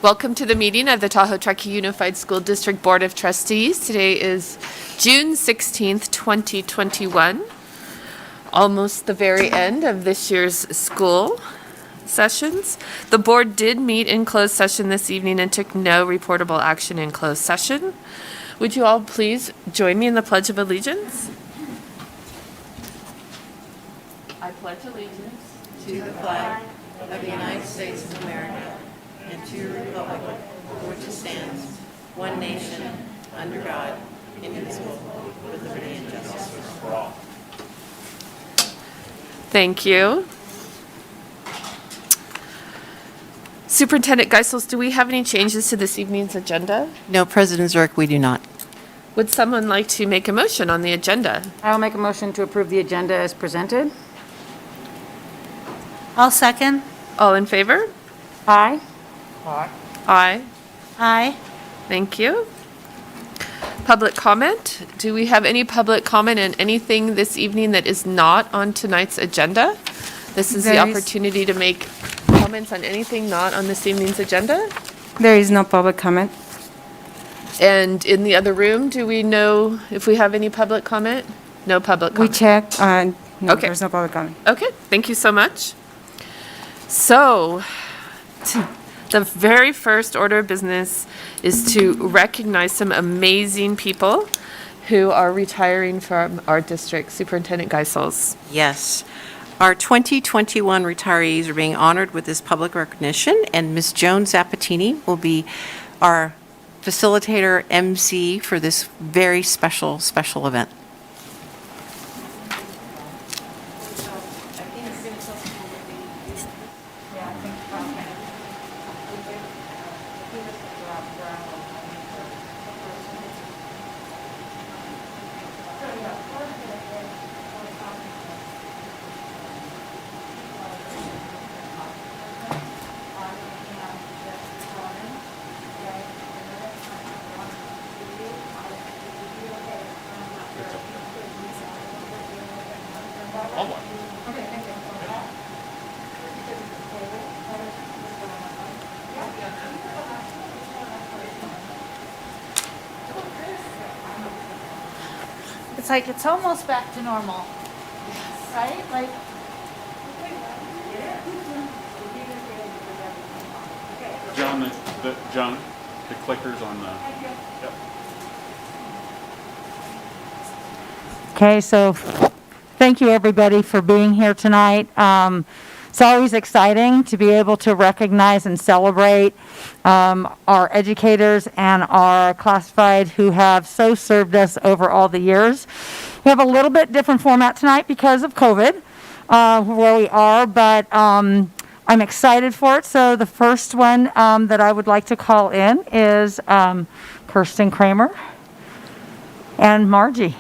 Welcome to the meeting of the Tahoe Truckee Unified School District Board of Trustees. Today is June 16th, 2021. Almost the very end of this year's school sessions. The board did meet in closed session this evening and took no reportable action in closed session. Would you all please join me in the Pledge of Allegiance? I pledge allegiance to the flag of the United States of America and to the republic for which it stands, one nation, under God, indivisible, with liberty and justice for all. Thank you. Superintendent Geisels, do we have any changes to this evening's agenda? No, President Zirk, we do not. Would someone like to make a motion on the agenda? I'll make a motion to approve the agenda as presented. I'll second. All in favor? Aye. Aye. Aye. Thank you. Public comment. Do we have any public comment on anything this evening that is not on tonight's agenda? This is the There is- opportunity to make comments on anything not on this evening's agenda. There is no public comment. And in the other room, do we know if we have any public comment? No public We comment. checked, no, Okay. there's no public comment. Okay, thank you so much. So, the very first order of business is to recognize some amazing people who are retiring from our district. Superintendent Geisels. Yes. Our 2021 retirees are being honored with this public recognition, and Ms. Joan Zapatini will be our facilitator MC for this very special event. It's like it's almost back to normal. Right? Like, John, the clickers on the, yep. Okay, so thank you everybody for being here tonight. It's always exciting to be able to recognize and celebrate our educators and our classified who have so served us over all the years. We have a little bit different format tonight because of COVID, where we are, but I'm excited for it. So the first one that I would like to call in is Kirsten Kramer and Margie.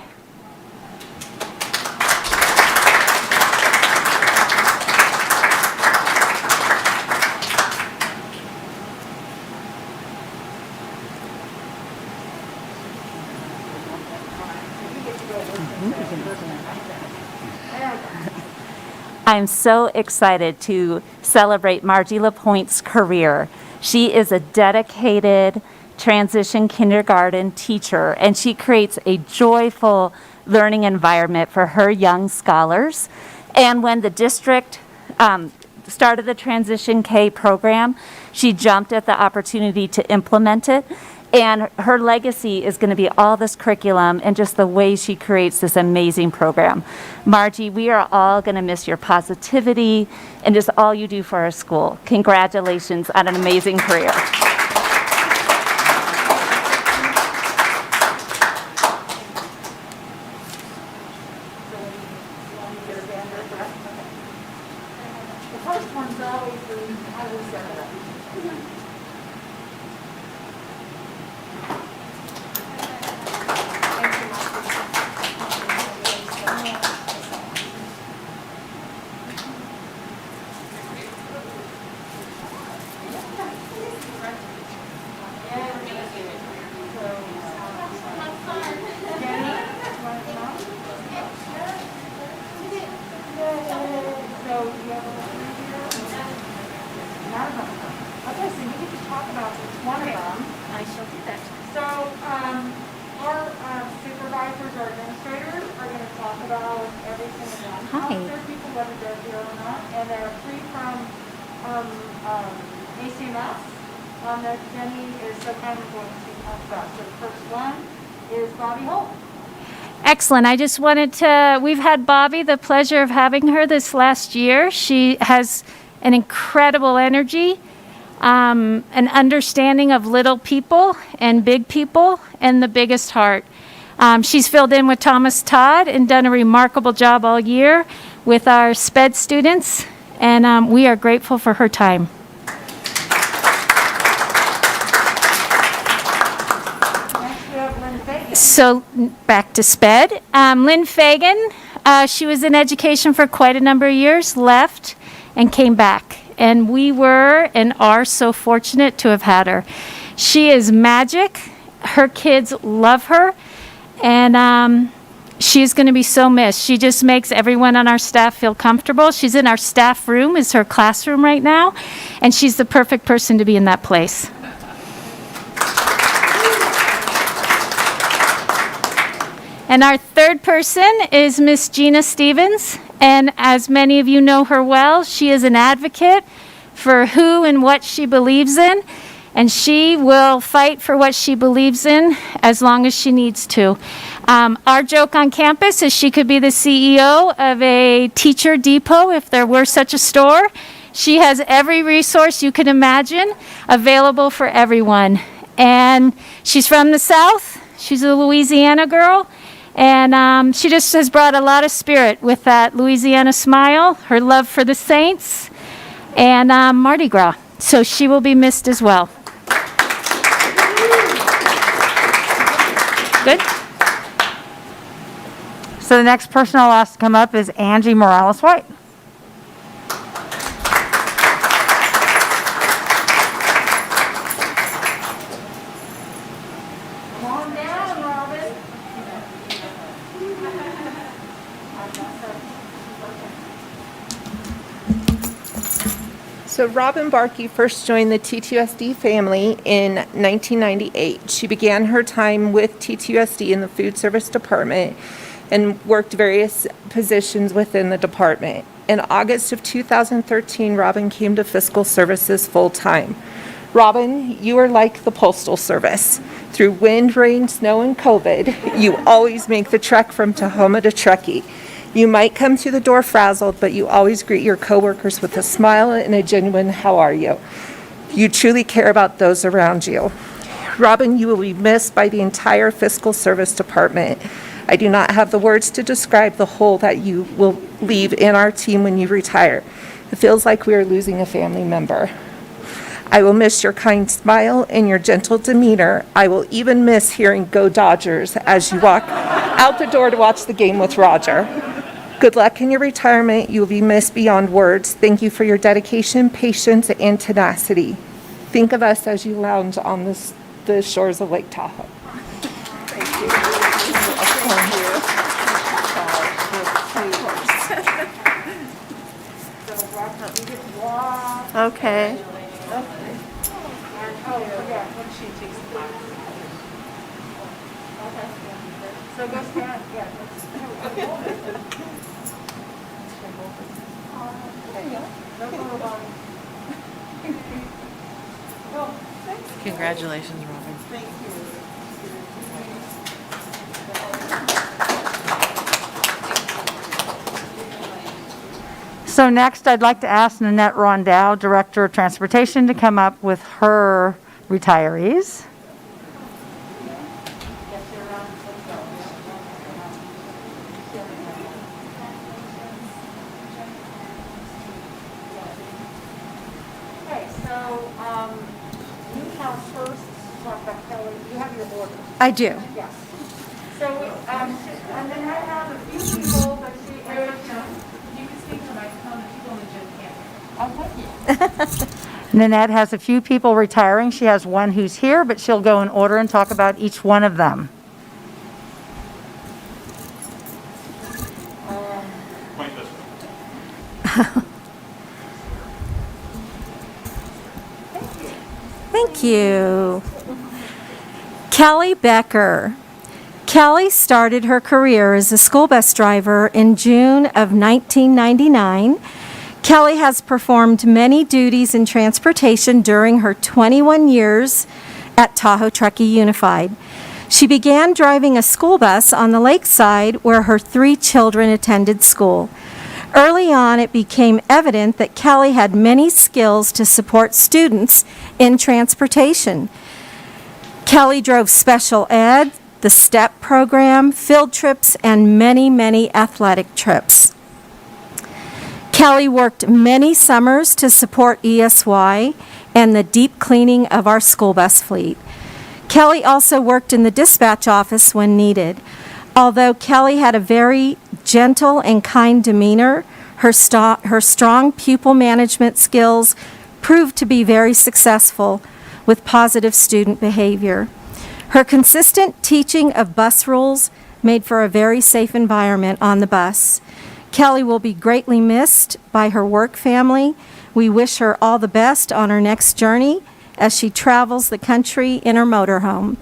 I'm so excited to celebrate Margie LaPointe's career. She is a dedicated transition kindergarten teacher, and she creates a joyful learning environment for her young scholars. And when the district started the Transition K program, she jumped at the opportunity to implement it. And her legacy is going to be all this curriculum and just the way she creates this amazing program. Margie, we are all going to miss your positivity and just all you do for our school. Congratulations on an amazing career. the first one's always So, our supervisors or administrators are going to talk about every single one. Hi. There are people whether they're here or not, and there are 3 from ACMS that Jenny is so kindly going to talk about. So the first one is Bobby Holt. Excellent. I just wanted to, we've had Bobby, the pleasure of having her this last year. She has an incredible energy, an understanding of little people and big people, and the biggest heart. She's filled in with Thomas Todd and done a remarkable job all year with our SPED students, and we are grateful for her time. So back to SPED. Lynn Fagan, she was in education for quite a number of years, left, and came back. And we were and are so fortunate to have had her. She is magic. Her kids love her. And she's going to be so missed. She just makes everyone on our staff feel comfortable. She's in our staff room, is her classroom right now. And she's the perfect person to be in that place. And our third person is Miss Gina Stevens, and as many of you know her well, she is an advocate for who and what she believes in, and she will fight for what she believes in as long as she needs to. Our joke on campus is she could be the CEO of a teacher depot if there were such a store. She has every resource you can imagine available for everyone. And she's from the South. She's a Louisiana girl. And she just has brought a lot of spirit with that Louisiana smile, her love for the Saints, and Mardi Gras. So she will be missed as well. Good? So the next person I'll ask to come up is Angie Morales-White. Come on down, Robin. So Robin Barkey first joined the TTUSD family in 1998. She began her time with TTUSD in the food service department and worked various positions within the department. In August of 2013, Robin came to fiscal services full-time. Robin, you are like the Postal Service. Through wind, rain, snow, and COVID, you always make the trek from Tahoma to Truckee. You might come through the door frazzled, but you always greet your coworkers with a smile and a genuine "how are you?" You truly care about those around you. Robin, you will be missed by the entire fiscal service department. I do not have the words to describe the hole that you will leave in our team when you retire. It feels like we are losing a family member. I will miss your kind smile and your gentle demeanor. I will even miss hearing "Go Dodgers" as you walk out the door to watch the game with Roger. Good luck in your retirement. You will be missed beyond words. Thank you for your dedication, patience, and tenacity. Think of us as you lounge on the shores of Lake Tahoe. Okay. So go stand, yeah. Congratulations, Robin. So next, I'd like to ask Nanette Rondow, Director of Transportation, to come up with her retirees. Okay, so, you have first, Kelly, you have your order. I do. Yes. So, and then I have a few people that she, you can speak to my phone, people in the gym can't. Oh, thank you. Nanette has a few people retiring. She has one who's here, but she'll go in order and talk about each one of them. Point this way. Thank you. Kelly Becker. Kelly started her career as a school bus driver in June of 1999. Kelly has performed many duties in transportation during her 21 years at Tahoe Truckee Unified. She began driving a school bus on the lakeside where her 3 children attended school. Early on, it became evident that Kelly had many skills to support students in transportation. Kelly drove special ed, the STEP program, field trips, and many, many athletic trips. Kelly worked many summers to support ESY and the deep cleaning of our school bus fleet. Kelly also worked in the dispatch office when needed. Although Kelly had a very gentle and kind demeanor, her strong pupil management skills proved to be very successful with positive student behavior. Her consistent teaching of bus rules made for a very safe environment on the bus. Kelly will be greatly missed by her work family. We wish her all the best on her next journey as she travels the country in her motorhome.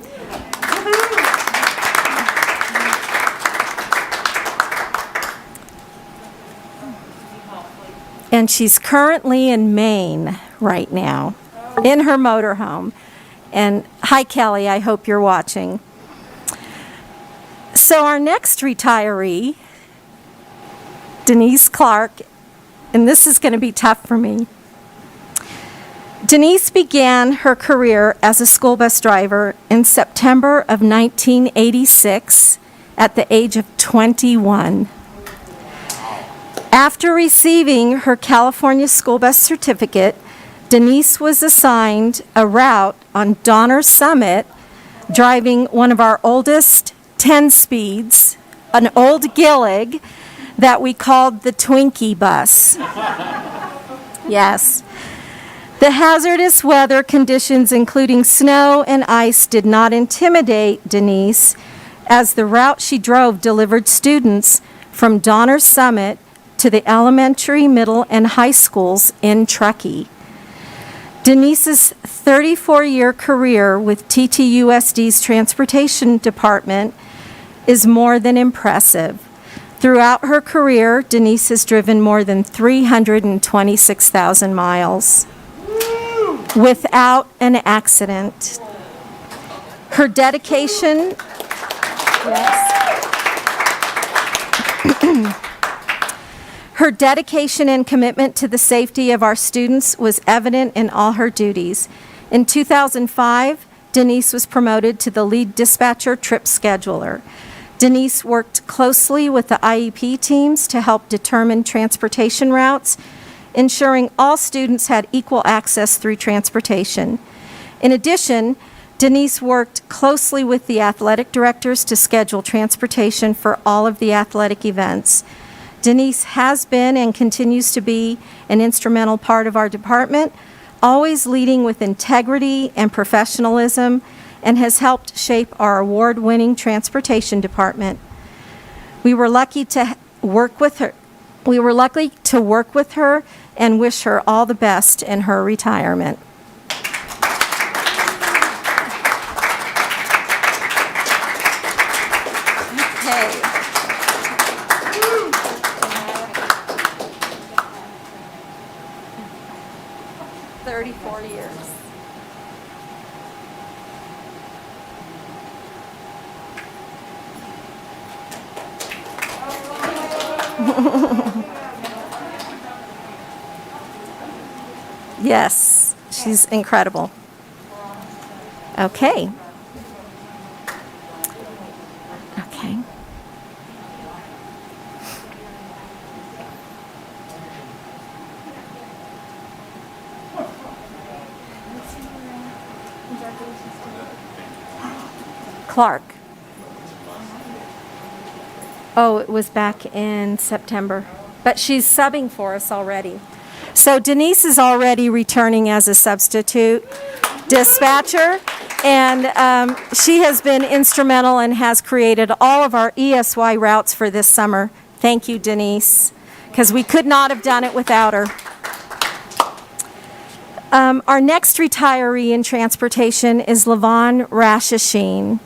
And she's currently in Maine right now, in her motorhome. And hi, Kelly, I hope you're watching. So our next retiree, Denise Clark, and this is going to be tough for me. Denise began her career as a school bus driver in September of 1986 at the age of 21. After receiving her California school bus certificate, Denise was assigned a route on Donner Summit, driving one of our oldest 10 speeds, an old Gillig that we called the Twinkie bus. Yes. The hazardous weather conditions, including snow and ice, did not intimidate Denise, as the route she drove delivered students from Donner Summit to the elementary, middle, and high schools in Truckee. Denise's 34-year career with TTUSD's Transportation Department is more than impressive. Throughout her career, Denise has driven more than 326,000 miles without an accident. Her dedication, Her dedication and commitment to the safety of our students was evident in all her duties. In 2005, Denise was promoted to the lead dispatcher trip scheduler. Denise worked closely with the IEP teams to help determine transportation routes, ensuring all students had equal access through transportation. In addition, Denise worked closely with the athletic directors to schedule transportation for all of the athletic events. Denise has been and continues to be an instrumental part of our department, always leading with integrity and professionalism, and has helped shape our award-winning transportation department. We were lucky to work with her and wish her all the best in her retirement. Okay. 34 years. Yes, she's incredible. Okay. Okay. Clark. Oh, it was back in September, but she's subbing for us already. So Denise is already returning as a substitute dispatcher, and she has been instrumental and has created all of our ESY routes for this summer. Thank you, Denise, because we could not have done it without her. Our next retiree in transportation is Levon Rashashin.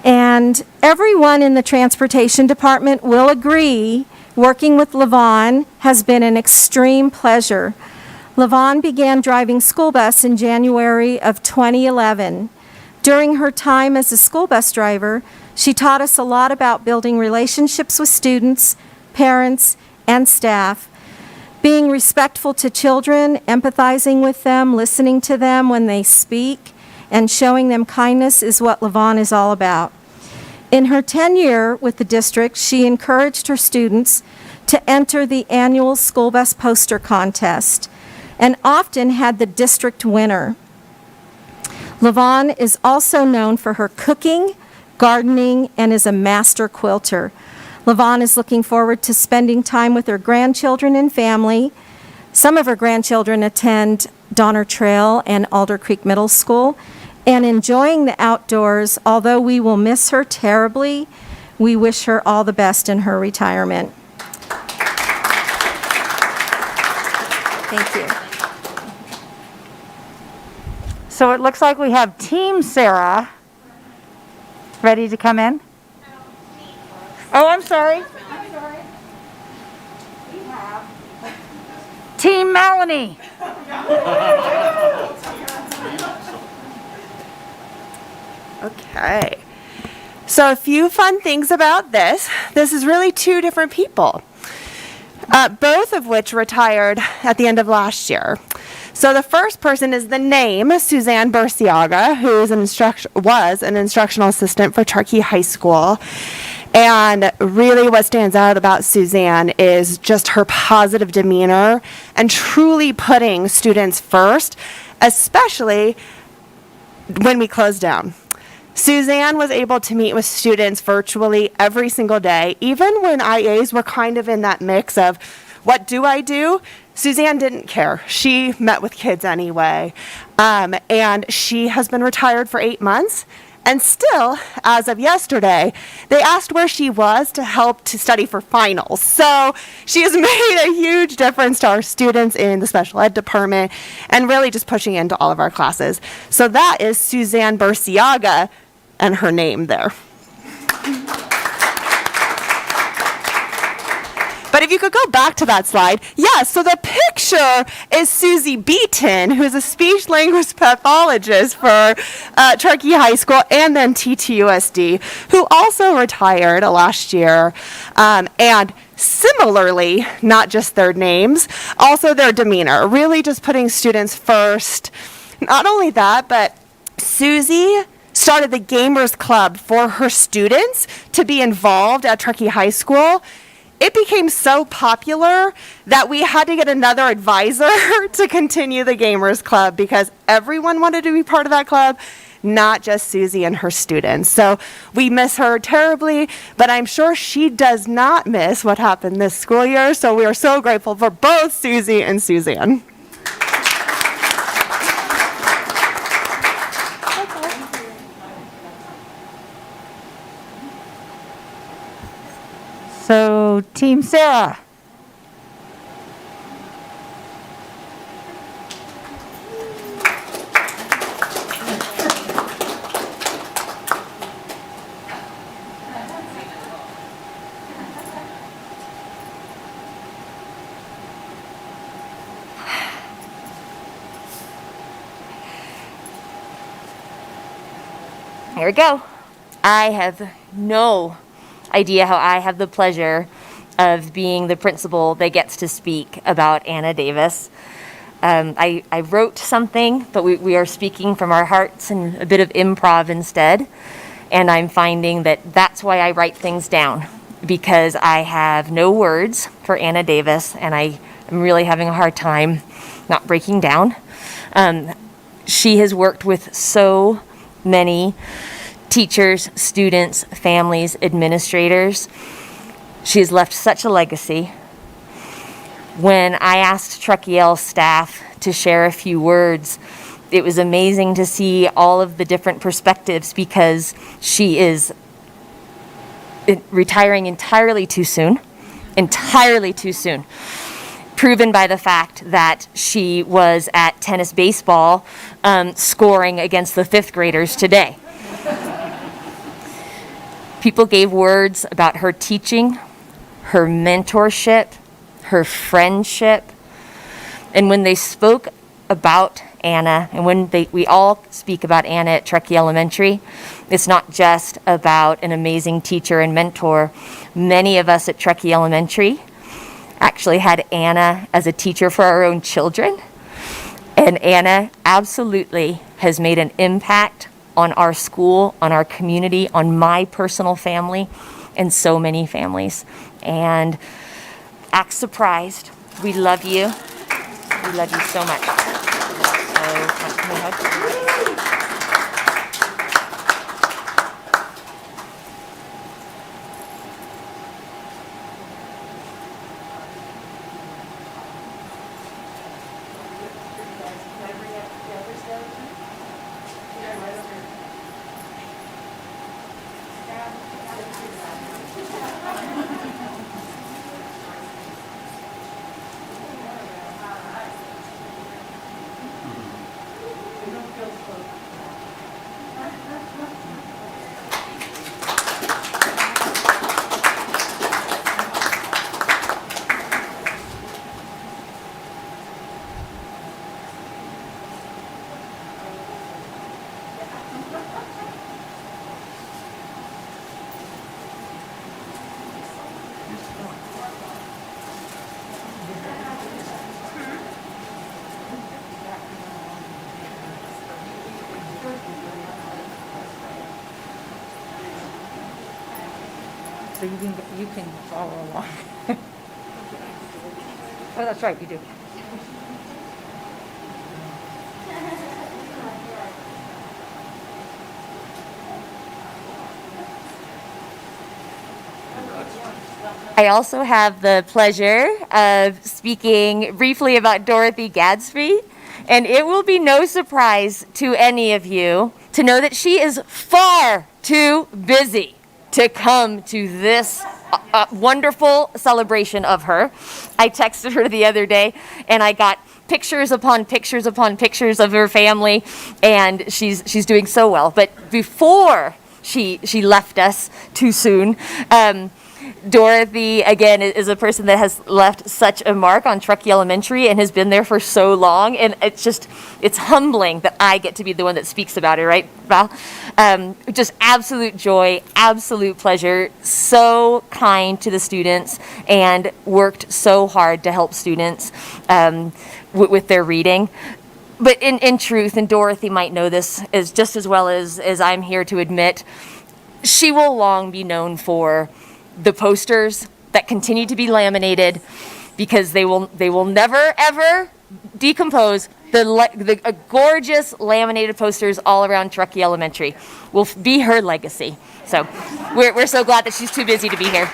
And everyone in the transportation department will agree working with Levon has been an extreme pleasure. Levon began driving school bus in January of 2011. During her time as a school bus driver, she taught us a lot about building relationships with students, parents, and staff, being respectful to children, empathizing with them, listening to them when they speak, and showing them kindness is what Levon is all about. In her tenure with the district, she encouraged her students to enter the annual school bus poster contest and often had the district winner. Levon is also known for her cooking, gardening, and is a master quilter. Levon is looking forward to spending time with her grandchildren and family. Some of her grandchildren attend Donner Trail and Alder Creek Middle School, and enjoying the outdoors. Although we will miss her terribly, we wish her all the best in her retirement. Thank you. So it looks like we have Team Sarah ready to come in. Oh, I'm sorry. Team Melanie. Okay. So a few fun things about this. This is really two different people, both of which retired at the end of last year. So the first person is the name, Suzanne Burciaga, who is was an instructional assistant for Truckee High School. And really what stands out about Suzanne is just her positive demeanor and truly putting students first, especially when we close down. Suzanne was able to meet with students virtually every single day, even when IAs were kind of in that mix of, what do I do? Suzanne didn't care. She met with kids anyway. And she has been retired for 8 months. And still, as of yesterday, they asked where she was to help to study for finals. So she has made a huge difference to our students in the special ed department and really just pushing into all of our classes. So that is Suzanne Burciaga and her name there. But if you could go back to that slide, yeah, so the picture is Susie Beaton, who's a speech language pathologist for Truckee High School and then TTUSD, who also retired last year. And similarly, not just their names, also their demeanor, really just putting students first. Not only that, but Susie started the Gamers Club for her students to be involved at Truckee High School. It became so popular that we had to get another advisor to continue the Gamers Club because everyone wanted to be part of that club, not just Susie and her students. So we miss her terribly, but I'm sure she does not miss what happened this school year. So we are so grateful for both Susie and Suzanne. So, Team Sarah. Here we go. I have no idea how I have the pleasure of being the principal that gets to speak about Anna Davis. I wrote something, but we are speaking from our hearts and a bit of improv instead. And I'm finding that that's why I write things down, because I have no words for Anna Davis, and I am really having a hard time not breaking down. She has worked with so many teachers, students, families, administrators. She has left such a legacy. When I asked Truckee staff to share a few words, it was amazing to see all of the different perspectives because she is retiring entirely too soon. proven by the fact that she was at tennis baseball scoring against the 5th graders today. People gave words about her teaching, her mentorship, her friendship. And when they spoke about Anna, and when we all speak about Anna at Truckee Elementary, it's not just about an amazing teacher and mentor. Many of us at Truckee Elementary actually had Anna as a teacher for our own children. And Anna absolutely has made an impact on our school, on our community, on my personal family, and so many families. And act surprised. We love you. We love you so much. So, can we hug? So you can follow along. Oh, that's right, you do. I also have the pleasure of speaking briefly about Dorothy Gadsby, and it will be no surprise to any of you to know that she is far too busy to come to this wonderful celebration of her. I texted her the other day, and I got pictures upon pictures upon pictures of her family, and she's doing so well. But before she left us too soon, Dorothy, again, is a person that has left such a mark on Truckee Elementary and has been there for so long. And it's humbling that I get to be the one that speaks about it, right, Val? Just absolute joy, absolute pleasure. So kind to the students and worked so hard to help students with their reading. But in truth, and Dorothy might know this just as well as I'm here to admit, she will long be known for the posters that continue to be laminated, because they will never ever decompose. The gorgeous laminated posters all around Truckee Elementary will be her legacy. So we're so glad that she's too busy to be here.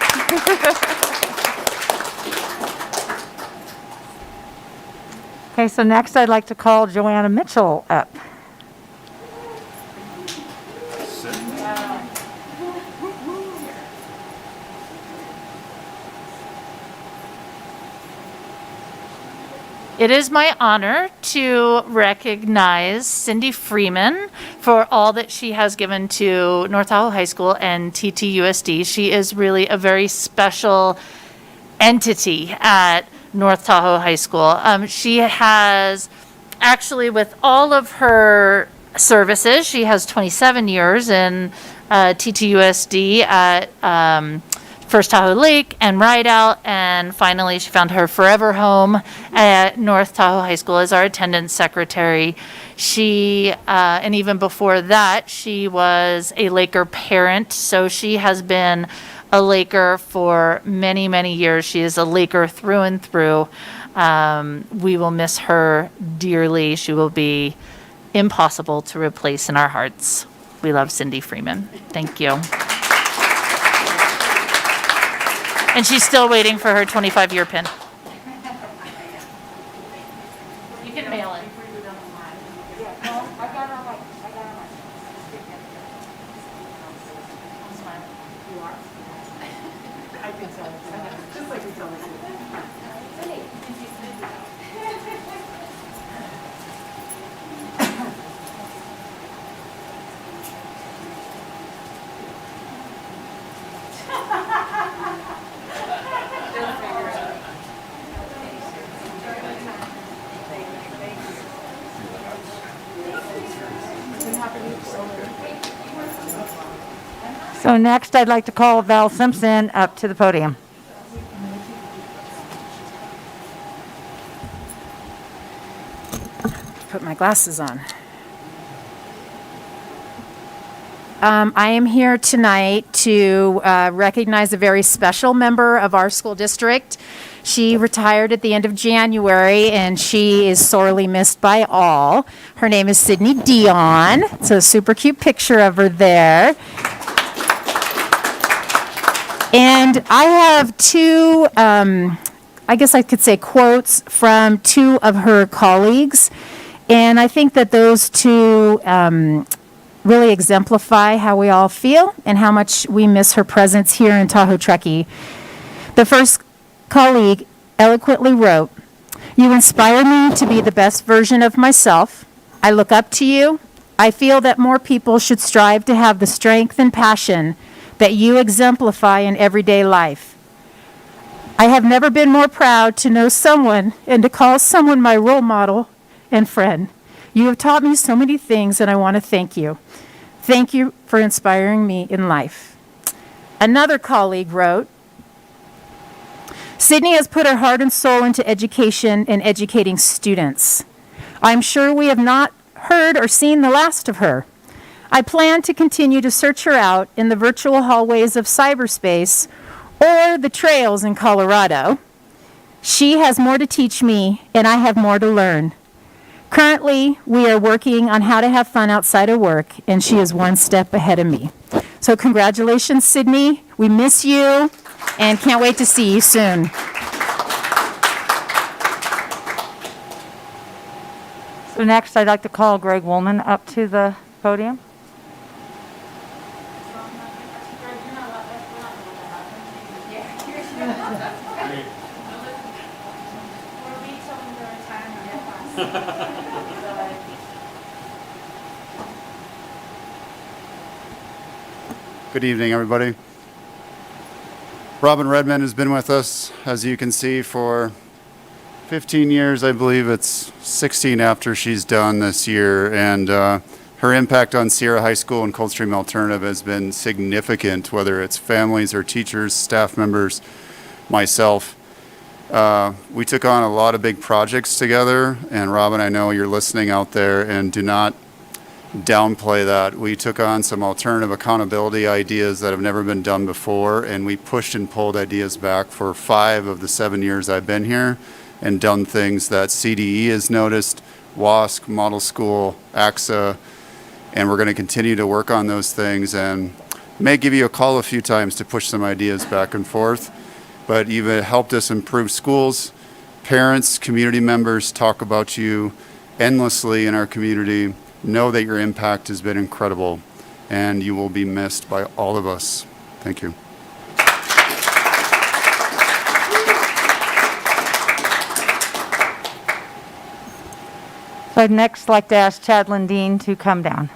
Okay, so next I'd like to call Joanna Mitchell up. It is my honor to recognize Cindy Freeman for all that she has given to North Tahoe High School and TTUSD. She is really a very special entity at North Tahoe High School. She has actually, with all of her services, she has 27 years in TTUSD at First Tahoe Lake and Rideout, and finally she found her forever home at North Tahoe High School as our attendance secretary. She, and even before that, she was a Laker parent, so she has been a Laker for many, many years. She is a Laker through and through. We will miss her dearly. She will be impossible to replace in our hearts. We love Cindy Freeman. Thank you. And she's still waiting for her 25-year pin. You can mail it. So next, I'd like to call Val Simpson up to the podium. Put my glasses on. I am here tonight to recognize a very special member of our school district. She retired at the end of January, and she is sorely missed by all. Her name is Sydney Dion. It's a super cute picture of her there. And I have two, I guess I could say quotes from two of her colleagues. And I think that those two really exemplify how we all feel and how much we miss her presence here in Tahoe Truckee. The first colleague eloquently wrote, "You inspire me to be the best version of myself. I look up to you. I feel that more people should strive to have the strength and passion that you exemplify in everyday life. I have never been more proud to know someone and to call someone my role model and friend. You have taught me so many things, and I want to thank you. Thank you for inspiring me in life." Another colleague wrote, "Sydney has put her heart and soul into education and educating students. I'm sure we have not heard or seen the last of her. I plan to continue to search her out in the virtual hallways of cyberspace or the trails in Colorado. She has more to teach me, and I have more to learn. Currently, we are working on how to have fun outside of work, and she is one step ahead of me." So congratulations, Sydney. We miss you and can't wait to see you soon. So next, I'd like to call Greg Woolman up to the podium. Good evening, everybody. Robin Redmond has been with us, as you can see, for 15 years. I believe it's 16 after she's done this year, and her impact on Sierra High School and Coldstream Alternative has been significant, whether it's families or teachers, staff members, myself. We took on a lot of big projects together, and Robin, I know you're listening out there, and do not downplay that. We took on some alternative accountability ideas that have never been done before, and we pushed and pulled ideas back for 5 of the 7 years I've been here, and done things that CDE has noticed, WASC, Model School, AXA, and we're going to continue to work on those things, and may give you a call a few times to push some ideas back and forth. But you've helped us improve schools. Parents, community members talk about you endlessly in our community. Know that your impact has been incredible, and you will be missed by all of us. Thank you. So I'd next like to ask Chad Lundeen to come down.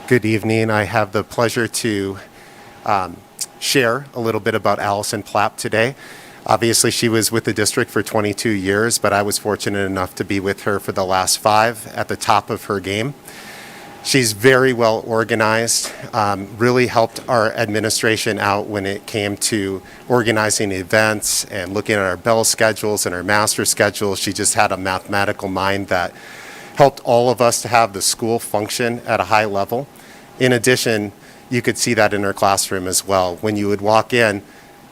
Good evening. I have the pleasure to share a little bit about Allison Plapp today. Obviously, she was with the district for 22 years, but I was fortunate enough to be with her for the last 5 at the top of her game. She's very well organized, really helped our administration out when it came to organizing events and looking at our bell schedules and our master schedules. She just had a mathematical mind that helped all of us to have the school function at a high level. In addition, you could see that in her classroom as well. When you would walk in,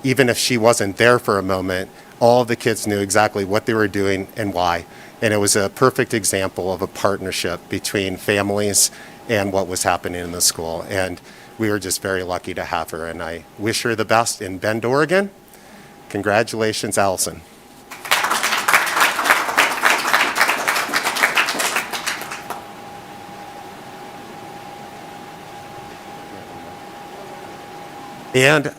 even if she wasn't there for a moment, all of the kids knew exactly what they were doing and why. And it was a perfect example of a partnership between families and what was happening in the school. And we were just very lucky to have her. And I wish her the best in Bend, Oregon. Congratulations, Allison. And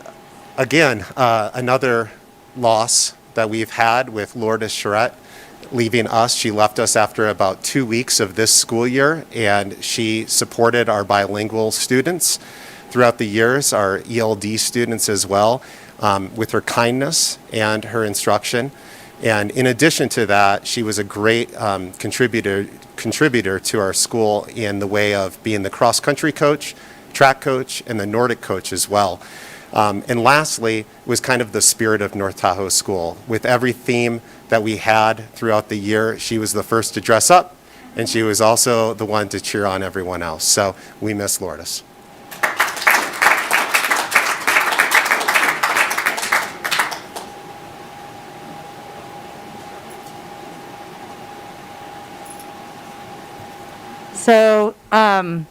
again, another loss that we've had with Lourdes Charette leaving us. She left us after about 2 weeks of this school year, and she supported our bilingual students throughout the years, our ELD students as well. with her kindness and her instruction. And in addition to that, she was a great contributor to our school in the way of being the cross-country coach, track coach, and the Nordic coach as well. And lastly, was kind of the spirit of North Tahoe School. With every theme that we had throughout the year, she was the first to dress up, and she was also the one to cheer on everyone else. So we miss Lourdes. So I'm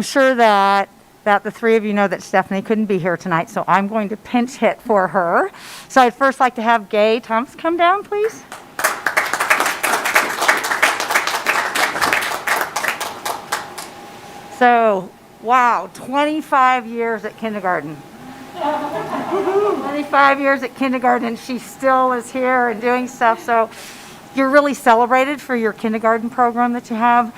sure that the three of you know that Stephanie couldn't be here tonight, so I'm going to pinch hit for her. So I'd first like to have Gay Thomas come down, please. So, wow, 25 years at kindergarten. 25 years at kindergarten, she still is here and doing stuff. So you're really celebrated for your kindergarten program that you have.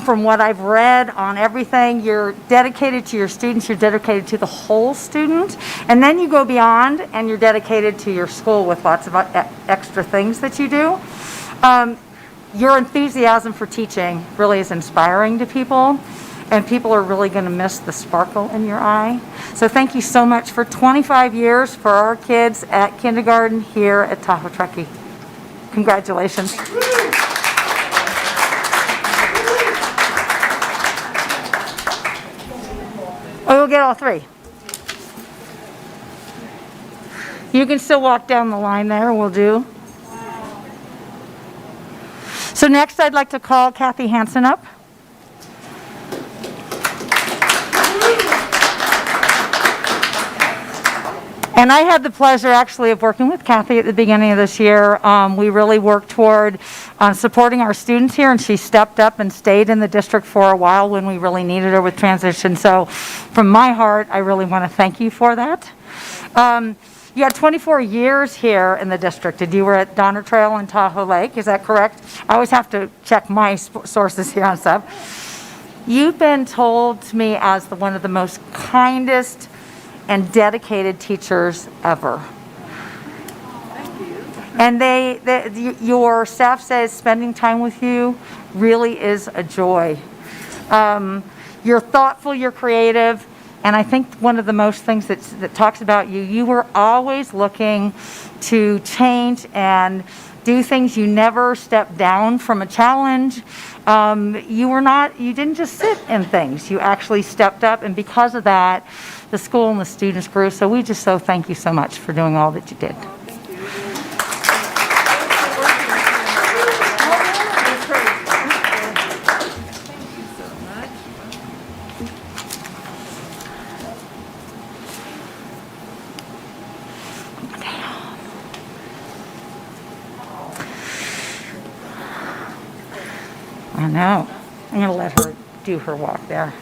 From what I've read on everything, you're dedicated to your students, you're dedicated to the whole student, and then you go beyond and you're dedicated to your school with lots of extra things that you do. Your enthusiasm for teaching really is inspiring to people, and people are really going to miss the sparkle in your eye. So thank you so much for 25 years for our kids at kindergarten here at Tahoe Truckee. Congratulations. Oh, you'll get all three. You can still walk down the line there, we'll do. So next I'd like to call Kathy Hansen up. And I had the pleasure actually of working with Kathy at the beginning of this year. We really worked toward supporting our students here, and she stepped up and stayed in the district for a while when we really needed her with transition. So from my heart, I really want to thank you for that. You had 24 years here in the district, and you were at Donner Trail and Tahoe Lake, is that correct? I always have to check my sources here on stuff. You've been told to me as one of the most kindest and dedicated teachers ever. And your staff says spending time with you really is a joy. You're thoughtful, you're creative, and I think one of the most things that talks about you, you were always looking to change and do things. You never stepped down from a challenge. You didn't just sit in things. You actually stepped up, and because of that, the school and the students grew. So we just thank you so much for doing all that you did. I know. I'm going to let her do her walk there.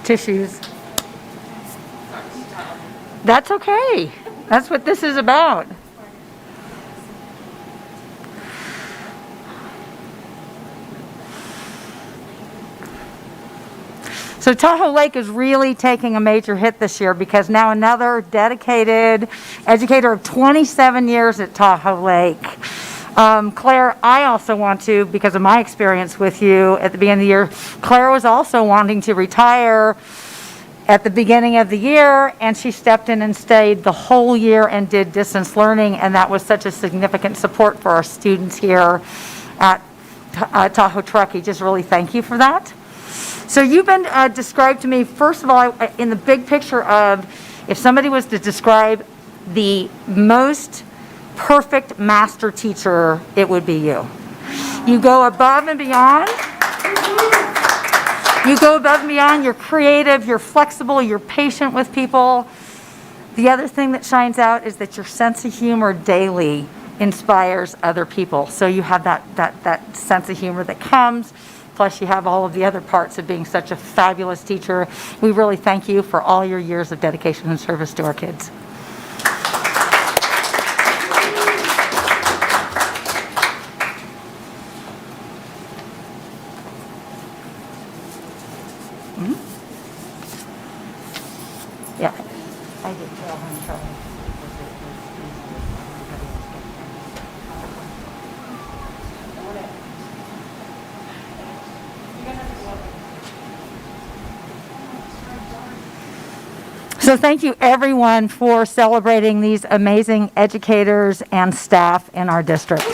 Tissues. That's okay. That's what this is about. So Tahoe Lake is really taking a major hit this year because now another dedicated educator of 27 years at Tahoe Lake. Claire, I also want to, because of my experience with you at the beginning of the year, Claire was also wanting to retire at the beginning of the year, and she stepped in and stayed the whole year and did distance learning, and that was such a significant support for our students here at Tahoe Truckee. Just really thank you for that. So you've been described to me, first of all, in the big picture of if somebody was to describe the most perfect master teacher, it would be you. You go above and beyond. You go above and beyond. You're creative, you're flexible, you're patient with people. The other thing that shines out is that your sense of humor daily inspires other people. So you have that sense of humor that comes, plus you have all of the other parts of being such a fabulous teacher. We really thank you for all your years of dedication and service to our kids. So thank you, everyone, for celebrating these amazing educators and staff in our district.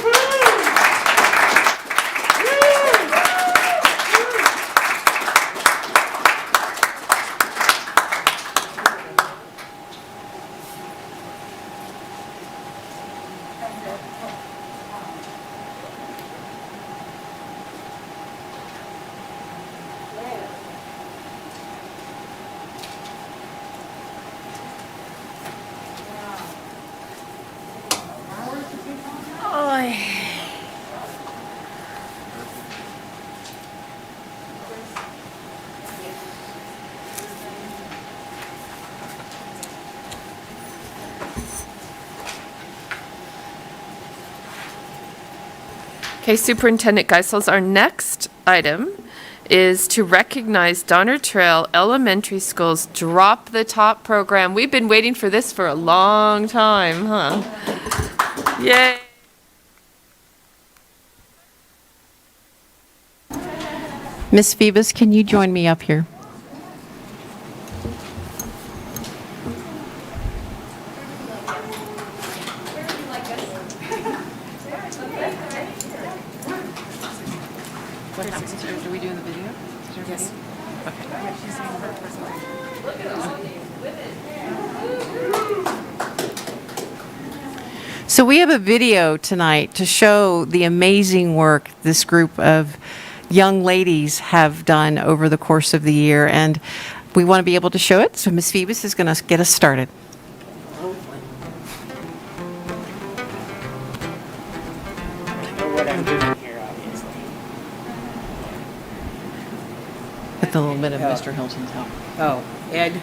Okay, Superintendent Geisels, our next item is to recognize Donner Trail Elementary School's Drop the Top program. We've been waiting for this for a long time, huh? Yay! Ms. Phoebus, can you join me up here? Are we doing the video? Yes. So we have a video tonight to show the amazing work this group of young ladies have done over the course of the year, and we want to be able to show it, so Ms. Phoebus is going to get us started. With a little bit of Mr. Hilton's help. Oh, Ed.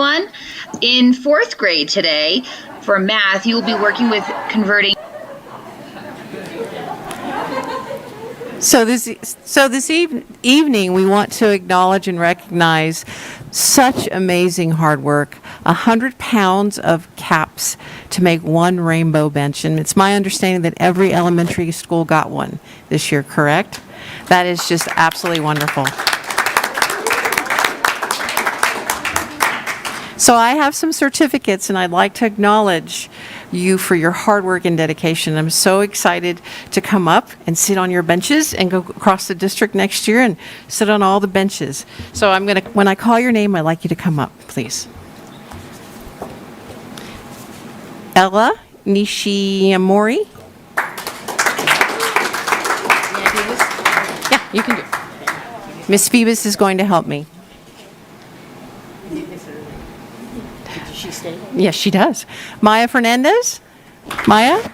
everyone. In fourth grade today, for math, you will be working with converting. So this evening, we want to acknowledge and recognize such amazing hard work. 100 pounds of caps to make one rainbow bench. And it's my understanding that every elementary school got one this year, correct? That is just absolutely wonderful. So I have some certificates, and I'd like to acknowledge you for your hard work and dedication. I'm so excited to come up and sit on your benches and go across the district next year and sit on all the benches. So I'm going to, when I call your name, I'd like you to come up, please. Ella Nishimori. Yeah, you can do it. Miss Phoebus is going to help me. She stay? Yes, she does. Maya Fernandez? Maya? There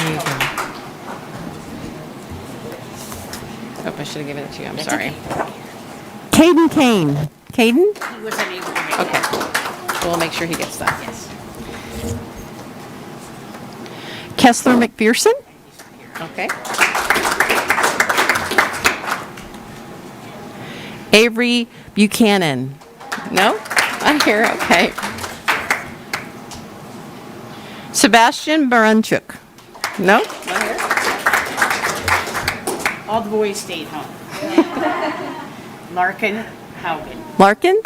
you go. Oh, I should have given it to you. I'm That's sorry. okay. Caden Kane. Caden? He wasn't able to make it. Okay. We'll make sure he gets that. Yes. Kessler McPherson? Okay. Avery Buchanan? No? I'm here. Okay. Sebastian Baranchuk? No? Not here. All the boys stayed home. Larkin Haugen. Larkin?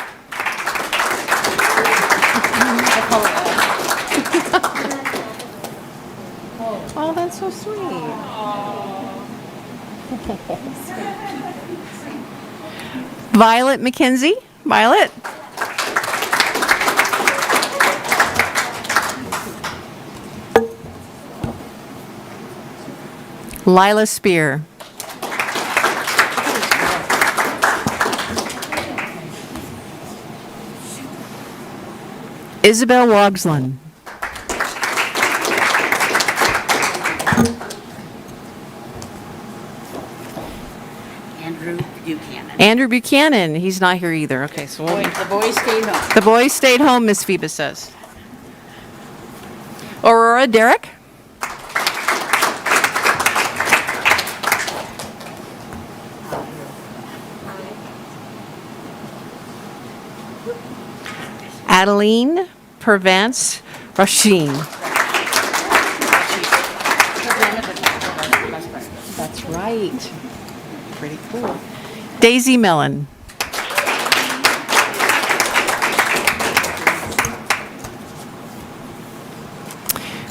Oh, that's so sweet. Violet McKenzie? Violet? Lila Spear. Isabel Wogsland. Andrew Buchanan. Andrew Buchanan. He's not here either. Okay, so we'll, The boys stayed home. the boys stayed home, Miss Phoebus says. Aurora Derrick. Adeline Pervance Rasheen. That's right. Pretty cool. Daisy Mellon.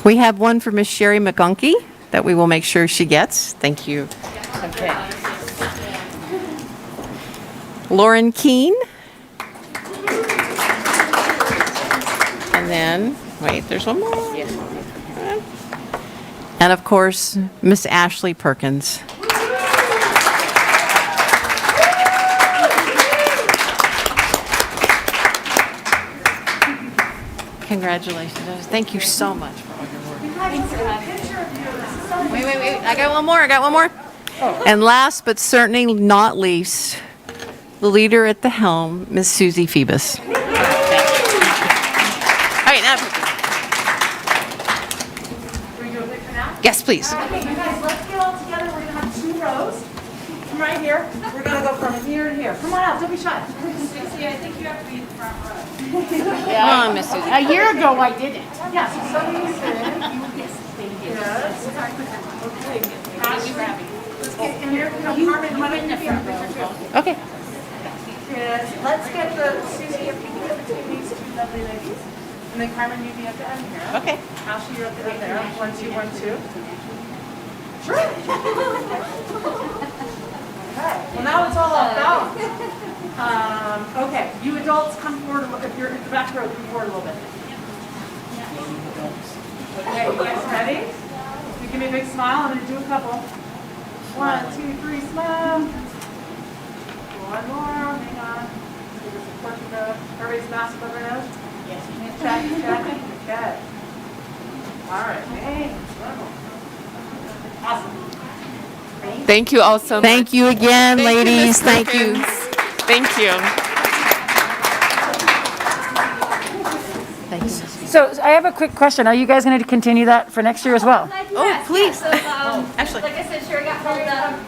We have one for Miss Sherry McGunkey that we will make sure she gets. Thank you. Okay. Lauren Keene. And then, wait, there's one more. And of course, Miss Ashley Perkins. Congratulations. Thank you so much for all your work. Wait. I got one more. And last but certainly not least, the leader at the helm, Miss Susie Phoebus. All right, now. Yes, please. Okay, you guys, let's get all together. We're gonna have 2 rows. Come right here. We're gonna go from here to here. Come on out, don't be shy. Susie, I think you have to be in the front row. Come on, Miss Susie. A year ago, I didn't. Yes, so you sit. Yes, thank you. Yes. Okay, Ash, let's get in here. No, Carmen, why don't you be in the picture too? Okay. Yes, let's get the, Susie, if you can get between these 2 lovely ladies. And then Carmen, you be at the end here. Okay. Ashley, you're at the end there. 1, 2, 1, 2. Sure. Okay, well now it's all off balance. Okay, you adults come forward, if you're in the back row, come forward a little bit. Okay, you guys ready? You give me a big smile, I'm gonna do a couple. 1, 2, 3, smile. One more, hang on. Everybody's mask over their nose? Yes. Check. Okay. All right, thanks. Awesome. Thank you all so much. Thank you again, Thank you, ladies. Ms. Thank you. Perkins. Thank you. Thank you. So I have a quick question. Are you guys going to continue that for next year as well? Oh, please. Actually, like I said, Sherry got held up.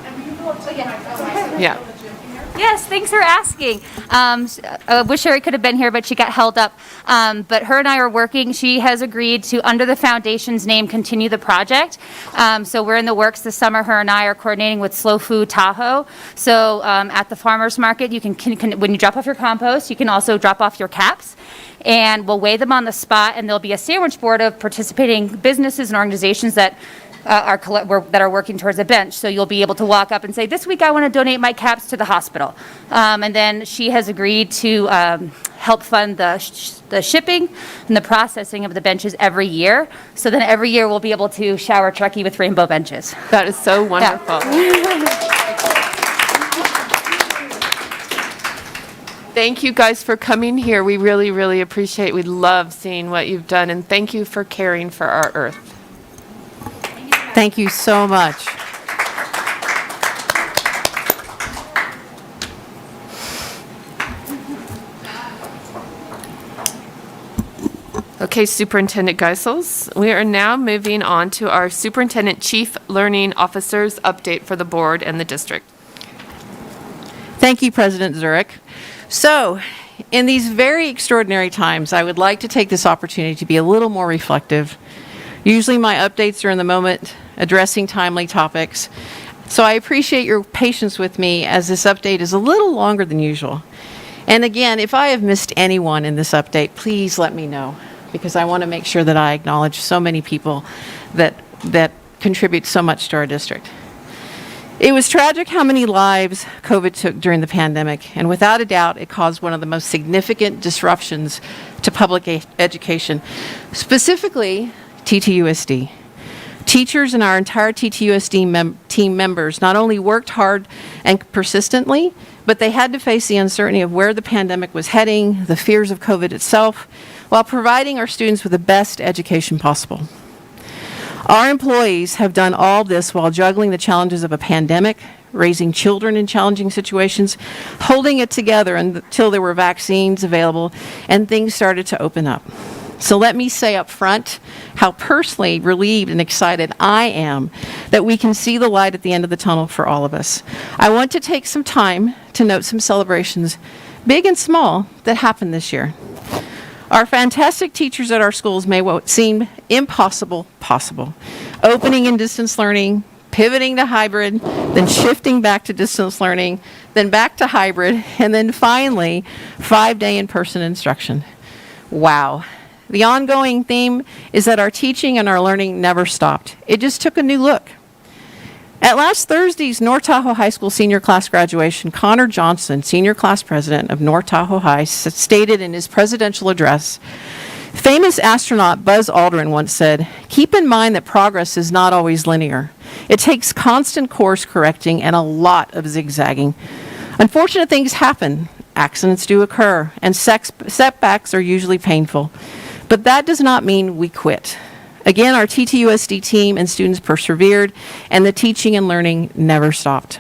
Yeah. Yes, thanks for asking. I wish Sherry could have been here, but she got held up. But her and I are working. She has agreed to, under the foundation's name, continue the project. So we're in the works this summer. Her and I are coordinating with Slow Food Tahoe. So at the farmer's market, you can when you drop off your compost, you can also drop off your caps. And we'll weigh them on the spot, and there'll be a sandwich board of participating businesses and organizations that are working towards a bench. So you'll be able to walk up and say, this week I want to donate my caps to the hospital. And then she has agreed to help fund the shipping and the processing of the benches every year. So then every year we'll be able to shower Truckee with rainbow benches. That is so wonderful. Thank you guys for coming here. We really, really appreciate it. We love seeing what you've done, and thank you for caring for our earth. Thank you so much. Okay, Superintendent Geisels, we are now moving on to our Superintendent Chief Learning Officer's update for the board and the district. Thank you, President Zurich. So, in these very extraordinary times, I would like to take this opportunity to be a little more reflective. Usually my updates are in the moment, addressing timely topics. So I appreciate your patience with me as this update is a little longer than usual. And again, if I have missed anyone in this update, please let me know, because I want to make sure that I acknowledge so many people that contribute so much to our district. It was tragic how many lives COVID took during the pandemic, and without a doubt, it caused one of the most significant disruptions to public education, specifically TTUSD. Teachers and our entire TTUSD team members not only worked hard and persistently, but they had to face the uncertainty of where the pandemic was heading, the fears of COVID itself, while providing our students with the best education possible. Our employees have done all this while juggling the challenges of a pandemic, raising children in challenging situations, holding it together until there were vaccines available and things started to open up. So let me say up front how personally relieved and excited I am that we can see the light at the end of the tunnel for all of us. I want to take some time to note some celebrations, big and small, that happened this year. Our fantastic teachers at our schools made what seemed impossible possible. Opening in distance learning, pivoting to hybrid, then shifting back to distance learning, then back to hybrid, and then finally 5-day in-person instruction. Wow. The ongoing theme is that our teaching and our learning never stopped. It just took a new look. At last Thursday's North Tahoe High School senior class graduation, Connor Johnson, senior class president of North Tahoe High, stated in his presidential address, famous astronaut Buzz Aldrin once said, "Keep in mind that progress is not always linear. It takes constant course correcting and a lot of zigzagging. Unfortunate things happen, accidents do occur, and setbacks are usually painful. But that does not mean we quit. Again, our TTUSD team and students persevered, and the teaching and learning never stopped."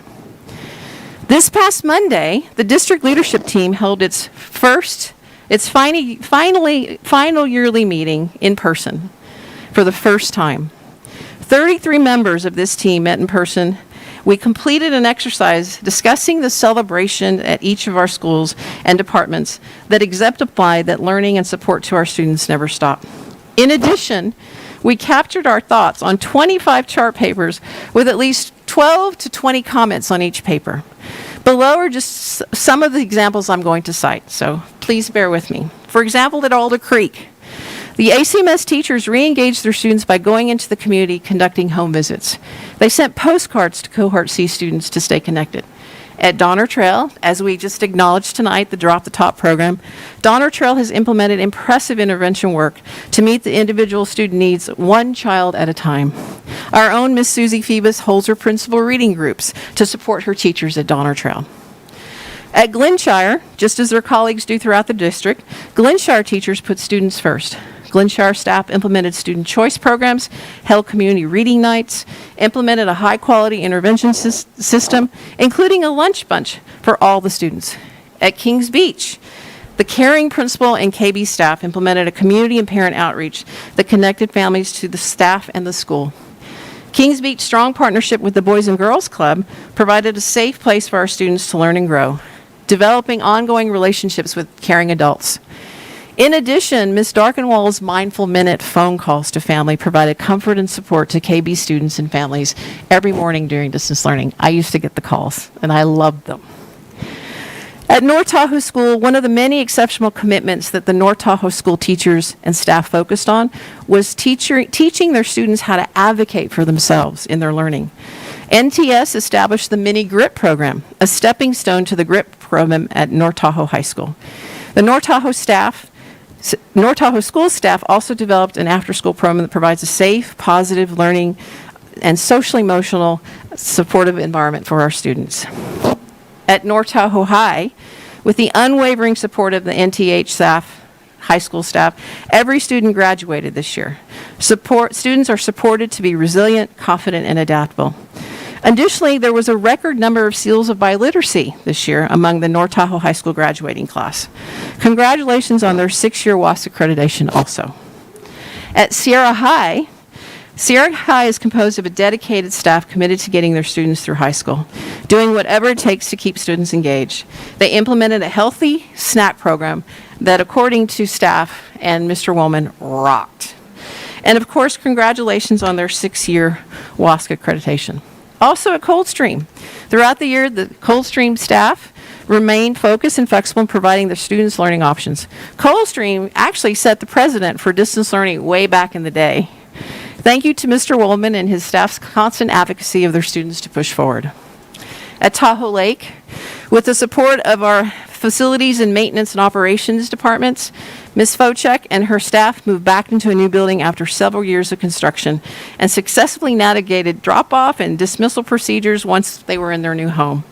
This past Monday, the district leadership team held its final yearly meeting in person for the first time. 33 members of this team met in person. We completed an exercise discussing the celebration at each of our schools and departments that exemplify that learning and support to our students never stop. In addition, we captured our thoughts on 25 chart papers with at least 12 to 20 comments on each paper. Below are just some of the examples I'm going to cite, so please bear with me. For example, at Alder Creek, the ACMS teachers re-engaged their students by going into the community conducting home visits. They sent postcards to Cohort C students to stay connected. At Donner Trail, as we just acknowledged tonight, the Drop the Top program, Donner Trail has implemented impressive intervention work to meet the individual student needs one child at a time. Our own Miss Susie Phoebus holds her principal reading groups to support her teachers at Donner Trail. At Glenshire, just as their colleagues do throughout the district, Glenshire teachers put students first. Glenshire staff implemented student choice programs, held community reading nights, implemented a high-quality intervention system, including a lunch bunch for all the students. At Kings Beach, The caring principal and KB staff implemented a community and parent outreach that connected families to the staff and the school. Kings Beach's strong partnership with the Boys and Girls Club provided a safe place for our students to learn and grow, developing ongoing relationships with caring adults. In addition, Ms. Darkenwall's Mindful Minute phone calls to family provided comfort and support to KB students and families every morning during distance learning. I used to get the calls, and I loved them. At North Tahoe School, one of the many exceptional commitments that the North Tahoe School teachers and staff focused on was teaching their students how to advocate for themselves in their learning. NTS established the Mini GRIP program, a stepping stone to the GRIP program at North Tahoe High School. The North Tahoe School staff also developed an after-school program that provides a safe, positive learning and socially emotional supportive environment for our students. At North Tahoe High, with the unwavering support of the NTH staff, high school staff, every student graduated this year. Students are supported to be resilient, confident, and adaptable. Additionally, there was a record number of seals of biliteracy this year among the North Tahoe High School graduating class. Congratulations on their 6-year WAS accreditation also. At Sierra High is composed of a dedicated staff committed to getting their students through high school, doing whatever it takes to keep students engaged. They implemented a healthy snack program that, according to staff and Mr. Woolman, rocked. And of course, congratulations on their 6-year WASC accreditation. Also at Coldstream, throughout the year, the Coldstream staff remained focused and flexible in providing their students learning options. Coldstream actually set the precedent for distance learning way back in the day. Thank you to Mr. Woolman and his staff's constant advocacy of their students to push forward. At Tahoe Lake, with the support of our facilities and maintenance and operations departments, Ms. Fochek and her staff moved back into a new building after several years of construction and successfully navigated drop-off and dismissal procedures once they were in their new home.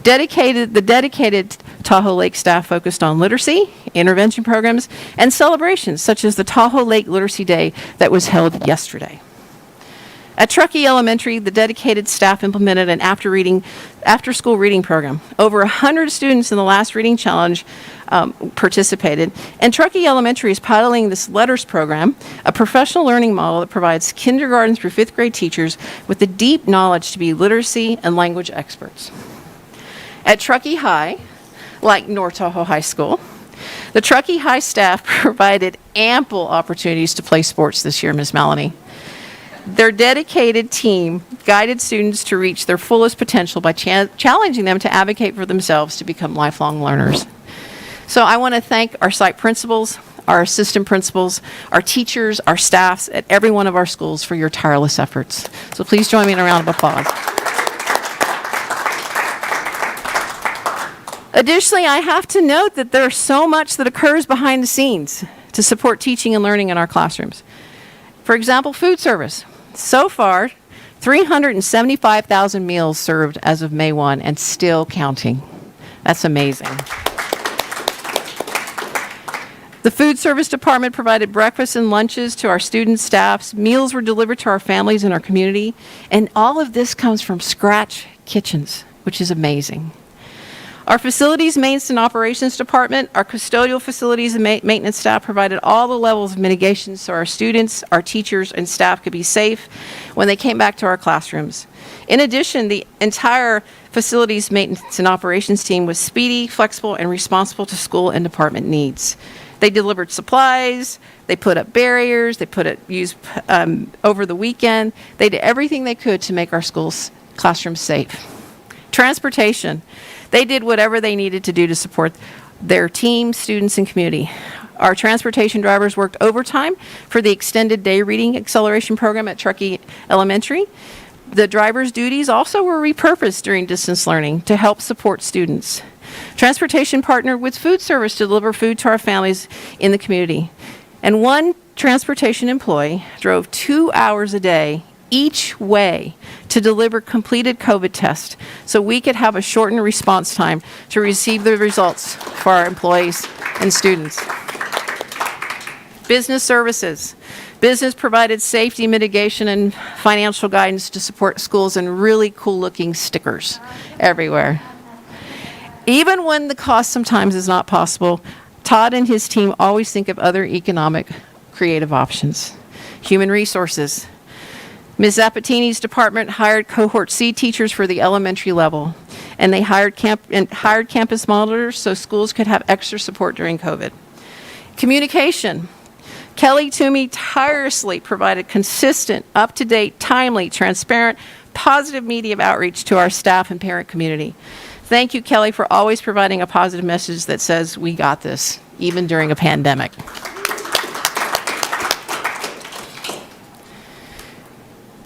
The dedicated Tahoe Lake staff focused on literacy, intervention programs, and celebrations such as the Tahoe Lake Literacy Day that was held yesterday. At Truckee Elementary, the dedicated staff implemented an after-school reading program. Over 100 students in the last reading challenge participated, and Truckee Elementary is piloting this LETTERS program, a professional learning model that provides kindergarten through 5th grade teachers with the deep knowledge to be literacy and language experts. At Truckee High, like North Tahoe High School, the Truckee High staff provided ample opportunities to play sports this year, Ms. Melanie. Their dedicated team guided students to reach their fullest potential by challenging them to advocate for themselves to become lifelong learners. So I want to thank our site principals, our assistant principals, our teachers, our staffs at every one of our schools for your tireless efforts. So please join me in a round of applause. Additionally, I have to note that there's so much that occurs behind the scenes to support teaching and learning in our classrooms. For example, food service. So far, 375,000 meals served as of May 1 and still counting. That's amazing. The food service department provided breakfast and lunches to our students, staffs. Meals were delivered to our families in our community. And all of this comes from scratch kitchens, which is amazing. Our facilities maintenance and operations department, our custodial facilities and maintenance staff provided all the levels of mitigation so our students, our teachers, and staff could be safe when they came back to our classrooms. In addition, the entire facilities maintenance and operations team was speedy, flexible, and responsible to school and department needs. They delivered supplies, they put up barriers, they used over the weekend. They did everything they could to make our classrooms safe. Transportation. They did whatever they needed to do to support their team, students, and community. Our transportation drivers worked overtime for the extended day reading acceleration program at Truckee Elementary. The drivers' duties also were repurposed during distance learning to help support students. Transportation partnered with food service to deliver food to our families in the community. And one transportation employee drove 2 hours a day each way to deliver completed COVID tests so we could have a shortened response time to receive the results for our employees and students. Business services. Business provided safety mitigation and financial guidance to support schools and really cool looking stickers everywhere. Even when the cost sometimes is not possible, Todd and his team always think of other economic creative options. Human resources. Ms. Zapatini's department hired cohort C teachers for the elementary level, and they hired campus monitors so schools could have extra support during COVID. Communication. Kelly Toomey tirelessly provided consistent, up-to-date, timely, transparent, positive media outreach to our staff and parent community. Thank you, Kelly, for always providing a positive message that says we got this, even during a pandemic.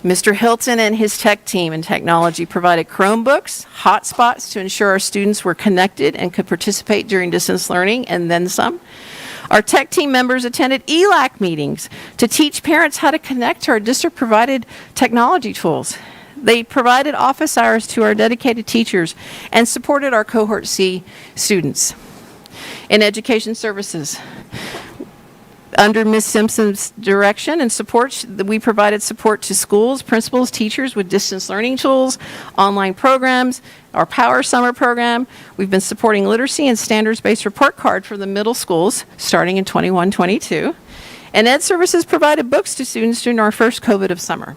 Mr. Hilton and his tech team and technology provided Chromebooks, hotspots to ensure our students were connected and could participate during distance learning, and then some. Our tech team members attended ELAC meetings to teach parents how to connect to our district-provided technology tools. They provided office hours to our dedicated teachers and supported our Cohort C students. In education services, under Ms. Simpson's direction and support, we provided support to schools, principals, teachers with distance learning tools, online programs, our Power Summer program. We've been supporting literacy and standards-based report card for the middle schools starting in 21-22. And Ed Services provided books to students during our first COVID of summer.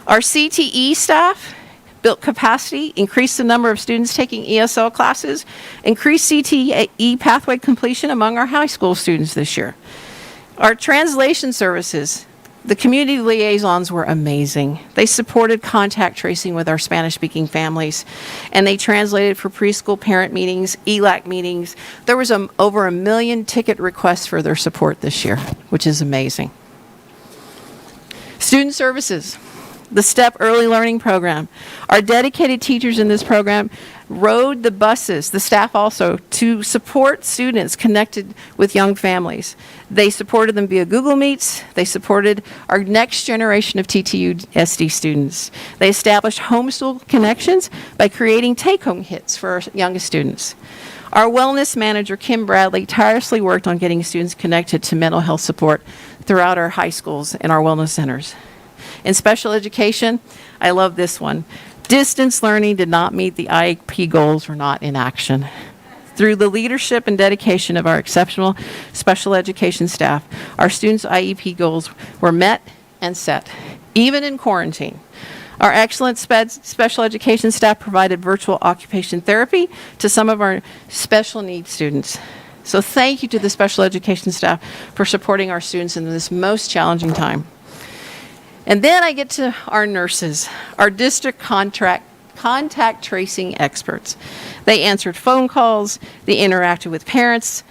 Our CTE staff built capacity, increased the number of students taking ESL classes, increased CTE pathway completion among our high school students this year. Our translation services, the community liaisons were amazing. They supported contact tracing with our Spanish-speaking families, and they translated for preschool parent meetings, ELAC meetings. There was over 1 million ticket requests for their support this year, which is amazing. Student services. The STEP Early Learning Program. Our dedicated teachers in this program rode the buses, the staff also, to support students connected with young families. They supported them via Google Meets. They supported our next generation of TTUSD students. They established homeschool connections by creating take-home hits for our youngest students. Our wellness manager, Kim Bradley, tirelessly worked on getting students connected to mental health support throughout our high schools and our wellness centers. In special education, I love this one. Distance learning did not meet the IEP goals, were not in action. Through the leadership and dedication of our exceptional special education staff, our students' IEP goals were met and set, even in quarantine. Our excellent special education staff provided virtual occupation therapy to some of our special needs students. So thank you to the special education staff for supporting our students in this most challenging time. And then I get to our nurses, our district contact tracing experts. They answered phone calls, they interacted with parents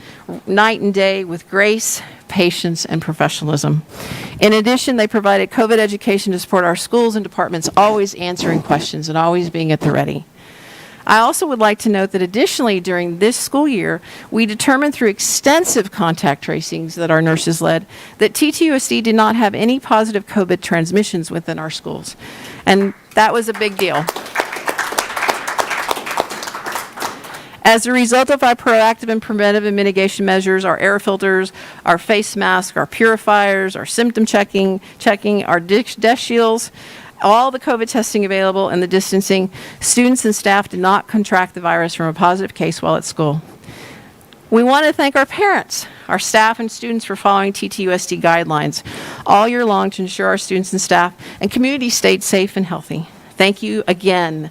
night and day with grace, patience, and professionalism. In addition, they provided COVID education to support our schools and departments, always answering questions and always being at the ready. I also would like to note that additionally during this school year, we determined through extensive contact tracings that our nurses led that TTUSD did not have any positive COVID transmissions within our schools. And that was a big deal. As a result of our proactive and preventive and mitigation measures, our air filters, our face masks, our purifiers, our symptom checking, our desk shields, all the COVID testing available and the distancing, students and staff did not contract the virus from a positive case while at school. We want to thank our parents, our staff and students for following TTUSD guidelines all year long to ensure our students and staff and community stayed safe and healthy. Thank you again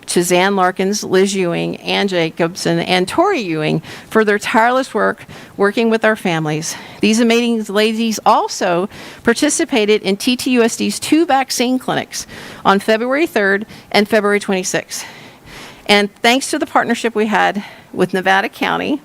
to Zan Larkins, Liz Ewing, Ann Jacobson, and Tori Ewing for their tireless work working with our families. These amazing ladies also participated in TTUSD's 2 vaccine clinics on February 3rd and February 26th. And thanks to the partnership we had with Nevada County,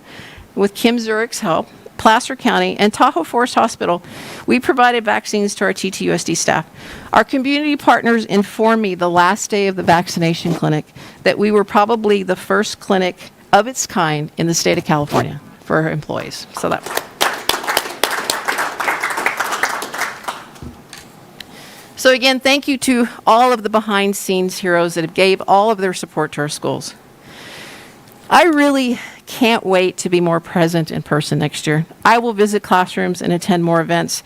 with Kim Zurich's help, Placer County, and Tahoe Forest Hospital, we provided vaccines to our TTUSD staff. Our community partners informed me the last day of the vaccination clinic that we were probably the first clinic of its kind in the state of California for our employees. So again, thank you to all of the behind-scenes heroes that have gave all of their support to our schools. I really can't wait to be more present in person next year. I will visit classrooms and attend more events.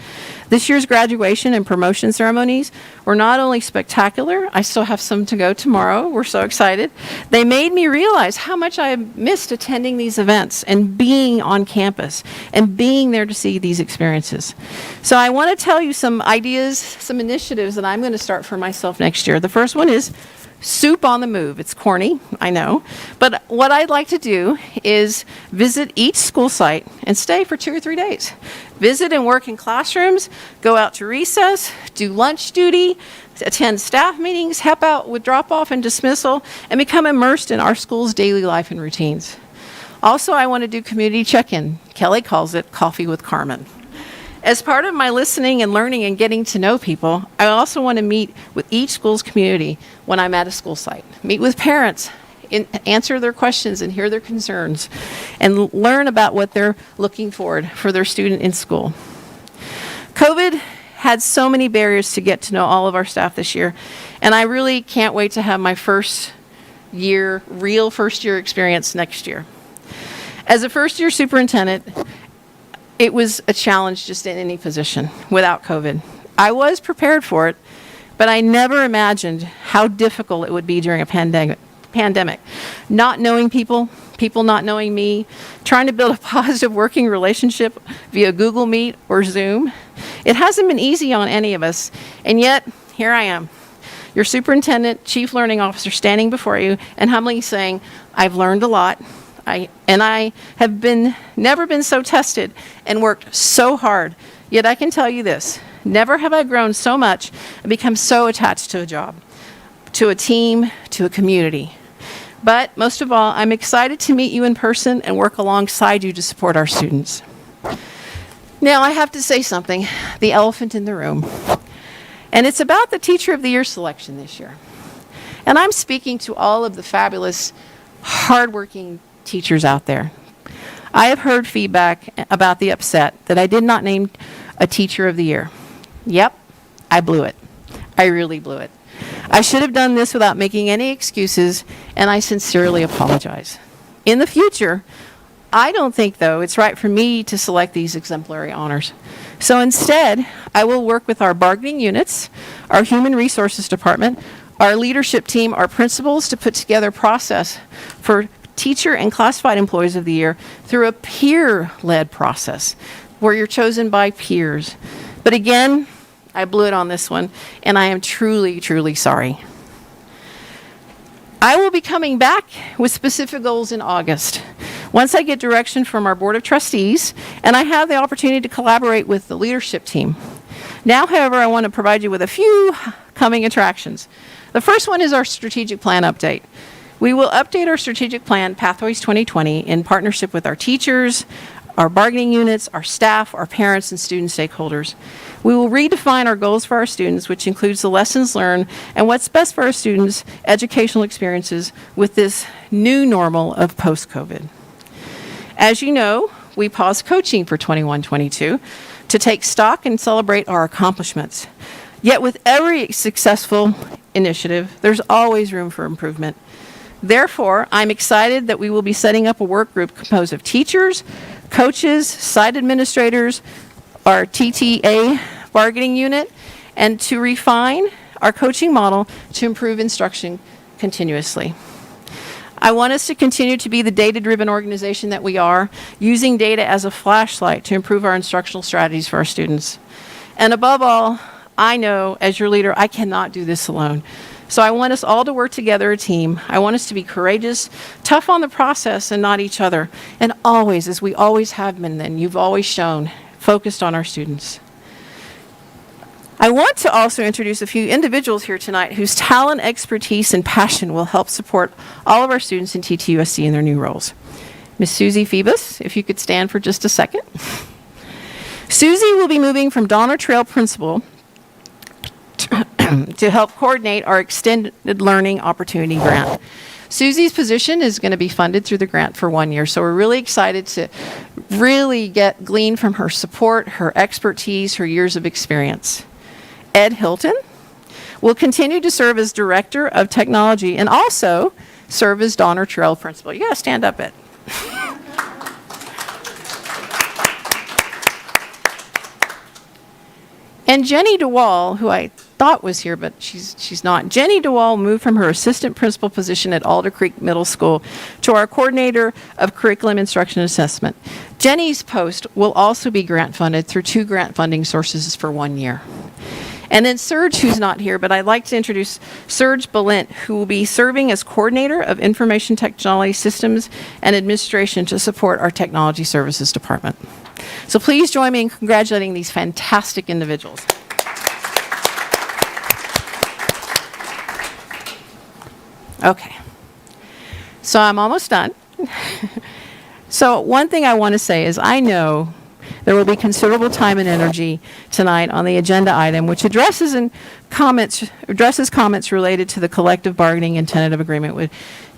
This year's graduation and promotion ceremonies were not only spectacular, I still have some to go tomorrow. We're so excited. They made me realize how much I missed attending these events and being on campus and being there to see these experiences. So I want to tell you some ideas, some initiatives that I'm going to start for myself next year. The first one is Soup on the Move. It's corny, I know. But what I'd like to do is visit each school site and stay for 2 or 3 days. Visit and work in classrooms, go out to recess, do lunch duty, attend staff meetings, help out with drop-off and dismissal, and become immersed in our school's daily life and routines. Also, I want to do community check-in. Kelly calls it Coffee with Carmen. As part of my listening and learning and getting to know people, I also want to meet with each school's community when I'm at a school site. Meet with parents, answer their questions and hear their concerns, and learn about what they're looking for their student in school. COVID had so many barriers to get to know all of our staff this year, and I really can't wait to have my real first year experience next year. As a first year superintendent, it was a challenge just in any position without COVID. I was prepared for it, but I never imagined how difficult it would be during a pandemic. Not knowing people, people not knowing me, trying to build a positive working relationship via Google Meet or Zoom. It hasn't been easy on any of us, and yet here I am, your superintendent, chief learning officer, standing before you and humbly saying, I've learned a lot. I have never been so tested and worked so hard. Yet I can tell you this, never have I grown so much and become so attached to a job, to a team, to a community. But most of all, I'm excited to meet you in person and work alongside you to support our students. Now I have to say something, the elephant in the room. And it's about the Teacher of the Year selection this year. And I'm speaking to all of the fabulous, hardworking teachers out there. I have heard feedback about the upset that I did not name a Teacher of the Year. Yep, I blew it. I really blew it. I should have done this without making any excuses, and I sincerely apologize. In the future, I don't think, though, it's right for me to select these exemplary honors. So instead, I will work with our bargaining units, our human resources department, our leadership team, our principals to put together a process for Teacher and Classified Employees of the Year through a peer-led process where you're chosen by peers. But again, I blew it on this one, and I am truly, truly sorry. I will be coming back with specific goals in August, once I get direction from our Board of Trustees, and I have the opportunity to collaborate with the leadership team. Now, however, I want to provide you with a few coming attractions. The first one is our strategic plan update. We will update our strategic plan, Pathways 2020, in partnership with our teachers, our bargaining units, our staff, our parents, and student stakeholders. We will redefine our goals for our students, which includes the lessons learned and what's best for our students' educational experiences with this new normal of post-COVID. As you know, we paused coaching for 21-22 to take stock and celebrate our accomplishments. Yet with every successful initiative, there's always room for improvement. Therefore, I'm excited that we will be setting up a work group composed of teachers, coaches, site administrators, our TTA bargaining unit, and to refine our coaching model to improve instruction continuously. I want us to continue to be the data-driven organization that we are, using data as a flashlight to improve our instructional strategies for our students. And above all, I know as your leader, I cannot do this alone. So I want us all to work together, a team. I want us to be courageous, tough on the process and not each other. And always, as we always have been then, you've always shown, focused on our students. I want to also introduce a few individuals here tonight whose talent, expertise, and passion will help support all of our students in TTUSD in their new roles. Miss Susie Phoebus, if you could stand for just a second. Susie will be moving from Donner Trail Principal to help coordinate our Extended Learning Opportunity Grant. Susie's position is going to be funded through the grant for 1 year, so we're really excited to really glean from her support, her expertise, her years of experience. Ed Hilton will continue to serve as Director of Technology and also serve as Donner Trail Principal. You got to stand up, Ed. And Jenny DeWall, who I thought was here, but she's not. Jenny DeWall moved from her assistant principal position at Alder Creek Middle School to our coordinator of curriculum instruction assessment. Jenny's post will also be grant funded through 2 grant funding sources for 1 year. And then Serge, who's not here, but I'd like to introduce Serge Balint, who will be serving as coordinator of information technology systems and administration to support our technology services department. So please join me in congratulating these fantastic individuals. Okay, so I'm almost done. So one thing I want to say is I know there will be considerable time and energy tonight on the agenda item, which addresses comments related to the collective bargaining and tentative agreement with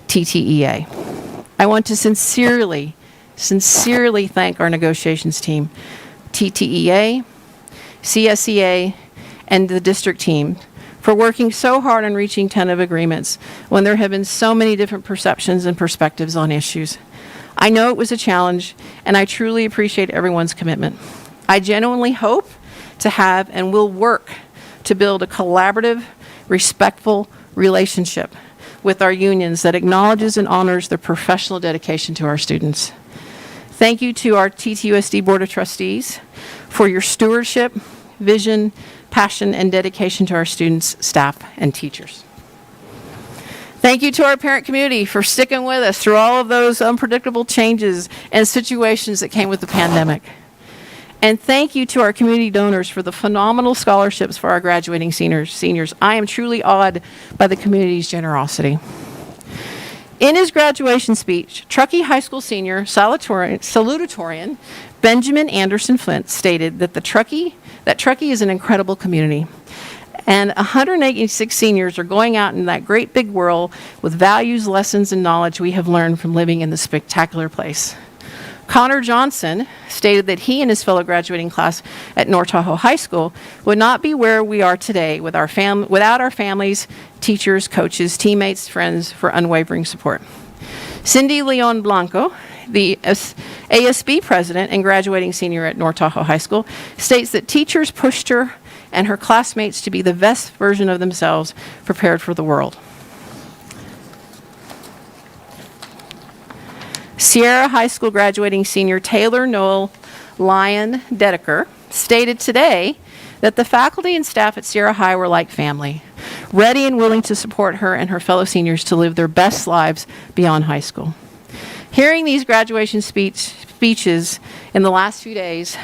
TTEA. I want to sincerely thank our negotiations team, TTEA, CSEA, and the district team for working so hard on reaching tentative agreements when there have been so many different perceptions and perspectives on issues. I know it was a challenge, and I truly appreciate everyone's commitment. I genuinely hope to have and will work to build a collaborative, respectful relationship with our unions that acknowledges and honors their professional dedication to our students. Thank you to our TTUSD Board of Trustees for your stewardship, vision, passion, and dedication to our students, staff, and teachers. Thank you to our parent community for sticking with us through all of those unpredictable changes and situations that came with the pandemic. And thank you to our community donors for the phenomenal scholarships for our graduating seniors. I am truly awed by the community's generosity. In his graduation speech, Truckee High School senior salutatorian Benjamin Anderson Flint stated that Truckee is an incredible community. And 186 seniors are going out in that great big world with values, lessons, and knowledge we have learned from living in this spectacular place. Connor Johnson stated that he and his fellow graduating class at North Tahoe High School would not be where we are today without our families, teachers, coaches, teammates, friends for unwavering support. Cindy Leon Blanco, the ASB president and graduating senior at North Tahoe High School, states that teachers pushed her and her classmates to be the best version of themselves, prepared for the world. Sierra High School graduating senior Taylor Noel Lyon Dedeker stated today that the faculty and staff at Sierra High were like family, ready and willing to support her and her fellow seniors to live their best lives beyond high school. Hearing these graduation speeches in the last few days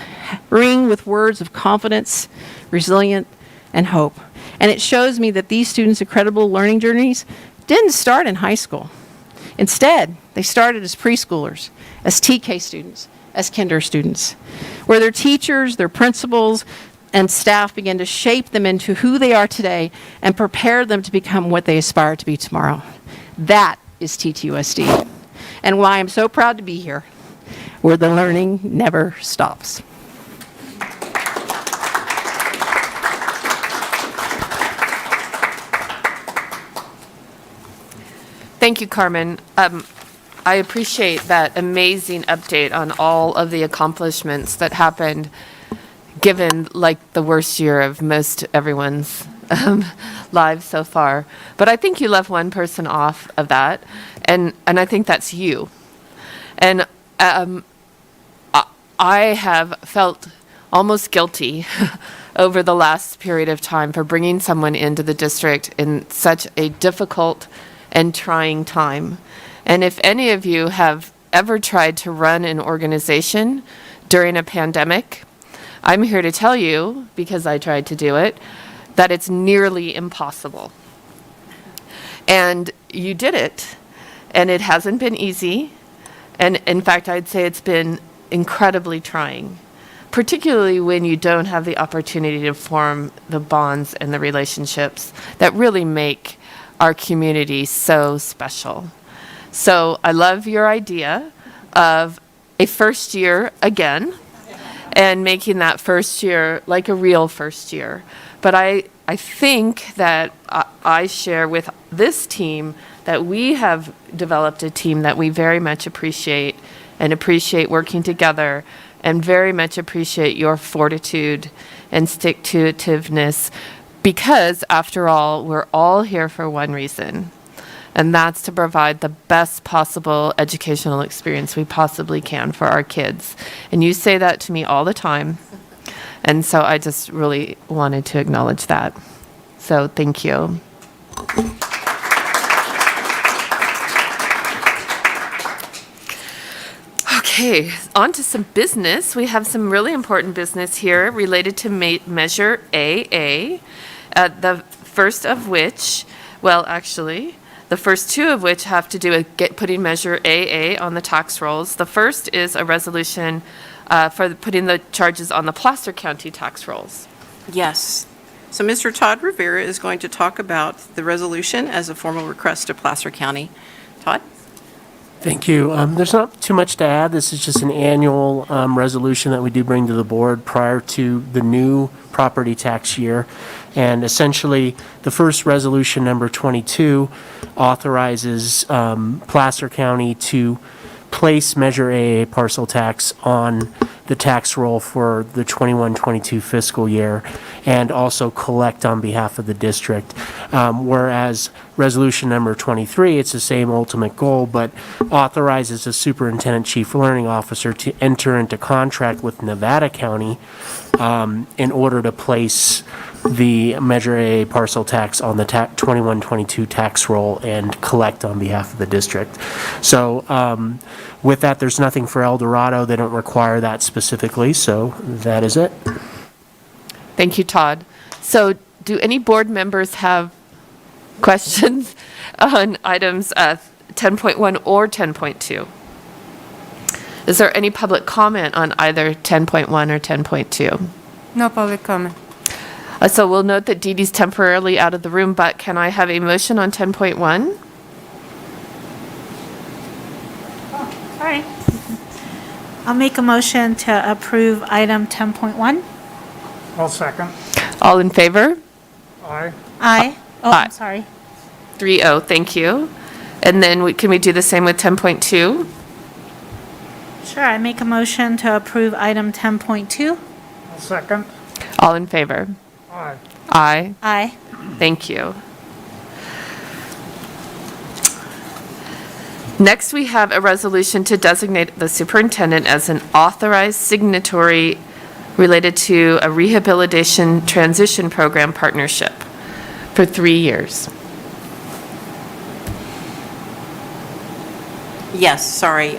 ring with words of confidence, resilience, and hope. And it shows me that these students' incredible learning journeys didn't start in high school. Instead, they started as preschoolers, as TK students, as kinder students, where their teachers, their principals, and staff began to shape them into who they are today and prepare them to become what they aspire to be tomorrow. That is TTUSD, and why I'm so proud to be here, where the learning never stops. Thank you, Carmen. I appreciate that amazing update on all of the accomplishments that happened, given like the worst year of most everyone's lives so far. But I think you left one person off of that, and I think that's you. And I have felt almost guilty over the last period of time for bringing someone into the district in such a difficult and trying time. And if any of you have ever tried to run an organization during a pandemic, I'm here to tell you, because I tried to do it, that it's nearly impossible. And you did it, and it hasn't been easy. And in fact, I'd say it's been incredibly trying, particularly when you don't have the opportunity to form the bonds and the relationships that really make our community so special. So I love your idea of a first year again and making that first year like a real first year. But I think that I share with this team that we have developed a team that we very much appreciate and appreciate working together and very much appreciate your fortitude and stick-to-itiveness because, after all, we're all here for one reason, and that's to provide the best possible educational experience we possibly can for our kids. And you say that to me all the time, and so I just really wanted to acknowledge that. So thank you. Okay, on to some business. We have some really important business here related to Measure AA. The first of which, well, actually, the first two of which have to do with putting Measure AA on the tax rolls. The first is a resolution for putting the charges on the Placer County tax rolls. Yes. So Mr. Todd Rivera is going to talk about the resolution as a formal request to Placer County. Todd? Thank you. There's not too much to add. This is just an annual resolution that we do bring to the board prior to the new property tax year. And essentially, the first resolution, number 22, authorizes Placer County to place Measure AA parcel tax on the tax roll for the 21-22 fiscal year and also collect on behalf of the district. Whereas resolution number 23, it's the same ultimate goal, but authorizes the superintendent chief learning officer to enter into contract with Nevada County in order to place the Measure AA parcel tax on the 21-22 tax roll and collect on behalf of the district. So with that, there's nothing for El Dorado. They don't require that specifically, so that is it. Thank you, Todd. So do any board members have questions on items 10.1 or 10.2? Is there any public comment on either 10.1 or 10.2? No public comment. So we'll note that Dee Dee's temporarily out of the room, but can I have a motion on 10.1? Sorry. I'll make a motion to approve item 10.1. I'll second. All in favor? Aye. Aye. Oh, Aye. I'm sorry. 3-0, thank you. And then can we do the same with 10.2? Sure, I make a motion to approve item 10.2. I'll second. All in favor? Aye. Aye. Aye. Thank you. Next, we have a resolution to designate the superintendent as an authorized signatory related to a rehabilitation transition program partnership for 3 years. Yes, sorry.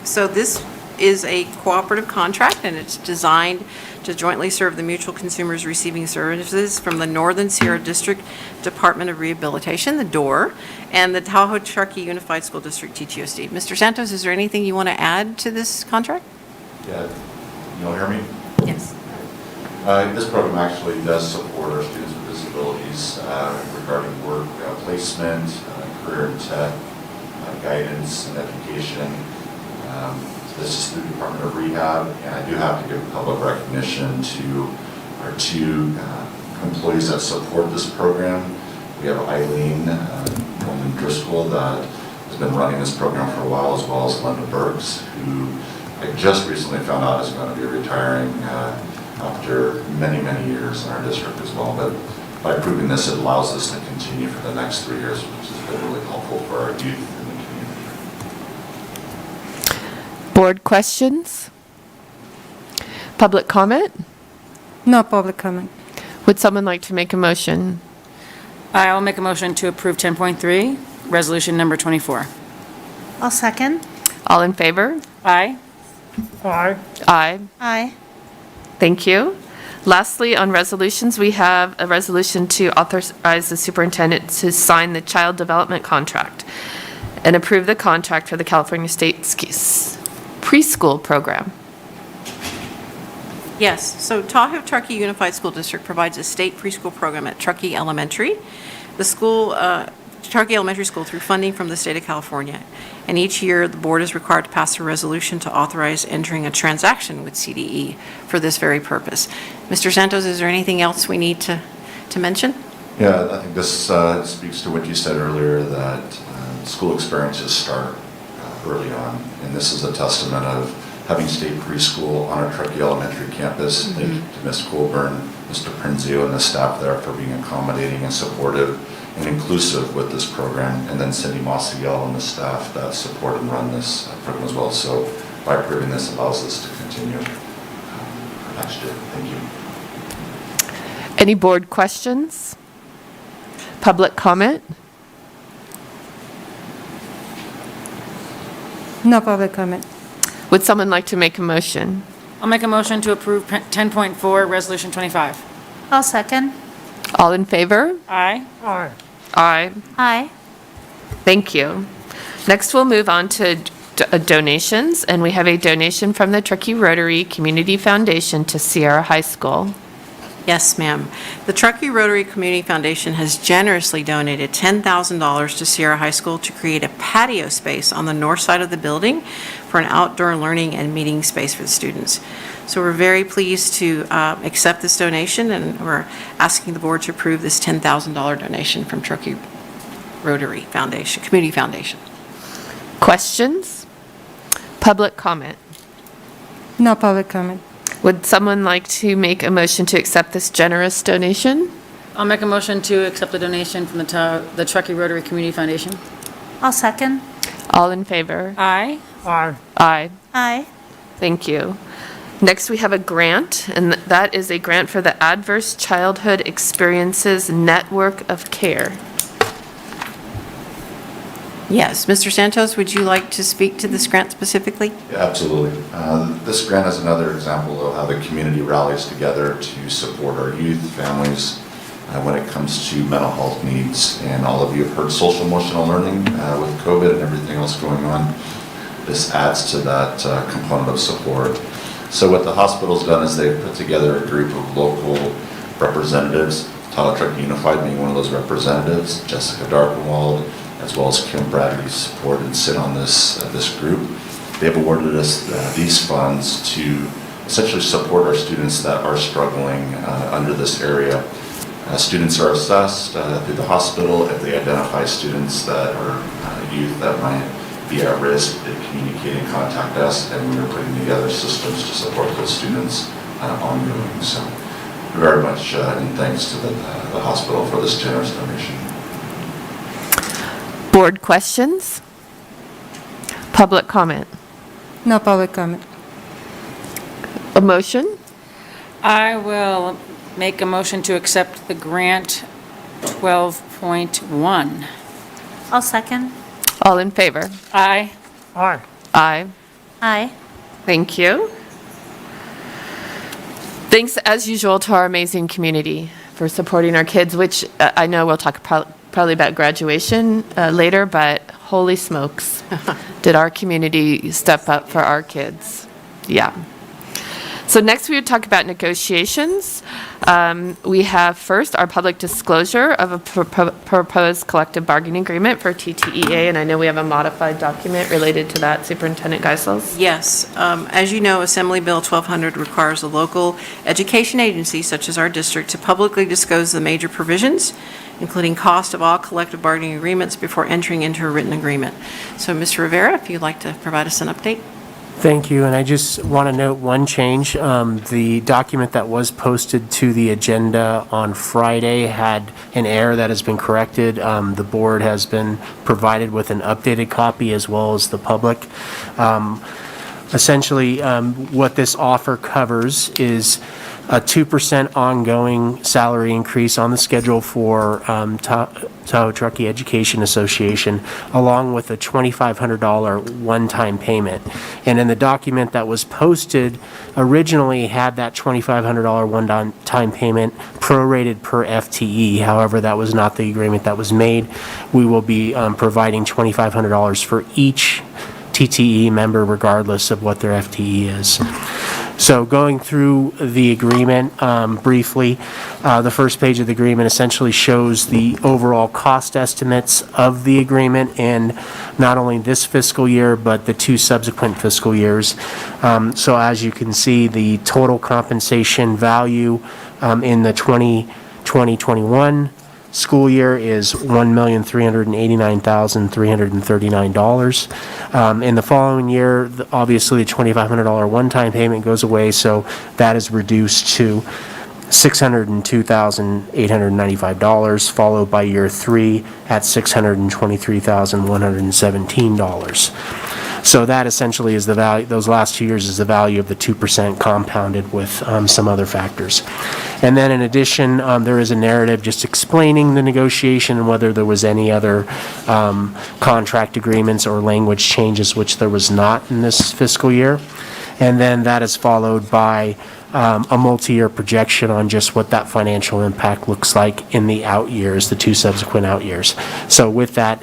So this is a cooperative contract, and it's designed to jointly serve the mutual consumers receiving services from the Northern Sierra District Department of Rehabilitation, the DOOR, and the Tahoe-Truckee Unified School District, TTUSD. Mr. Santos, is there anything you want to add to this contract? Yeah, you all hear me? Yes. This program actually does support our students with disabilities regarding work placement, career and tech, guidance and education. This is through the Department of Rehab, and I do have to give public recognition to our two employees that support this program. We have Eileen Coleman Driscoll that has been running this program for a while, as well as Linda Burks, who I just recently found out is going to be retiring after many, many years in our district as well. But by approving this, it allows us to continue for the next 3 years, which has been really helpful for our youth in the community. Board questions? Public comment? No public comment. Would someone like to make a motion? I'll make a motion to approve 10.3, resolution number 24. I'll second. All in favor? Aye. Aye. Aye. Aye. Thank you. Lastly, on resolutions, we have a resolution to authorize the superintendent to sign the child development contract and approve the contract for the California State preschool program. Yes, so Tahoe-Truckee Unified School District provides a state preschool program at Truckee Elementary. The school, Truckee Elementary School, through funding from the state of California. And each year, the board is required to pass a resolution to authorize entering a transaction with CDE for this very purpose. Mr. Santos, is there anything else we need to mention? Yeah, I think this speaks to what you said earlier, that school experiences start early on. And this is a testament of having state preschool on our Truckee Elementary campus. Thank you to Ms. Colburn, Mr. Prinzio, and the staff there for being accommodating and supportive and inclusive with this program. And then Cindy Mossiel and the staff that support and run this program as well. So by approving this allows us to continue next year. Thank you. Any board questions? Public comment? No public comment. Would someone like to make a motion? I'll make a motion to approve 10.4, Resolution 25. I'll second. All in favor? Aye. Aye. Aye. Aye. Thank you. Next, we'll move on to donations, and we have a donation from the Truckee Rotary Community Foundation to Sierra High School. Yes, ma'am. The Truckee Rotary Community Foundation has generously donated $10,000 to Sierra High School to create a patio space on the north side of the building for an outdoor learning and meeting space for the students. So we're very pleased to accept this donation, and we're asking the board to approve this $10,000 donation from Truckee Rotary Foundation, Community Foundation. Questions? Public comment? No public comment. Would someone like to make a motion to accept this generous donation? I'll make a motion to accept the donation from the Truckee Rotary Community Foundation. I'll second. All in favor? Aye. Aye. Aye. Aye. Thank you. Next, we have a grant, and that is a grant for the Adverse Childhood Experiences Network of Care. Yes, Mr. Santos, would you like to speak to this grant specifically? Yeah, absolutely. This grant is another example of how the community rallies together to support our youth, families, when it comes to mental health needs. And all of you have heard social emotional learning with COVID and everything else going on. This adds to that component of support. So what the hospital's done is they've put together a group of local representatives, Tyler Truckee Unified being one of those representatives, Jessica Darkenwald, as well as Kim Bradley support and sit on this group. They've awarded us these funds to essentially support our students that are struggling under this area. Students are assessed through the hospital. If they identify students that are youth that might be at risk, they communicate and contact us, and we are putting together systems to support those students ongoing. So very much in thanks to the hospital for this generous donation. Board questions? Public comment? No public comment. A motion? I will make a motion to accept the grant 12.1. I'll second. All in favor? Aye. Aye. Aye. Aye. Thank you. Thanks, as usual, to our amazing community for supporting our kids, which I know we'll talk probably about graduation later, but holy smokes, did our community step up for our kids. Yeah. So next we would talk about negotiations. We have first our public disclosure of a proposed collective bargaining agreement for TTEA, and I know we have a modified document related to that, Superintendent Geisels. Yes. As you know, Assembly Bill 1200 requires a local education agency, such as our district, to publicly disclose the major provisions, including cost of all collective bargaining agreements before entering into a written agreement. So, Mr. Rivera, if you'd like to provide us an update. Thank you, and I just want to note one change. The document that was posted to the agenda on Friday had an error that has been corrected. The board has been provided with an updated copy as well as the public. Essentially, what this offer covers is a 2% ongoing salary increase on the schedule for Tahoe Truckee Education Association, along with a $2,500 one-time payment. And in the document that was posted, originally had that $2,500 one-time payment prorated per FTE. However, that was not the agreement that was made. We will be providing $2,500 for each TTE member, regardless of what their FTE is. So going through the agreement briefly, the first page of the agreement essentially shows the overall cost estimates of the agreement in not only this fiscal year, but the 2 subsequent fiscal years. So as you can see, the total compensation value in the 2020-21 school year is $1,389,339. In the following year, obviously, the $2,500 one-time payment goes away, so that is reduced to $602,895, followed by year 3 at $623,117. So that essentially is the value, those last 2 years is the value of the 2% compounded with some other factors. And then in addition, there is a narrative just explaining the negotiation and whether there was any other contract agreements or language changes, which there was not in this fiscal year. And then that is followed by a multi-year projection on just what that financial impact looks like in the out years, the 2 subsequent out years. So with that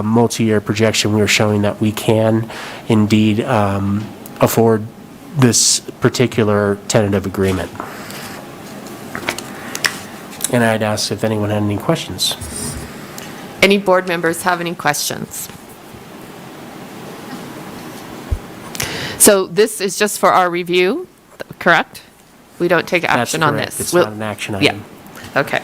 multi-year projection, we are showing that we can indeed afford this particular tentative agreement. And I'd ask if anyone had any questions. Any board members have any questions? So this is just for our review, correct? We don't take action on this. It's not an action item. Yeah, okay.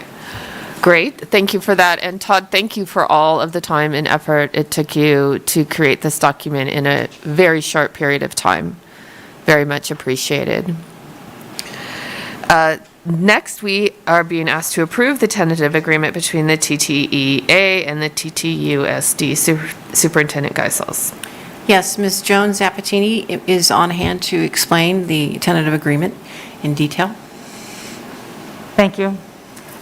Great, thank you for that. And Todd, thank you for all of the time and effort it took you to create this document in a very short period of time. Very much appreciated. Next, we are being asked to approve the tentative agreement between the TTEA and the TTUSD. Superintendent Geisels. Yes, Ms. Jones-Zapatini is on hand to explain the tentative agreement in detail. Thank you.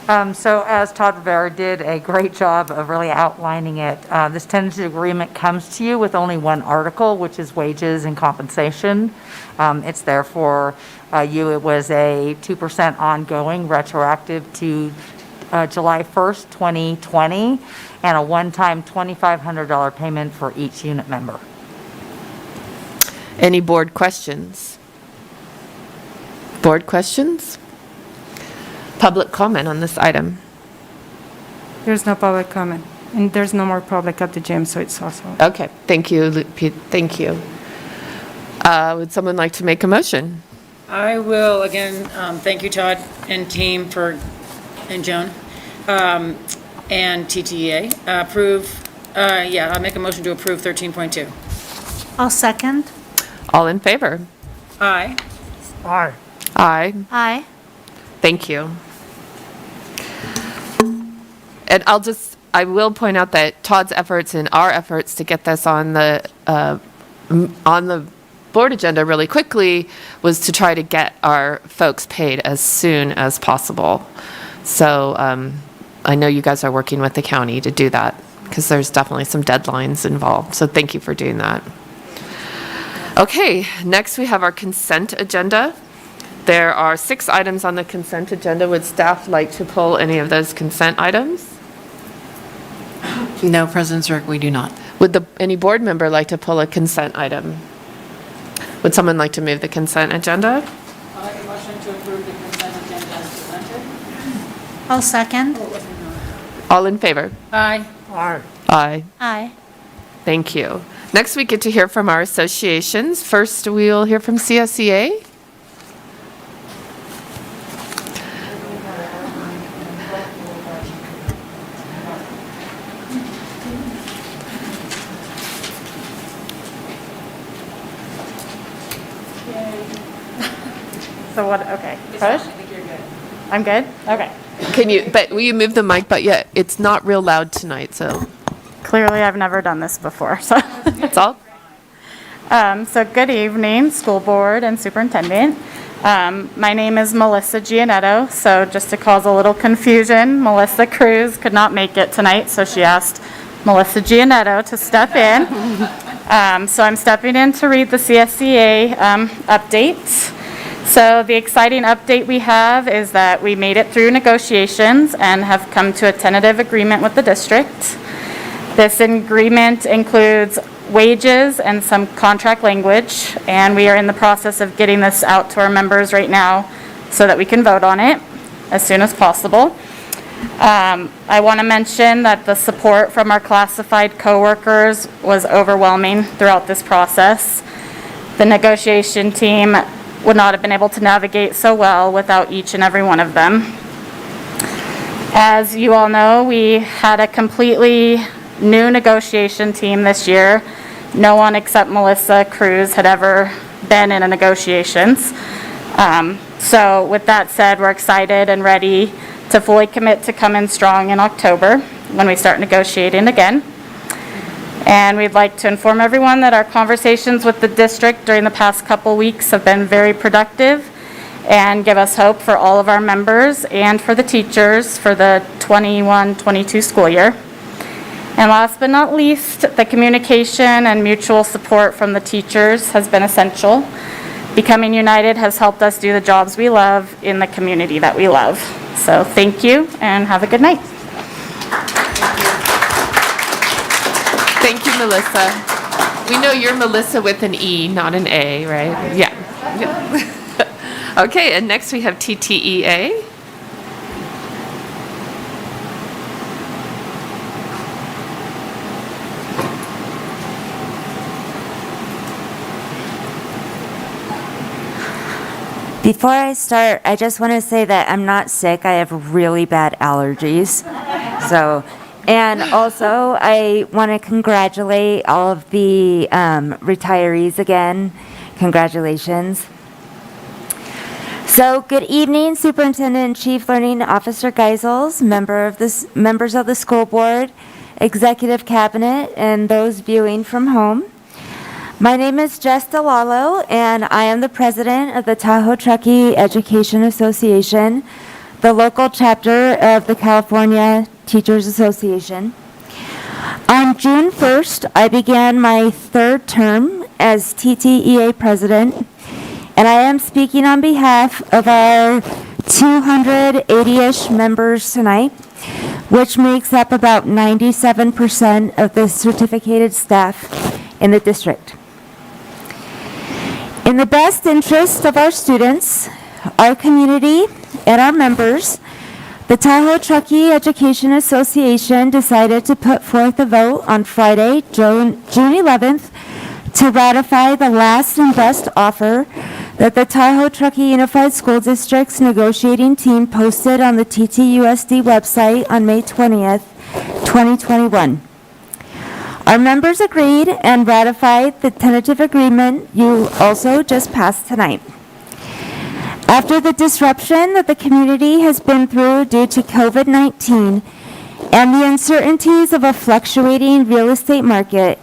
So as Todd Rivera did a great job of really outlining it, this tentative agreement comes to you with only one article, which is wages and compensation. It's there for you. It was a 2% ongoing retroactive to July 1st, 2020, and a one-time $2,500 payment for each unit member. Any board questions? Board questions? Public comment on this item? There's no public comment, and there's no more public at the gym, so it's also. Okay, thank you, Pete, thank you. Would someone like to make a motion? I will, again, thank you, Todd and team and Joan, and TTEA. I'll make a motion to approve 13.2. I'll second. All in favor? Aye. Aye. Aye. Aye. Thank you. And I will point out that Todd's efforts and our efforts to get this on the board agenda really quickly was to try to get our folks paid as soon as possible. So I know you guys are working with the county to do that because there's definitely some deadlines involved. So thank you for doing that. Okay, next we have our consent agenda. There are 6 items on the consent agenda. Would staff like to pull any of those consent items? No, President Zerk, we do not. Would any board member like to pull a consent item? Would someone like to move the consent agenda? I'll make a motion to approve the consent agenda as presented. I'll second. All in favor? Aye. Aye. Aye. Aye. Thank you. Next, we get to hear from our associations. First, we'll hear from CSEA. So what, okay. Push? I'm good? Okay. Will you move the mic, but yeah, it's not real loud tonight, so. Clearly, I've never done this before, so. That's all? So good evening, school board and superintendent. My name is Melissa Gianetto, so just to cause a little confusion, Melissa Cruz could not make it tonight, so she asked Melissa Gianetto to step in. So I'm stepping in to read the CSEA update. So the exciting update we have is that we made it through negotiations and have come to a tentative agreement with the district. This agreement includes wages and some contract language, and we are in the process of getting this out to our members right now so that we can vote on it as soon as possible. I want to mention that the support from our classified coworkers was overwhelming throughout this process. The negotiation team would not have been able to navigate so well without each and every one of them. As you all know, we had a completely new negotiation team this year. No one except Melissa Cruz had ever been in a negotiations. So with that said, we're excited and ready to fully commit to come in strong in October when we start negotiating again. And we'd like to inform everyone that our conversations with the district during the past couple weeks have been very productive and give us hope for all of our members and for the teachers for the 21-22 school year. And last but not least, the communication and mutual support from the teachers has been essential. Becoming united has helped us do the jobs we love in the community that we love. So thank you and have a good night. Thank you, Melissa. We know you're Melissa with an E, not an A, right? Yeah. Okay, and next we have TTEA. Before I start, I just want to say that I'm not sick. I have really bad allergies. And also, I want to congratulate all of the retirees again. Congratulations. So, good evening, Superintendent and Chief Learning Officer Geisels, members of the school board, executive cabinet, and those viewing from home. My name is Jess DeLallo, and I am the president of the Tahoe Truckee Education Association, the local chapter of the California Teachers Association. On June 1st, I began my third term as TTEA president, and I am speaking on behalf of our 280-ish members tonight, which makes up about 97% of the certificated staff in the district. In the best interest of our students, our community, and our members, the Tahoe Truckee Education Association decided to put forth a vote on Friday, June 11th, to ratify the last and best offer that the Tahoe Truckee Unified School District's negotiating team posted on the TTUSD website on May 20th, 2021. Our members agreed and ratified the tentative agreement you also just passed tonight. After the disruption that the community has been through due to COVID-19 and the uncertainties of a fluctuating real estate market,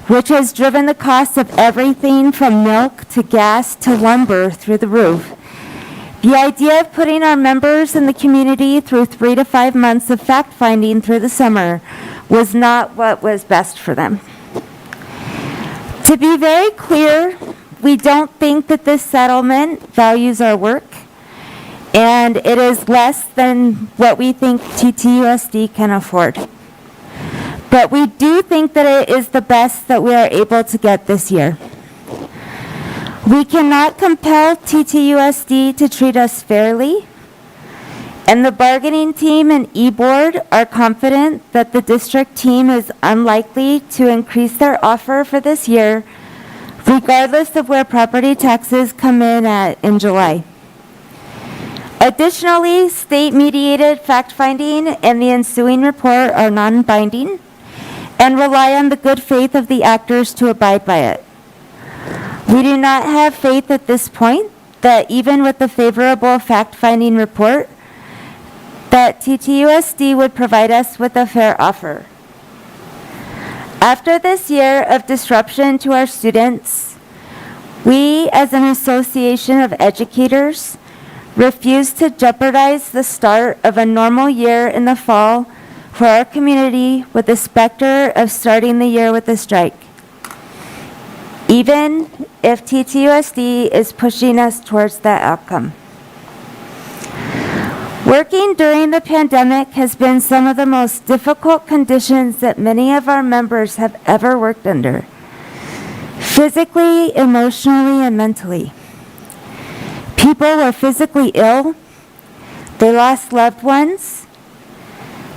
which has driven the cost of everything from milk to gas to lumber through the roof, the idea of putting our members in the community through 3 to 5 months of fact-finding through the summer was not what was best for them. To be very clear, we don't think that this settlement values our work, and it is less than what we think TTUSD can afford. But we do think that it is the best that we are able to get this year. We cannot compel TTUSD to treat us fairly, and the bargaining team and e-board are confident that the district team is unlikely to increase their offer for this year, regardless of where property taxes come in at in July. Additionally, state-mediated fact-finding and the ensuing report are non-binding and rely on the good faith of the actors to abide by it. We do not have faith at this point that even with the favorable fact-finding report, that TTUSD would provide us with a fair offer. After this year of disruption to our students, we, as an association of educators, refuse to jeopardize the start of a normal year in the fall for our community with the specter of starting the year with a strike, even if TTUSD is pushing us towards that outcome. Working during the pandemic has been some of the most difficult conditions that many of our members have ever worked under, physically, emotionally, and mentally. People were physically ill, they lost loved ones,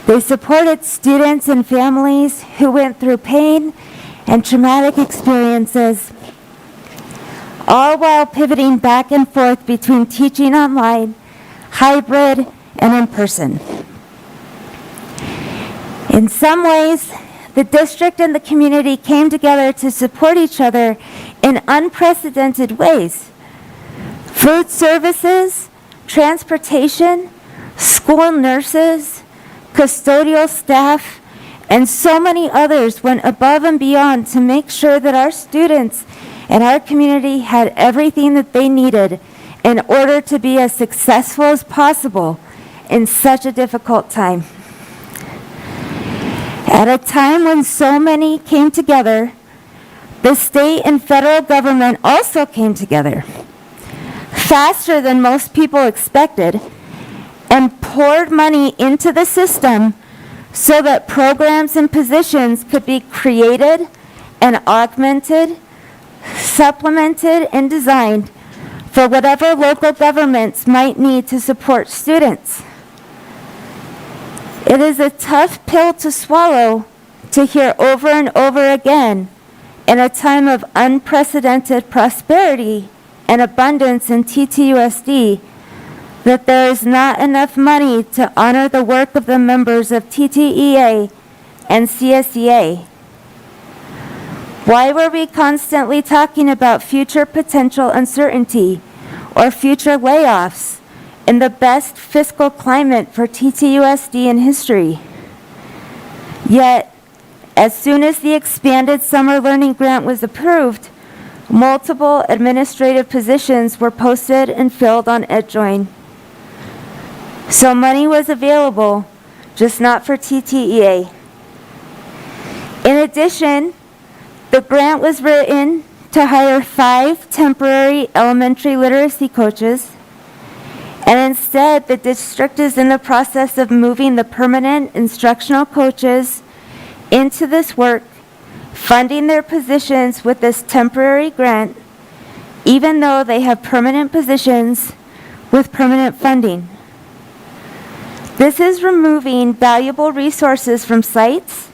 they supported students and families who went through pain and traumatic experiences, all while pivoting back and forth between teaching online, hybrid, and in person. In some ways, the district and the community came together to support each other in unprecedented ways. Food services, transportation, school nurses, custodial staff, and so many others went above and beyond to make sure that our students and our community had everything that they needed in order to be as successful as possible in such a difficult time. At a time when so many came together, the state and federal government also came together faster than most people expected and poured money into the system so that programs and positions could be created and augmented, supplemented, and designed for whatever local governments might need to support students. It is a tough pill to swallow to hear over and over again in a time of unprecedented prosperity and abundance in TTUSD that there is not enough money to honor the work of the members of TTEA and CSEA. Why were we constantly talking about future potential uncertainty or future layoffs in the best fiscal climate for TTUSD in history? Yet, as soon as the expanded summer learning grant was approved, multiple administrative positions were posted and filled on EdJoin. So money was available, just not for TTEA. In addition, the grant was written to hire 5 temporary elementary literacy coaches, and instead the district is in the process of moving the permanent instructional coaches into this work, funding their positions with this temporary grant, even though they have permanent positions with permanent funding. This is removing valuable resources from sites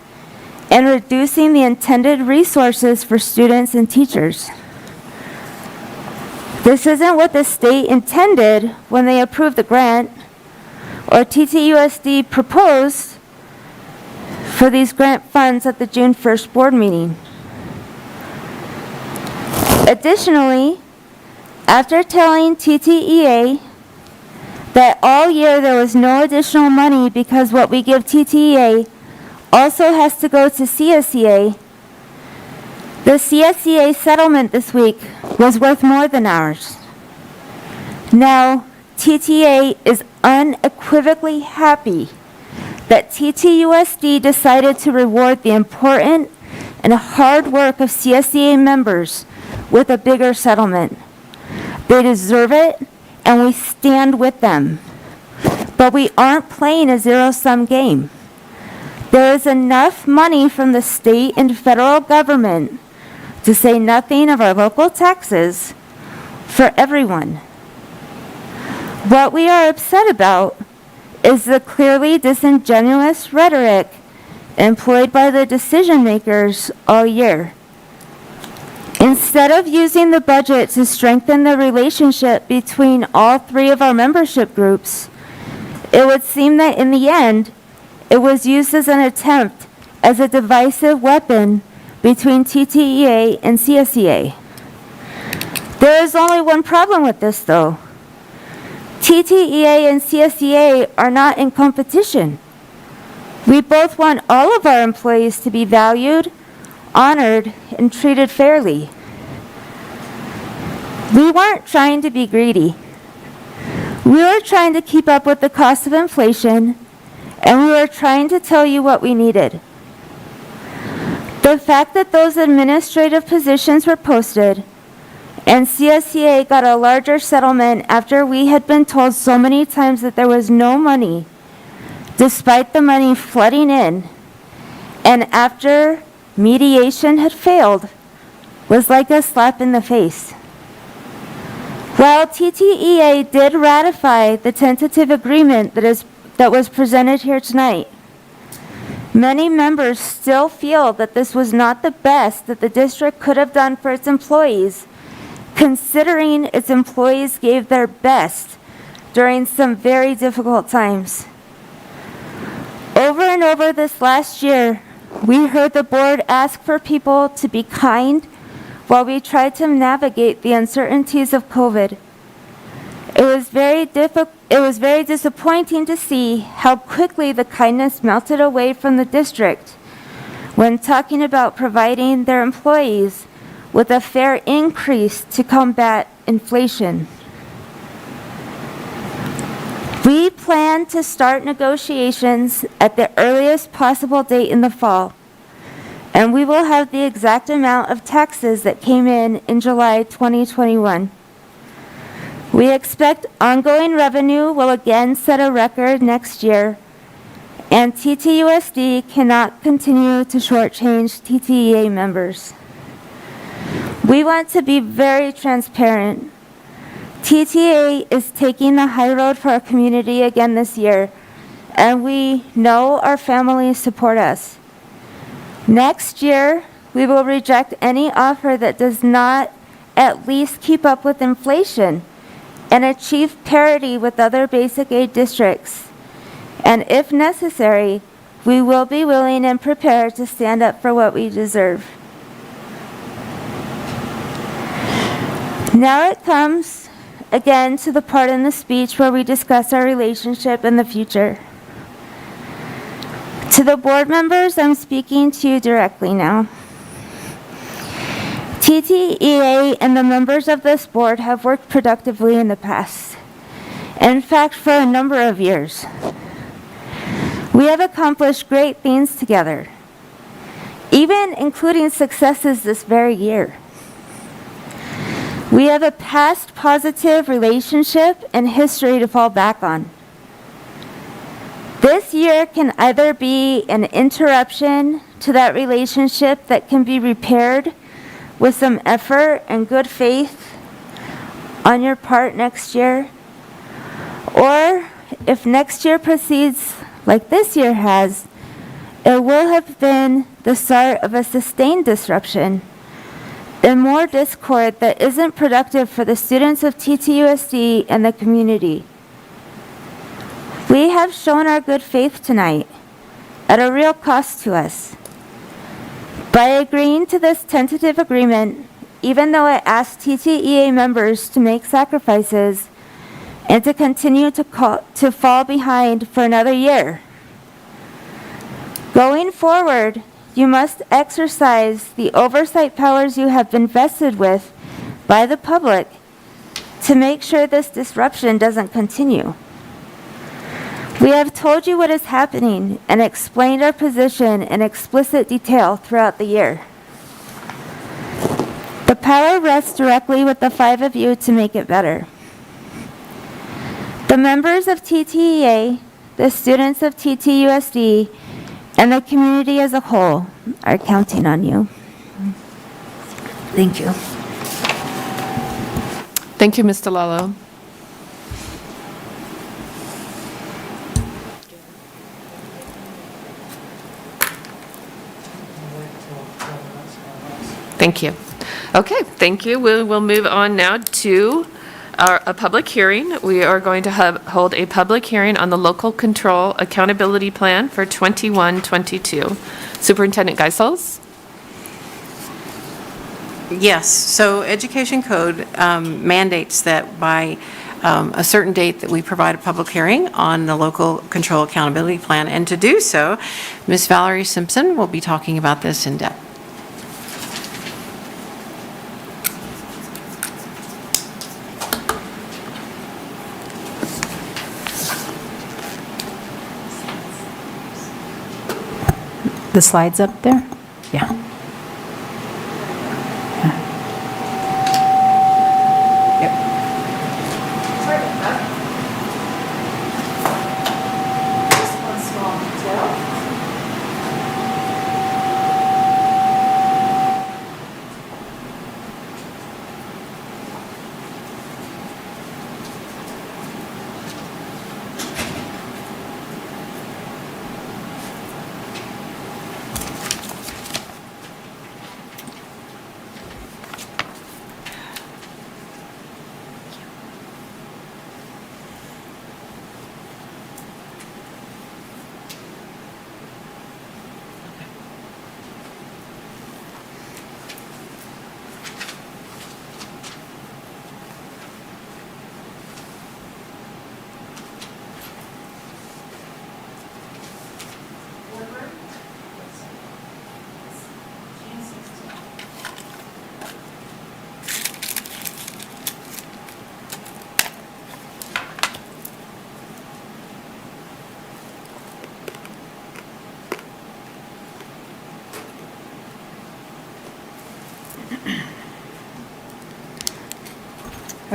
and reducing the intended resources for students and teachers. This isn't what the state intended when they approved the grant or TTUSD proposed for these grant funds at the June 1st board meeting. Additionally, after telling TTEA that all year there was no additional money because what we give TTEA also has to go to CSEA, the CSEA settlement this week was worth more than ours. Now, TTA is unequivocally happy that TTUSD decided to reward the important and hard work of CSEA members with a bigger settlement. They deserve it, and we stand with them. But we aren't playing a zero-sum game. There is enough money from the state and federal government, to say nothing of our local taxes, for everyone. What we are upset about is the clearly disingenuous rhetoric employed by the decision makers all year. Instead of using the budget to strengthen the relationship between all 3 of our membership groups, it would seem that in the end, it was used as an attempt as a divisive weapon between TTEA and CSEA. There is only one problem with this, though. TTEA and CSEA are not in competition. We both want all of our employees to be valued, honored, and treated fairly. We weren't trying to be greedy. We were trying to keep up with the cost of inflation, and we were trying to tell you what we needed. The fact that those administrative positions were posted and CSEA got a larger settlement after we had been told so many times that there was no money, despite the money flooding in, and after mediation had failed, was like a slap in the face. While TTEA did ratify the tentative agreement that was presented here tonight, many members still feel that this was not the best that the district could have done for its employees, considering its employees gave their best during some very difficult times. Over and over this last year, we heard the board ask for people to be kind while we tried to navigate the uncertainties of COVID. It was very disappointing to see how quickly the kindness melted away from the district when talking about providing their employees with a fair increase to combat inflation. We plan to start negotiations at the earliest possible date in the fall, and we will have the exact amount of taxes that came in July 2021. We expect ongoing revenue will again set a record next year, and TTUSD cannot continue to shortchange TTEA members. We want to be very transparent. TTA is taking the high road for our community again this year, and we know our families support us. Next year, we will reject any offer that does not at least keep up with inflation and achieve parity with other basic aid districts. And if necessary, we will be willing and prepared to stand up for what we deserve. Now it comes again to the part in the speech where we discuss our relationship in the future. To the board members, I'm speaking to you directly now. TTEA and the members of this board have worked productively in the past. In fact, for a number of years. We have accomplished great things together, even including successes this very year. We have a past positive relationship and history to fall back on. This year can either be an interruption to that relationship that can be repaired with some effort and good faith on your part next year, or if next year proceeds like this year has, it will have been the start of a sustained disruption and more discord that isn't productive for the students of TTUSD and the community. We have shown our good faith tonight at a real cost to us. By agreeing to this tentative agreement, even though it asked TTEA members to make sacrifices and to continue to fall behind for another year. Going forward, you must exercise the oversight powers you have been vested with by the public to make sure this disruption doesn't continue. We have told you what is happening and explained our position in explicit detail throughout the year. The power rests directly with the 5 of you to make it better. The members of TTEA, the students of TTUSD, and the community as a whole are counting on you. Thank you. Thank you, Mr. Lalo. Thank you. Okay, thank you. We'll move on now to a public hearing. We are going to hold a public hearing on the local control accountability plan for 21-22. Superintendent Geisels? Yes, so Education Code mandates that by a certain date that we provide a public hearing on the local control accountability plan, and to do so, Ms. Valerie Simpson will be talking about this in depth. The slides up there? Yeah. Sorry about that. Just one small detail.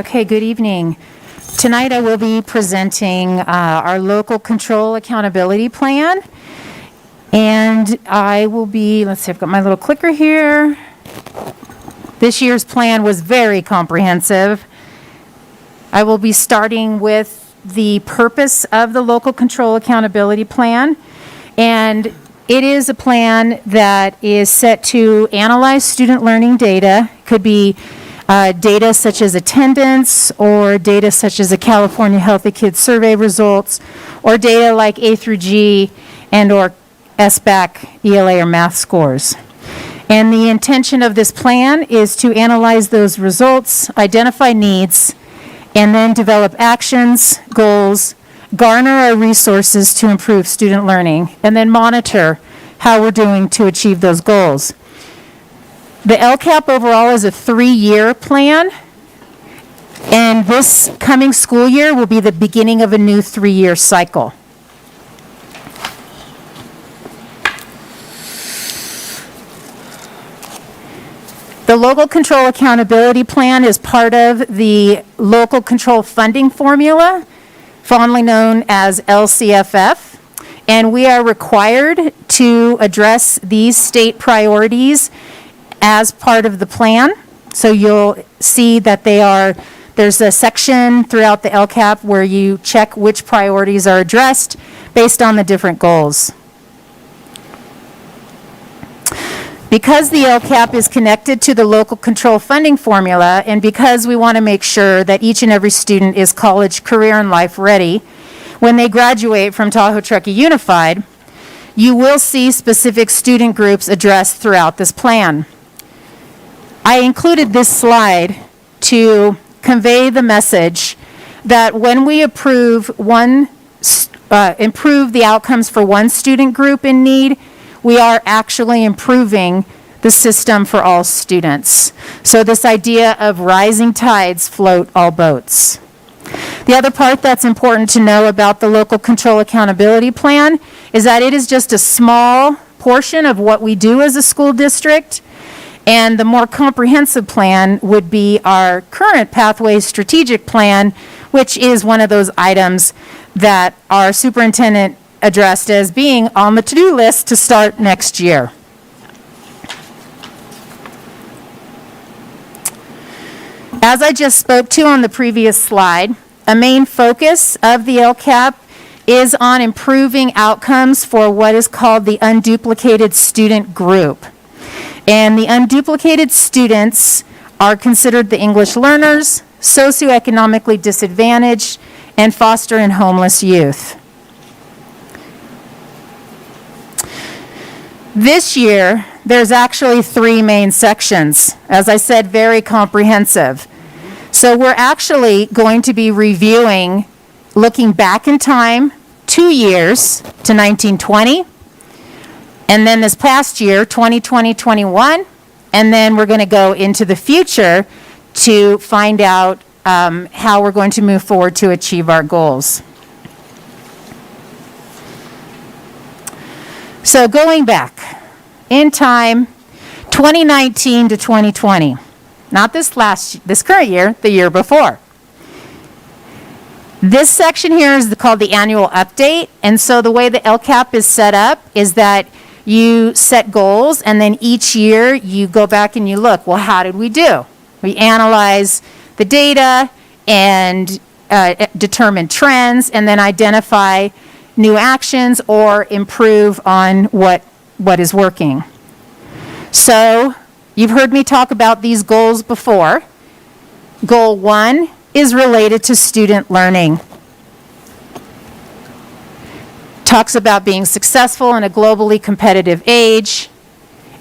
Okay, good evening. Tonight I will be presenting our local control accountability plan. And I will be, let's see, I've got my little clicker here. This year's plan was very comprehensive. I will be starting with the purpose of the local control accountability plan. And it is a plan that is set to analyze student learning data. Could be data such as attendance, or data such as the California Healthy Kids Survey results, or data like A through G and or SBAC, ELA, or math scores. And the intention of this plan is to analyze those results, identify needs, and then develop actions, goals, garner our resources to improve student learning, and then monitor how we're doing to achieve those goals. The LCAP overall is a 3-year plan, and this coming school year will be the beginning of a new 3-year cycle. The Local Control Accountability Plan is part of the Local Control Funding Formula, fondly known as LCFF, and we are required to address these state priorities as part of the plan. So you'll see that there's a section throughout the LCAP where you check which priorities are addressed based on the different goals. Because the LCAP is connected to the local control funding formula, and because we want to make sure that each and every student is college, career, and life ready, when they graduate from Tahoe Truckee Unified, you will see specific student groups addressed throughout this plan. I included this slide to convey the message that when we improve the outcomes for one student group in need, we are actually improving the system for all students. So this idea of rising tides float all boats. The other part that's important to know about the Local Control Accountability Plan is that it is just a small portion of what we do as a school district, and the more comprehensive plan would be our current Pathways Strategic Plan, which is one of those items that our superintendent addressed as being on the to-do list to start next year. As I just spoke to on the previous slide, a main focus of the LCAP is on improving outcomes for what is called the unduplicated student group. And the unduplicated students are considered the English learners, socioeconomically disadvantaged, and foster and homeless youth. This year, there's actually 3 main sections. As I said, very comprehensive. So we're actually going to be reviewing, looking back in time, 2 years to 1920, and then this past year, 2020-21, and then we're going to go into the future to find out how we're going to move forward to achieve our goals. So going back in time, 2019 to 2020, not this current year, the year before. This section here is called the annual update, and so the way the LCAP is set up is that you set goals, and then each year you go back and you look, well, how did we do? We analyze the data and determine trends, and then identify new actions or improve on what is working. So you've heard me talk about these goals before. Goal 1 is related to student learning. Talks about being successful in a globally competitive age,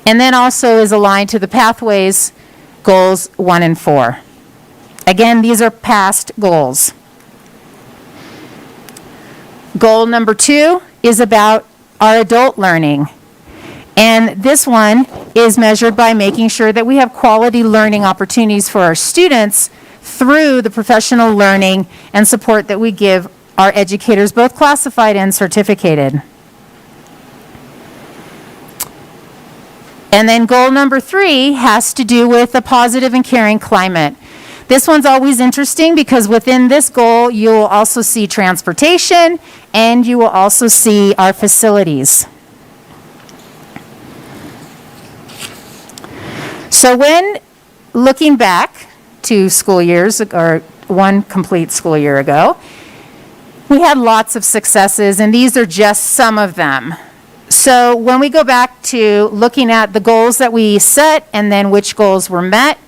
and then also is aligned to the Pathways goals 1 and 4. Again, these are past goals. Goal number 2 is about our adult learning. And this one is measured by making sure that we have quality learning opportunities for our students through the professional learning and support that we give our educators, both classified and certificated. And then goal number 3 has to do with a positive and caring climate. This one's always interesting because within this goal, you will also see transportation and you will also see our facilities. So when looking back to school years, or one complete school year ago, we had lots of successes, and these are just some of them. So when we go back to looking at the goals that we set and then which goals were met,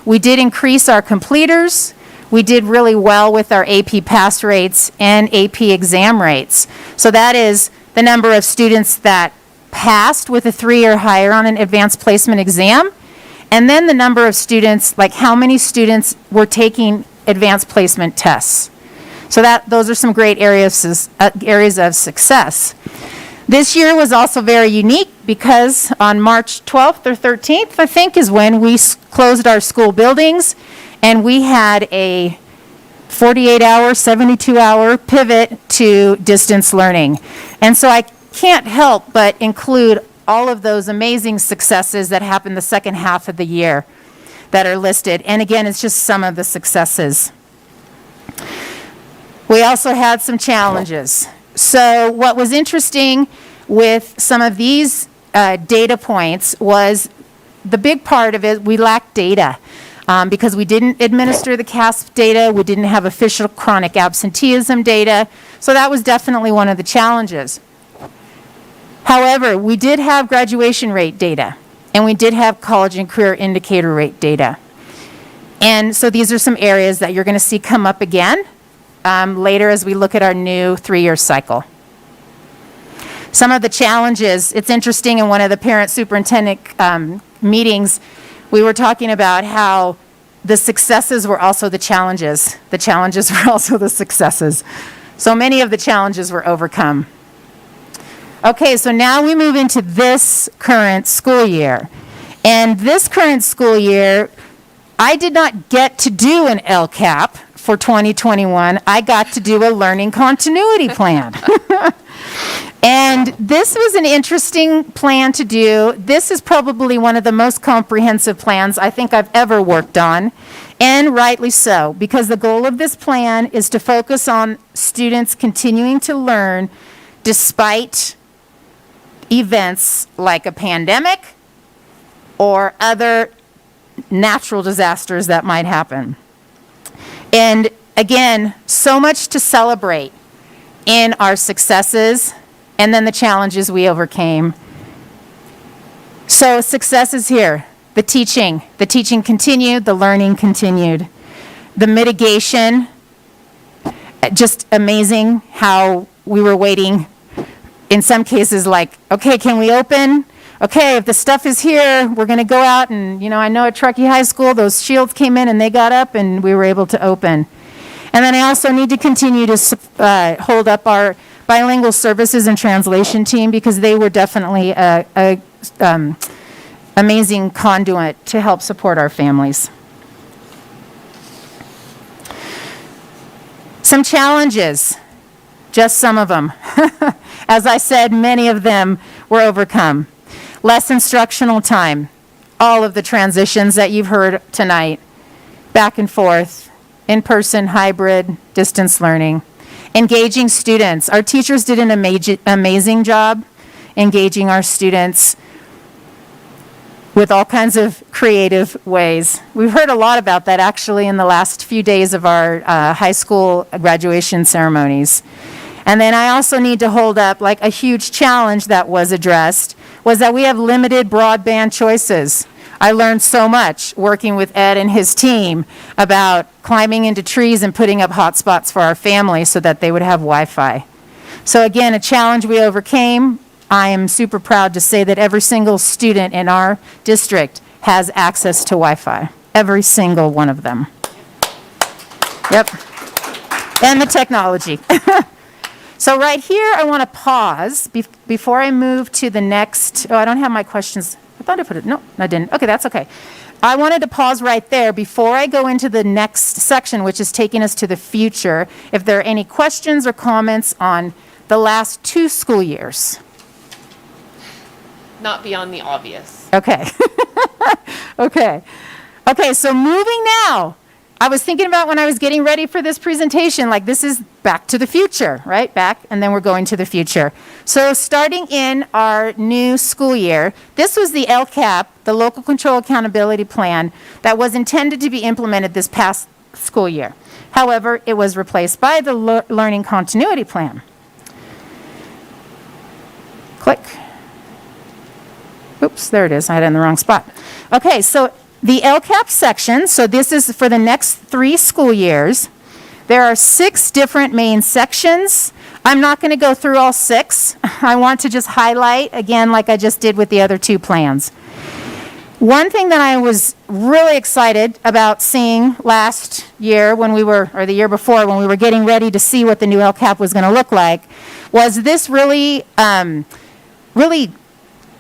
we did increase our completers. We did really well with our AP pass rates and AP exam rates. So that is the number of students that passed with a 3 or higher on an advanced placement exam, and then the number of students, like how many students were taking advanced placement tests. So those are some great areas of success. This year was also very unique because on March 12th or 13th, I think, is when we closed our school buildings, and we had a 48-hour, 72-hour pivot to distance learning. And so I can't help but include all of those amazing successes that happened the second half of the year that are listed. And again, it's just some of the successes. We also had some challenges. So what was interesting with some of these data points was the big part of it, we lacked data. Because we didn't administer the CASP data, we didn't have official chronic absenteeism data, so that was definitely one of the challenges. However, we did have graduation rate data, and we did have college and career indicator rate data. And so these are some areas that you're going to see come up again later as we look at our new 3-year cycle. Some of the challenges, it's interesting, in one of the parent superintendent meetings, we were talking about how the successes were also the challenges. The challenges were also the successes. So many of the challenges were overcome. Okay, so now we move into this current school year. And this current school year, I did not get to do an LCAP for 2021. I got to do a learning continuity plan. And this was an interesting plan to do. This is probably one of the most comprehensive plans I think I've ever worked on, and rightly so, because the goal of this plan is to focus on students continuing to learn despite events like a pandemic or other natural disasters that might happen. And again, so much to celebrate in our successes and then the challenges we overcame. So success is here. The teaching continued, the learning continued. The mitigation, just amazing how we were waiting, in some cases like, okay, can we open? Okay, if the stuff is here, we're going to go out and, I know at Truckee High School, those shields came in and they got up and we were able to open. And then I also need to continue to hold up our bilingual services and translation team, because they were definitely a amazing conduit to help support our families. Some challenges, just some of them. As I said, many of them were overcome. Less instructional time, all of the transitions that you've heard tonight, back and forth, in-person, hybrid, distance learning. Engaging students. Our teachers did an amazing job engaging our students with all kinds of creative ways. We've heard a lot about that actually in the last few days of our high school graduation ceremonies. And then I also need to hold up, like, a huge challenge that was addressed was that we have limited broadband choices. I learned so much working with Ed and his team about climbing into trees and putting up hotspots for our family so that they would have Wi-Fi. So again, a challenge we overcame. I am super proud to say that every single student in our district has access to Wi-Fi. Every single one of them. Yep. And the technology. So right here, I want to pause before I move to the next. Oh, I don't have my questions. I thought I put it. No, I didn't. Okay, that's okay. I wanted to pause right there before I go into the next section, which is taking us to the future. If there are any questions or comments on the last 2 school years. Not beyond the obvious. Okay. Okay. Okay, so moving now I was thinking about when I was getting ready for this presentation, like this is back to the future, right? Back, and then we're going to the future. So starting in our new school year, this was the LCAP, the Local Control Accountability Plan, that was intended to be implemented this past school year. However, it was replaced by the Learning Continuity Plan. Click. Oops, there it is. I had it in the wrong spot. Okay, so the LCAP section, so this is for the next 3 school years. There are 6 different main sections. I'm not going to go through all 6. I want to just highlight, again, like I just did with the other 2 plans. One thing that I was really excited about seeing last year when we were, or the year before, when we were getting ready to see what the new LCAP was going to look like, was this really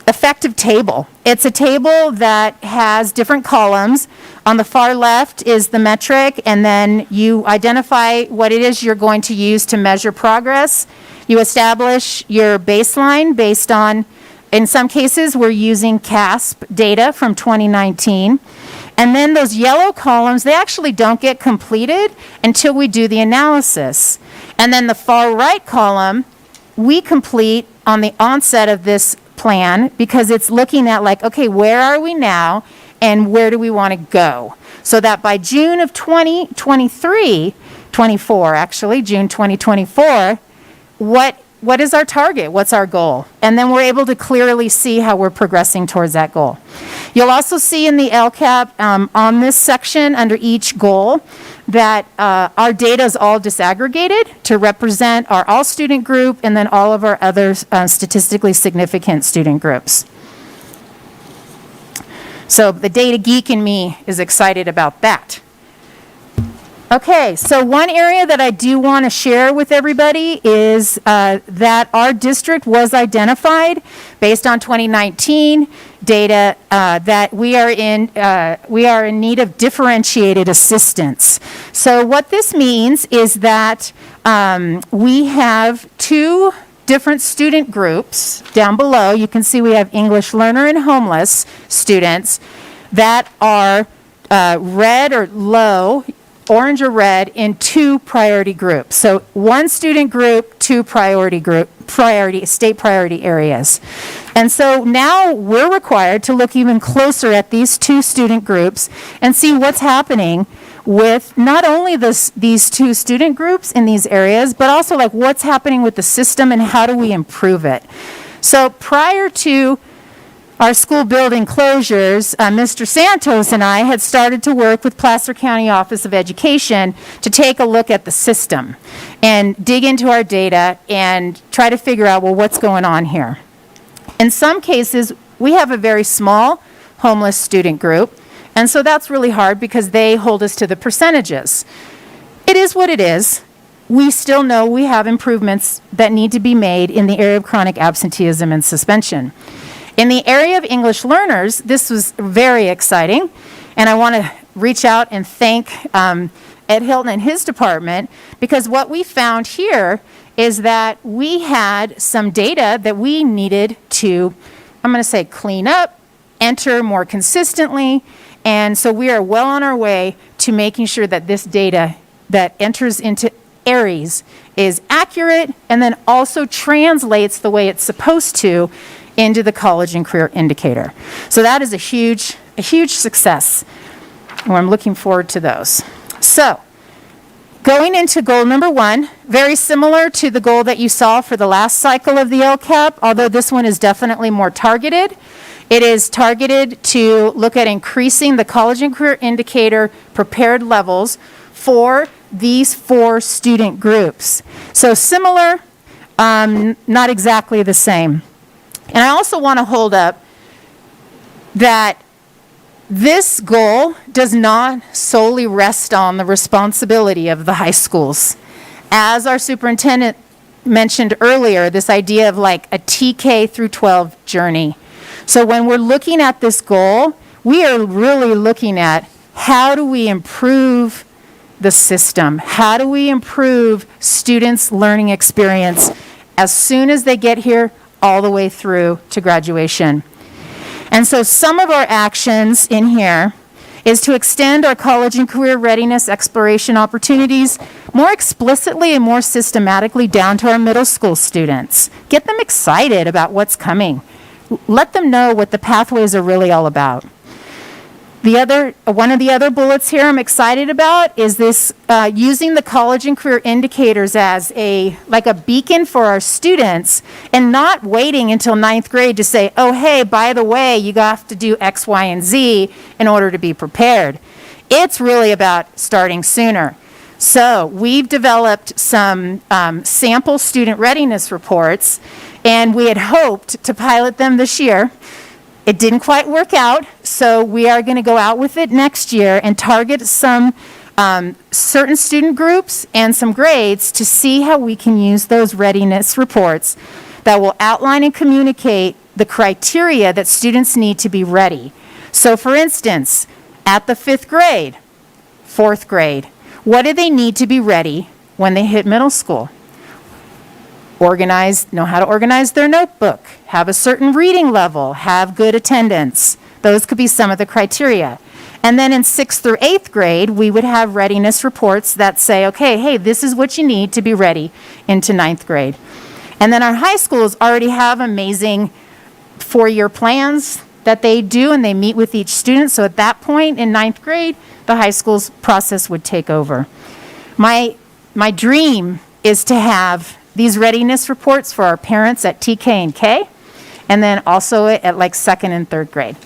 effective table. It's a table that has different columns. On the far left is the metric, and then you identify what it is you're going to use to measure progress. You establish your baseline based on, in some cases, we're using CASP data from 2019. And then those yellow columns, they actually don't get completed until we do the analysis. And then the far right column, we complete on the onset of this plan because it's looking at like, okay, where are we now and where do we want to go? So that by June of 24 actually, June 2024, what is our target? What's our goal? And then we're able to clearly see how we're progressing towards that goal. You'll also see in the LCAP on this section under each goal that our data is all disaggregated to represent our all student group and then all of our other statistically significant student groups. So the data geek in me is excited about that. Okay, so one area that I do want to share with everybody is that our district was identified based on 2019 data that we are in need of differentiated assistance. So what this means is that we have 2 different student groups down below. You can see we have English learner and homeless students that are red or low, orange or red, in 2 priority groups. So 1 student group, 2 state priority areas. And so now we're required to look even closer at these 2 student groups and see what's happening with not only these 2 student groups in these areas, but also like what's happening with the system and how do we improve it. So prior to our school building closures, Mr. Santos and I had started to work with Placer County Office of Education to take a look at the system and dig into our data and try to figure out, well, what's going on here. In some cases, we have a very small homeless student group, and so that's really hard because they hold us to the percentages. It is what it is. We still know we have improvements that need to be made in the area of chronic absenteeism and suspension. In the area of English learners, this was very exciting, and I want to reach out and thank Ed Hilton and his department, because what we found here is that we had some data that we needed to, I'm going to say, clean up, enter more consistently, and so we are well on our way to making sure that this data that enters into ARIES is accurate and then also translates the way it's supposed to into the college and career indicator. So that is a huge success, and I'm looking forward to those. So going into goal number 1, very similar to the goal that you saw for the last cycle of the LCAP, although this one is definitely more targeted. It is targeted to look at increasing the college and career indicator prepared levels for these 4 student groups. So similar, not exactly the same. And I also want to hold up that this goal does not solely rest on the responsibility of the high schools. As our superintendent mentioned earlier, this idea of like a TK through 12 journey. So when we're looking at this goal, we are really looking at how do we improve the system? How do we improve students' learning experience as soon as they get here all the way through to graduation? And so some of our actions in here is to extend our college and career readiness exploration opportunities more explicitly and more systematically down to our middle school students. Get them excited about what's coming. Let them know what the pathways are really all about. One of the other bullets here I'm excited about is this using the college and career indicators as like a beacon for our students, and not waiting until 9th grade to say, oh, hey, by the way, you have to do X, Y, and Z in order to be prepared. It's really about starting sooner. So we've developed some sample student readiness reports, and we had hoped to pilot them this year. It didn't quite work out, so we are going to go out with it next year and target some certain student groups and some grades to see how we can use those readiness reports that will outline and communicate the criteria that students need to be ready. So for instance, at the 5th grade, 4th grade, what do they need to be ready when they hit middle school? Know how to organize their notebook, have a certain reading level, have good attendance. Those could be some of the criteria. And then in 6th through 8th grade, we would have readiness reports that say, okay, hey, this is what you need to be ready into 9th grade. And then our high schools already have amazing 4-year plans that they do, and they meet with each student. So at that point in 9th grade, the high school's process would take over. My dream is to have these readiness reports for our parents at TK and K, and then also at like 2nd and 3rd grade.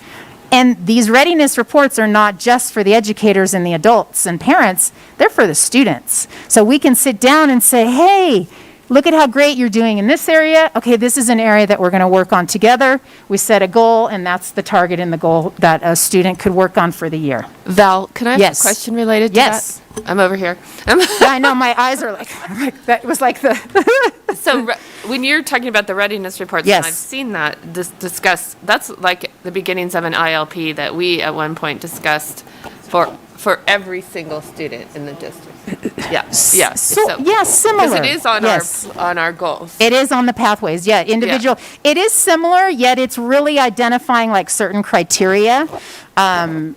And these readiness reports are not just for the educators and the adults and parents, they're for the students. So we can sit down and say, hey, look at how great you're doing in this area. Okay, this is an area that we're going to work on together. We set a goal, and that's the target and the goal that a student could work on for the year. Val, can I ask a question related to that? I'm over here. Yeah, I know, my eyes are like that was like the... So when you're talking about the readiness reports, Yes. and I've seen that discussed, that's like the beginnings of an ILP that we at one point discussed for every single student in the district. Yeah, yeah. Similar. Because it is on Yes. on our goals. It is on the pathways, yeah, individual. It is similar, yet it's really identifying like certain criteria. And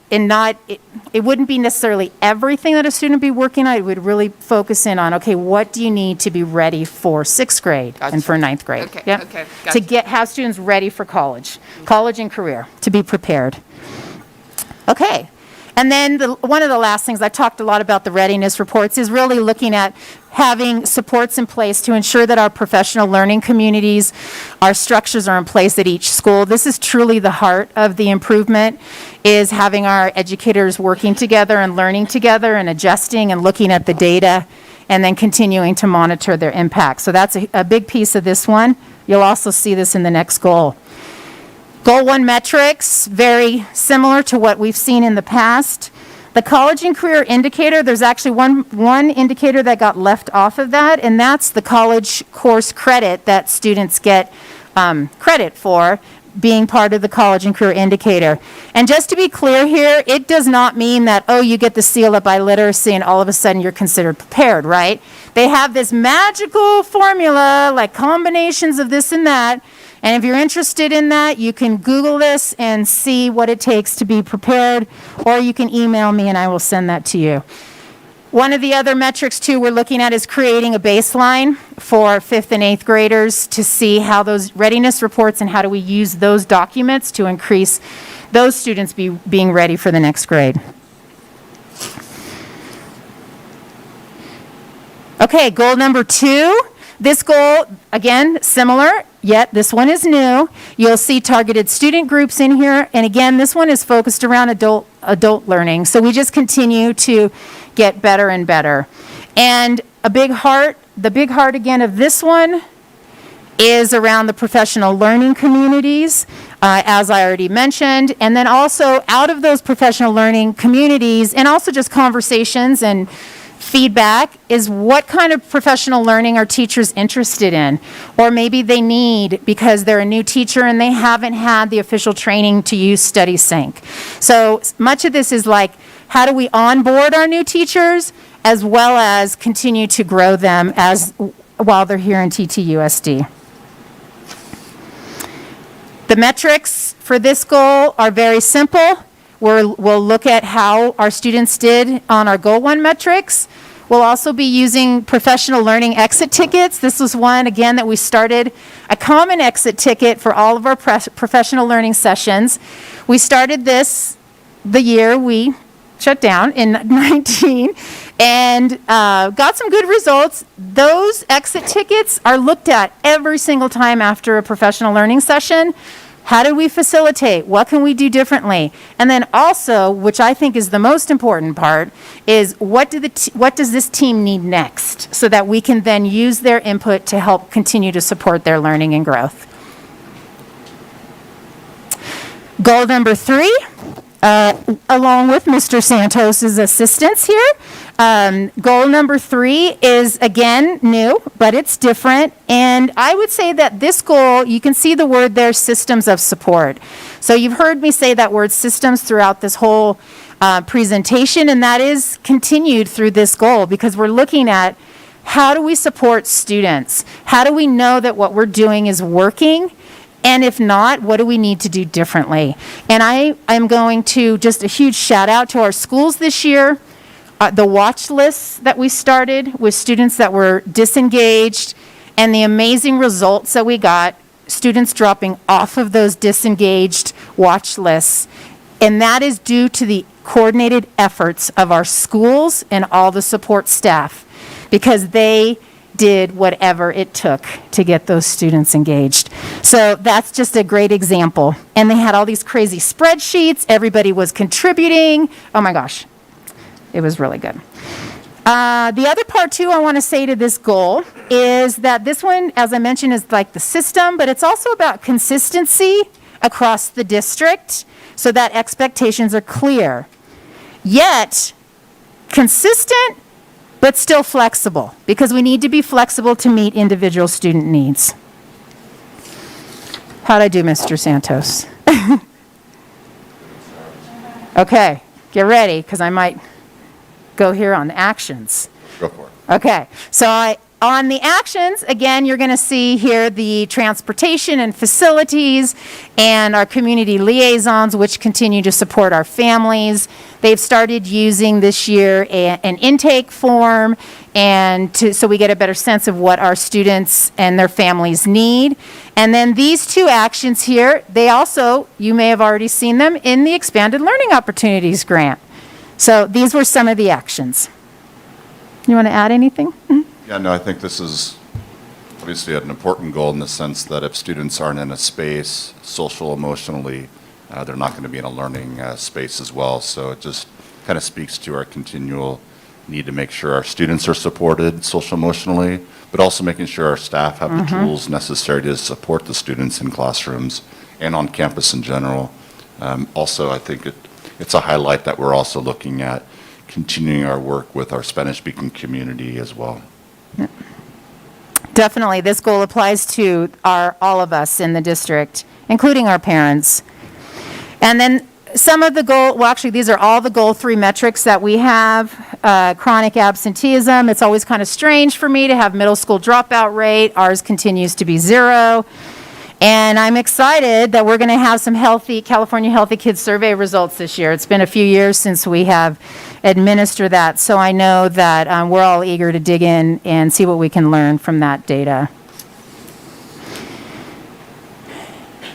it wouldn't be necessarily everything that a student would be working on. It would really focus in on, okay, what do you need to be ready for 6th grade and for 9th grade? Okay, Yep. okay, To gotcha. have students ready for college and career, to be prepared. Okay. And then one of the last things, I talked a lot about the readiness reports, is really looking at having supports in place to ensure that our professional learning communities, our structures are in place at each school. This is truly the heart of the improvement, is having our educators working together and learning together and adjusting and looking at the data and then continuing to monitor their impact. So that's a big piece of this one. You'll also see this in the next goal. Goal 1 metrics, very similar to what we've seen in the past. The college and career indicator, there's actually one indicator that got left off of that, and that's the college course credit that students get credit for being part of the college and career indicator. And just to be clear here, it does not mean that, oh, you get the seal up by literacy and all of a sudden you're considered prepared, right? They have this magical formula, like combinations of this and that. And if you're interested in that, you can Google this and see what it takes to be prepared, or you can email me and I will send that to you. One of the other metrics too we're looking at is creating a baseline for 5th and 8th graders to see how those readiness reports and how do we use those documents to increase those students being ready for the next grade. Okay, goal number 2. This goal, again, similar, yet this one is new. You'll see targeted student groups in here. And again, this one is focused around adult learning. So we just continue to get better and better. And the big heart again of this one is around the professional learning communities, as I already mentioned. And then also out of those professional learning communities, and also just conversations and feedback, is what kind of professional learning are teachers interested in? Or maybe they need because they're a new teacher and they haven't had the official training to use Study Sync. So much of this is like, how do we onboard our new teachers as well as continue to grow them while they're here in TTUSD? The metrics for this goal are very simple. We'll look at how our students did on our Goal 1 metrics. We'll also be using professional learning exit tickets. This was one, again, that we started, a common exit ticket for all of our professional learning sessions. We started this the year we shut down in 19 and got some good results. Those exit tickets are looked at every single time after a professional learning session. How do we facilitate? What can we do differently? And then also, which I think is the most important part, is what does this team need next so that we can then use their input to help continue to support their learning and growth. Goal number 3, along with Mr. Santos's assistance here. Goal number 3 is, again, new, but it's different. And I would say that this goal, you can see the word there, systems of support. So you've heard me say that word systems throughout this whole presentation, and that is continued through this goal because we're looking at how do we support students? How do we know that what we're doing is working? And if not, what do we need to do differently? And I'm going to just a huge shout out to our schools this year. The watch lists that we started with students that were disengaged and the amazing results that we got, students dropping off of those disengaged watch lists. And that is due to the coordinated efforts of our schools and all the support staff because they did whatever it took to get those students engaged. So that's just a great example. And they had all these crazy spreadsheets. Everybody was contributing. Oh my gosh. It was really good. The other part too I want to say to this goal is that this one, as I mentioned, is like the system, but it's also about consistency across the district so that expectations are clear. Yet, consistent, but still flexible, because we need to be flexible to meet individual student needs. How'd I do, Mr. Santos? Okay, get ready, because I might go here on the actions. Go for it. Okay, so on the actions, again, you're going to see here the transportation and facilities and our community liaisons, which continue to support our families. They've started using this year an intake form so we get a better sense of what our students and their families need. And then these 2 actions here, they also, you may have already seen them in the Expanded Learning Opportunities Grant. So these were some of the actions. You want to add anything? Yeah, no, I think this is obviously an important goal in the sense that if students aren't in a space, social, emotionally, they're not going to be in a learning space as well. So it just kind of speaks to our continual need to make sure our students are supported social, emotionally, but also making sure our staff have the tools necessary to support the students in classrooms and on campus in general. Also, I think it's a highlight that we're also looking at continuing our work with our Spanish-speaking community as well. Definitely, this goal applies to all of us in the district, including our parents. And then some of the actually, these are all the Goal 3 metrics that we have. Chronic absenteeism, it's always kind of strange for me to have middle school dropout rate. Ours continues to be 0. And I'm excited that we're going to have some California Healthy Kids Survey results this year. It's been a few years since we have administered that, so I know that we're all eager to dig in and see what we can learn from that data.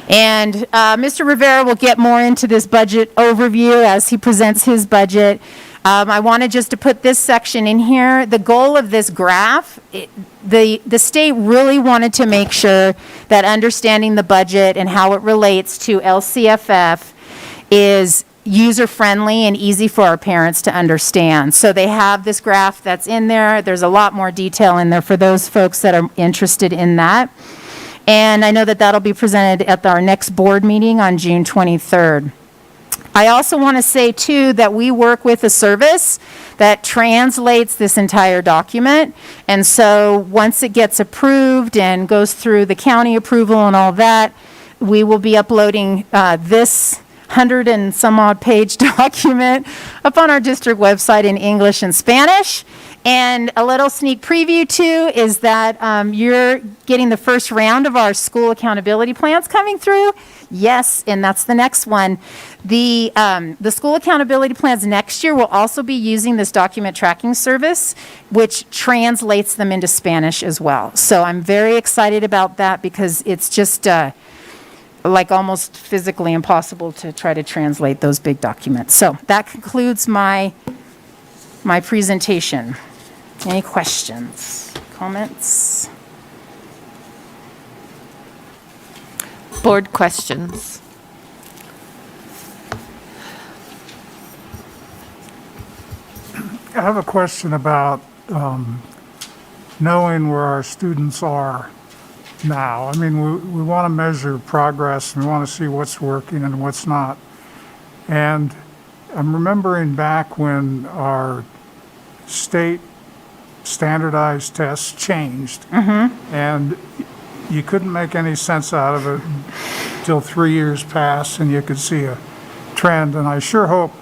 And Mr. Rivera will get more into this budget overview as he presents his budget. I wanted just to put this section in here. The goal of this graph, the state really wanted to make sure that understanding the budget and how it relates to LCFF is user-friendly and easy for our parents to understand. So they have this graph that's in there. There's a lot more detail in there for those folks that are interested in that. And I know that that'll be presented at our next board meeting on June 23rd. I also want to say, too, that we work with a service that translates this entire document. And so once it gets approved and goes through the county approval and all that, we will be uploading this 100 and some odd page document up on our district website in English and Spanish. And a little sneak preview too is that you're getting the first round of our school accountability plans coming through. Yes, and that's the next one. The school accountability plans next year will also be using this document tracking service, which translates them into Spanish as well. So I'm very excited about that because it's just like almost physically impossible to try to translate those big documents. So that concludes my presentation. Any questions, comments? Board questions. I have a question about knowing where our students are now. I mean, we want to measure progress and we want to see what's working and what's not. And I'm remembering back when our state standardized tests changed, and you couldn't make any sense out of it till 3 years passed and you could see a trend. And I sure hope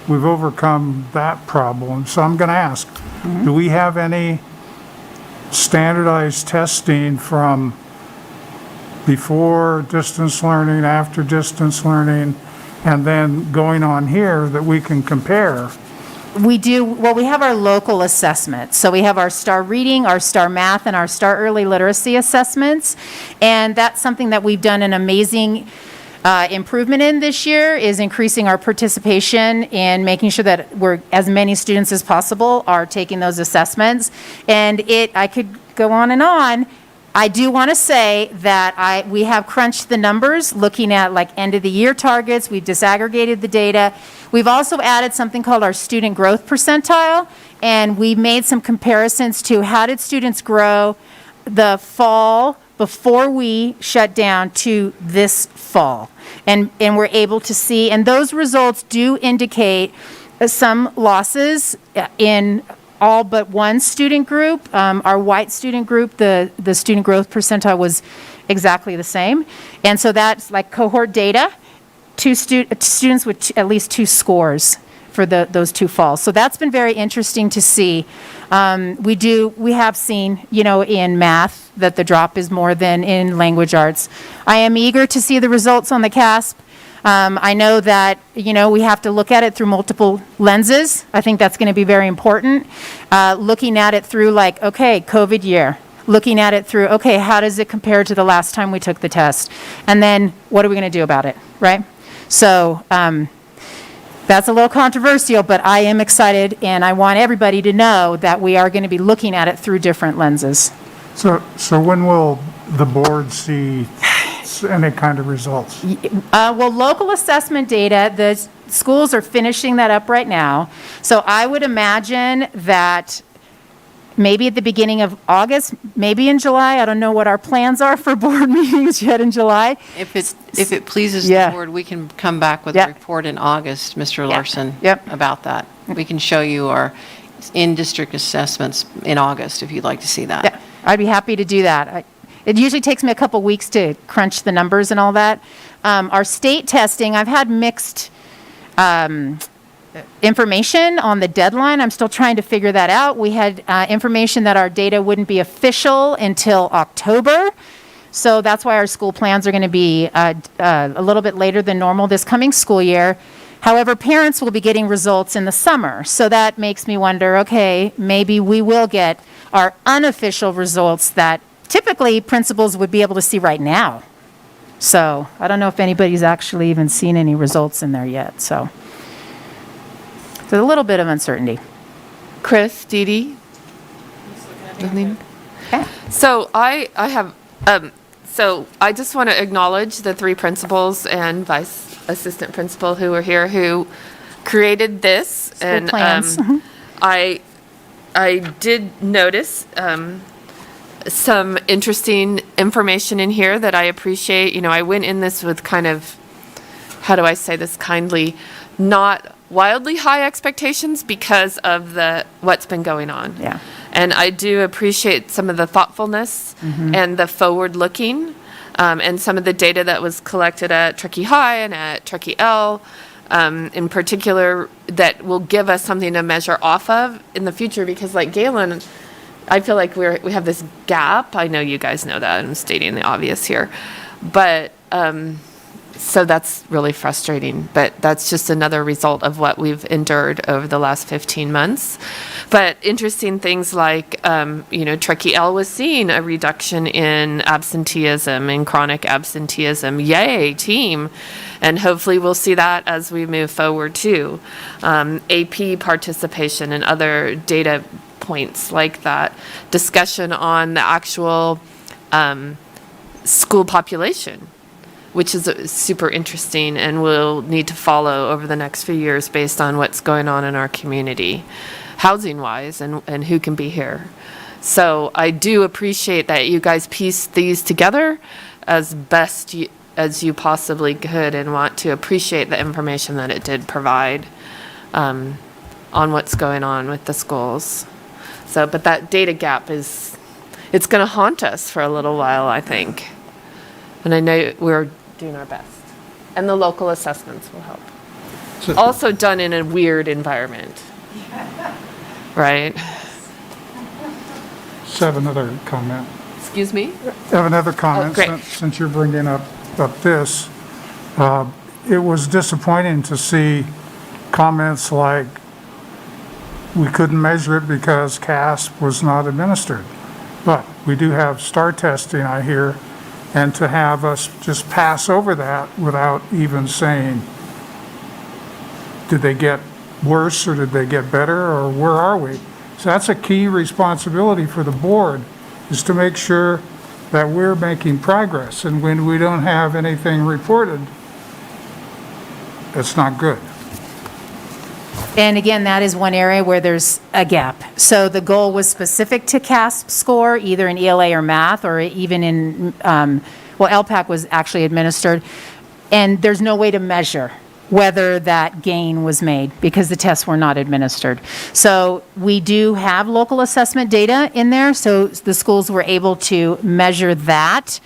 we've overcome that problem. So I'm going to ask, do we have any standardized testing from before distance learning, after distance learning, and then going on here that we can compare? We do, well, we have our local assessments. So we have our STAR Reading, our STAR Math, and our STAR Early Literacy assessments. And that's something that we've done an amazing improvement in this year, is increasing our participation and making sure that as many students as possible are taking those assessments. And I could go on and on. I do want to say that we have crunched the numbers looking at like end of the year targets. We've disaggregated the data. We've also added something called our student growth percentile, and we made some comparisons to how did students grow the fall before we shut down to this fall. And we're able to see, and those results do indicate some losses in all but one student group. Our white student group, the student growth percentile was exactly the same. And so that's like cohort data, students with at least 2 scores for those 2 falls. So that's been very interesting to see. We have seen, in math that the drop is more than in language arts. I am eager to see the results on the CASP. I know that, we have to look at it through multiple lenses. I think that's going to be very important. Looking at it through COVID year. Looking at it through, how does it compare to the last time we took the test? And then what are we going to do about it, right? So that's a little controversial, but I am excited and I want everybody to know that we are going to be looking at it through different lenses. So when will the board see any kind of results? Well, local assessment data, the schools are finishing that up right now. So I would imagine that maybe at the beginning of August, maybe in July. I don't know what our plans are for board meetings yet in July. If it pleases the board, we can come back with a report in August, Mr. Larson, about that. We can show you our in-district assessments in August if you'd like to see that. Yeah, I'd be happy to do that. It usually takes me a couple weeks to crunch the numbers and all that. Our state testing, I've had mixed information on the deadline. I'm still trying to figure that out. We had information that our data wouldn't be official until October. So that's why our school plans are going to be a little bit later than normal this coming school year. However, parents will be getting results in the summer. So that makes me wonder, maybe we will get our unofficial results that typically principals would be able to see right now. So I don't know if anybody's actually even seen any results in there yet. So there's a little bit of uncertainty. Chris, Dee Dee? So I have, so I just want to acknowledge the 3 principals and vice assistant principal who were here who created this. School plans. I did notice some interesting information in here that I appreciate. I went in this with kind of, how do I say this kindly, not wildly high expectations because of what's been going on. Yeah. And I do appreciate some of the thoughtfulness and the forward looking and some of the data that was collected at Truckee High and at Truckee L. in particular that will give us something to measure off of in the future, because like Galen, I feel like we have this gap. I know you guys know that. I'm stating the obvious here. But so that's really frustrating. But that's just another result of what we've endured over the last 15 months. But interesting things like, Truckee L was seeing a reduction in absenteeism, in chronic absenteeism. Yay, team. And hopefully we'll see that as we move forward too. AP participation and other data points like that. Discussion on the actual school population, which is super interesting and will need to follow over the next few years based on what's going on in our community, housing-wise, and who can be here. So I do appreciate that you guys piece these together as best as you possibly could, and want to appreciate the information that it did provide on what's going on with the schools. So, but that data gap it's going to haunt us for a little while, I think. And I know we're doing our best. And the local assessments will help. Also done in a weird environment. Right? Just have another comment. Excuse me? I have another comment, great. since you're bringing up this. It was disappointing to see comments like, we couldn't measure it because CASP was not administered. But we do have STAR testing, I hear, and to have us just pass over that without even saying, did they get worse or did they get better, or where are we? So that's a key responsibility for the board, is to make sure that we're making progress. And when we don't have anything reported, that's not good. And again, that is one area where there's a gap. So the goal was specific to CASP score, either in ELA or math, or even in, LPAC was actually administered. And there's no way to measure whether that gain was made because the tests were not administered. So we do have local assessment data in there, so the schools were able to measure that.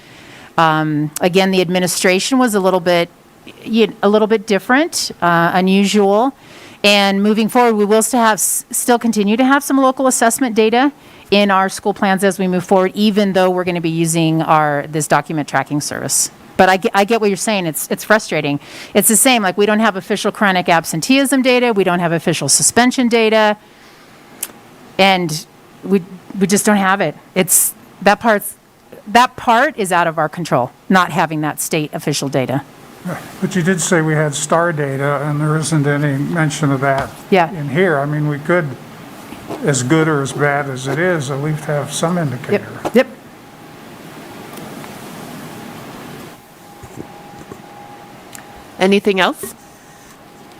Again, the administration was a little bit different, unusual. And moving forward, we will still continue to have some local assessment data in our school plans as we move forward, even though we're going to be using this document tracking service. But I get what you're saying. It's frustrating. It's the same, like we don't have official chronic absenteeism data. We don't have official suspension data. And we just don't have it. That part is out of our control, not having that state official data. But you did say we had STAR data, and there isn't any mention of that in here. I mean, we could, as good or as bad as it is, at least have some indicator. Yep. Anything else?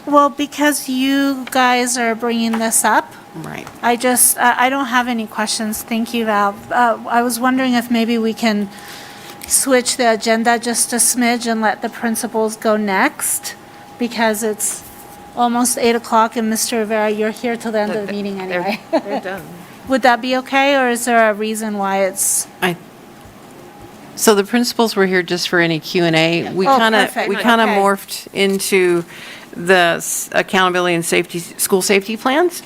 Well, because you guys are bringing this up, Right. I don't have any questions. Thank you, Val. I was wondering if maybe we can switch the agenda just a smidge and let the principals go next, because it's almost 8 o'clock, and Mr. Rivera, you're here till the end of the meeting anyway. They're done. Would that be okay, or is there a reason why it's? So the principals were here just for any Q&A. We Oh, kind of perfect. Okay. morphed into the accountability and safety, school safety plans.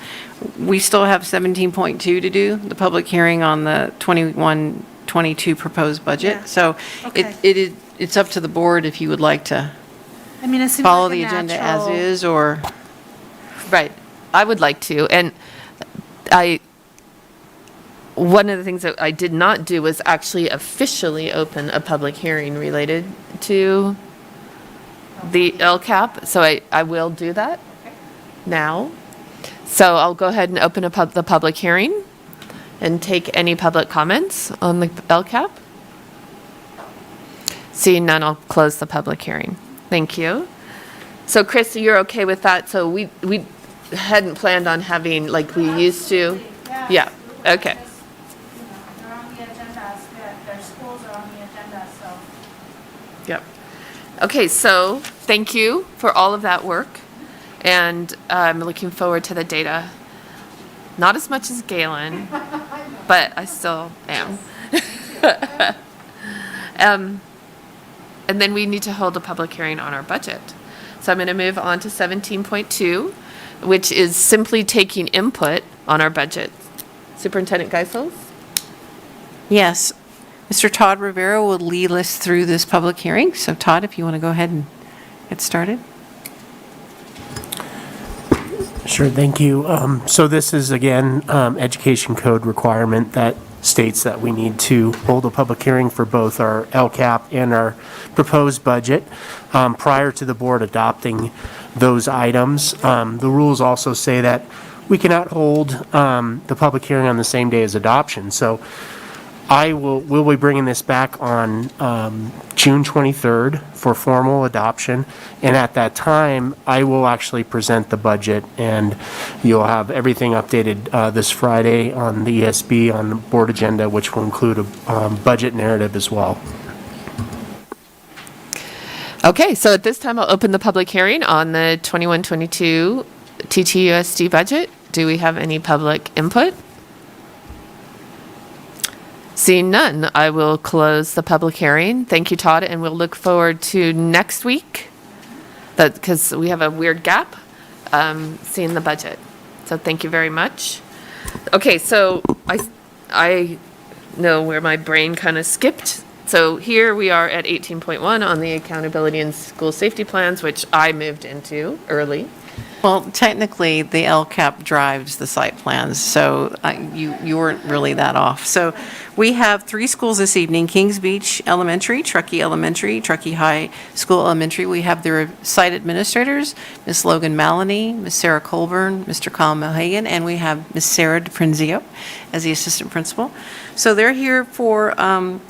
We still have 17.2 to do, the public hearing on the 21-22 proposed budget. Yeah. So Okay. it's up to the board if you would like to I mean, it seems follow like a the agenda as natural- is, or. Right. I would like to. And one of the things that I did not do was actually officially open a public hearing related to the LCAP. So I will do that now. So I'll go ahead and open the public hearing and take any public comments on the LCAP. Seeing none, I'll close the public hearing. Thank you. So Chris, you're okay with that? So we hadn't planned on having like we used to? Yeah, okay. They're on the agenda, their schools are on the agenda, so. Yep. Okay, so thank you for all of that work. And I'm looking forward to the data. Not as much as Galen, but I still am. And then we need to hold a public hearing on our budget. So I'm going to move on to 17.2, which is simply taking input on our budget. Superintendent Geisels? Yes. Mr. Todd Rivera will lead us through this public hearing. So Todd, if you want to go ahead and get started. Sure, thank you. So this is, again, education code requirement that states that we need to hold a public hearing for both our LCAP and our proposed budget prior to the board adopting those items. The rules also say that we cannot hold the public hearing on the same day as adoption. So we'll be bringing this back on June 23rd for formal adoption. And at that time, I will actually present the budget, and you'll have everything updated this Friday on the ESB on the board agenda, which will include a budget narrative as well. Okay, so at this time, I'll open the public hearing on the 21-22 TTUSD budget. Do we have any public input? Seeing none, I will close the public hearing. Thank you, Todd, and we'll look forward to next week, because we have a weird gap, seeing the budget. So thank you very much. Okay, so I know where my brain kind of skipped. So here we are at 18.1 on the accountability and school safety plans, which I moved into early. Well, technically, the LCAP drives the site plans, so you weren't really that off. So we have 3 schools this evening: Kings Beach Elementary, Truckee Elementary, Truckee High School Elementary. We have their site administrators, Ms. Logan Maloney, Ms. Sarah Colburn, Mr. Kyle Mohagan, and we have Ms. Sarah DePrinzio as the assistant principal. So they're here for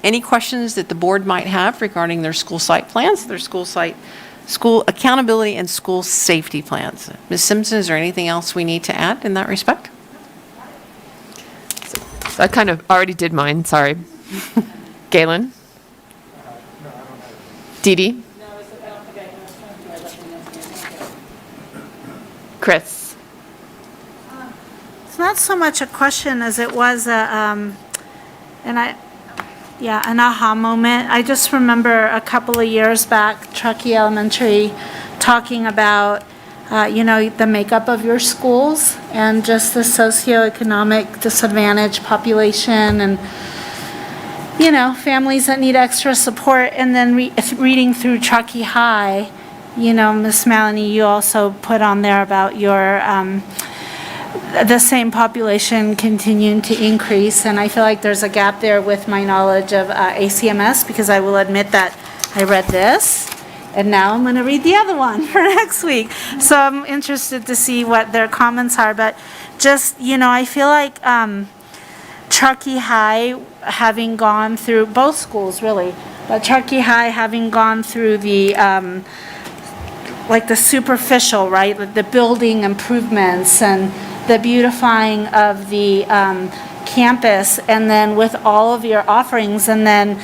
any questions that the board might have regarding their school site plans, their school accountability and school safety plans. Ms. Simpson, is there anything else we need to add in that respect? So I kind of already did mine, sorry. Galen? Dee Dee? Chris? It's not so much a question as it was an aha moment. I just remember a couple of years back, Truckee Elementary talking about, the makeup of your schools and just the socioeconomic disadvantaged population and, families that need extra support. And then reading through Truckee High, Miss Maloney, you also put on there about your, the same population continuing to increase, and I feel like there's a gap there with my knowledge of ACMS, because I will admit that I read this, and now I'm going to read the other one for next week. So I'm interested to see what their comments are, but just, I feel like Truckee High, having gone through, both schools really, but Truckee High having gone through the the superficial, right, the building improvements and the beautifying of the campus, and then with all of your offerings, and then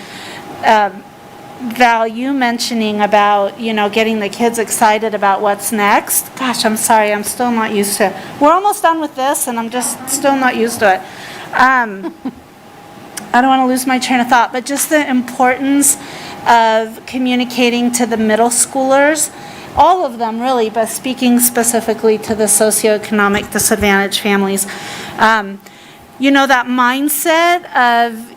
Val, you mentioning about, getting the kids excited about what's next. Gosh, I'm sorry, I'm still not used to it. We're almost done with this, and I'm just still not used to it. I don't want to lose my train of thought, but just the importance of communicating to the middle schoolers, all of them really, but speaking specifically to the socioeconomic disadvantaged families. That mindset of,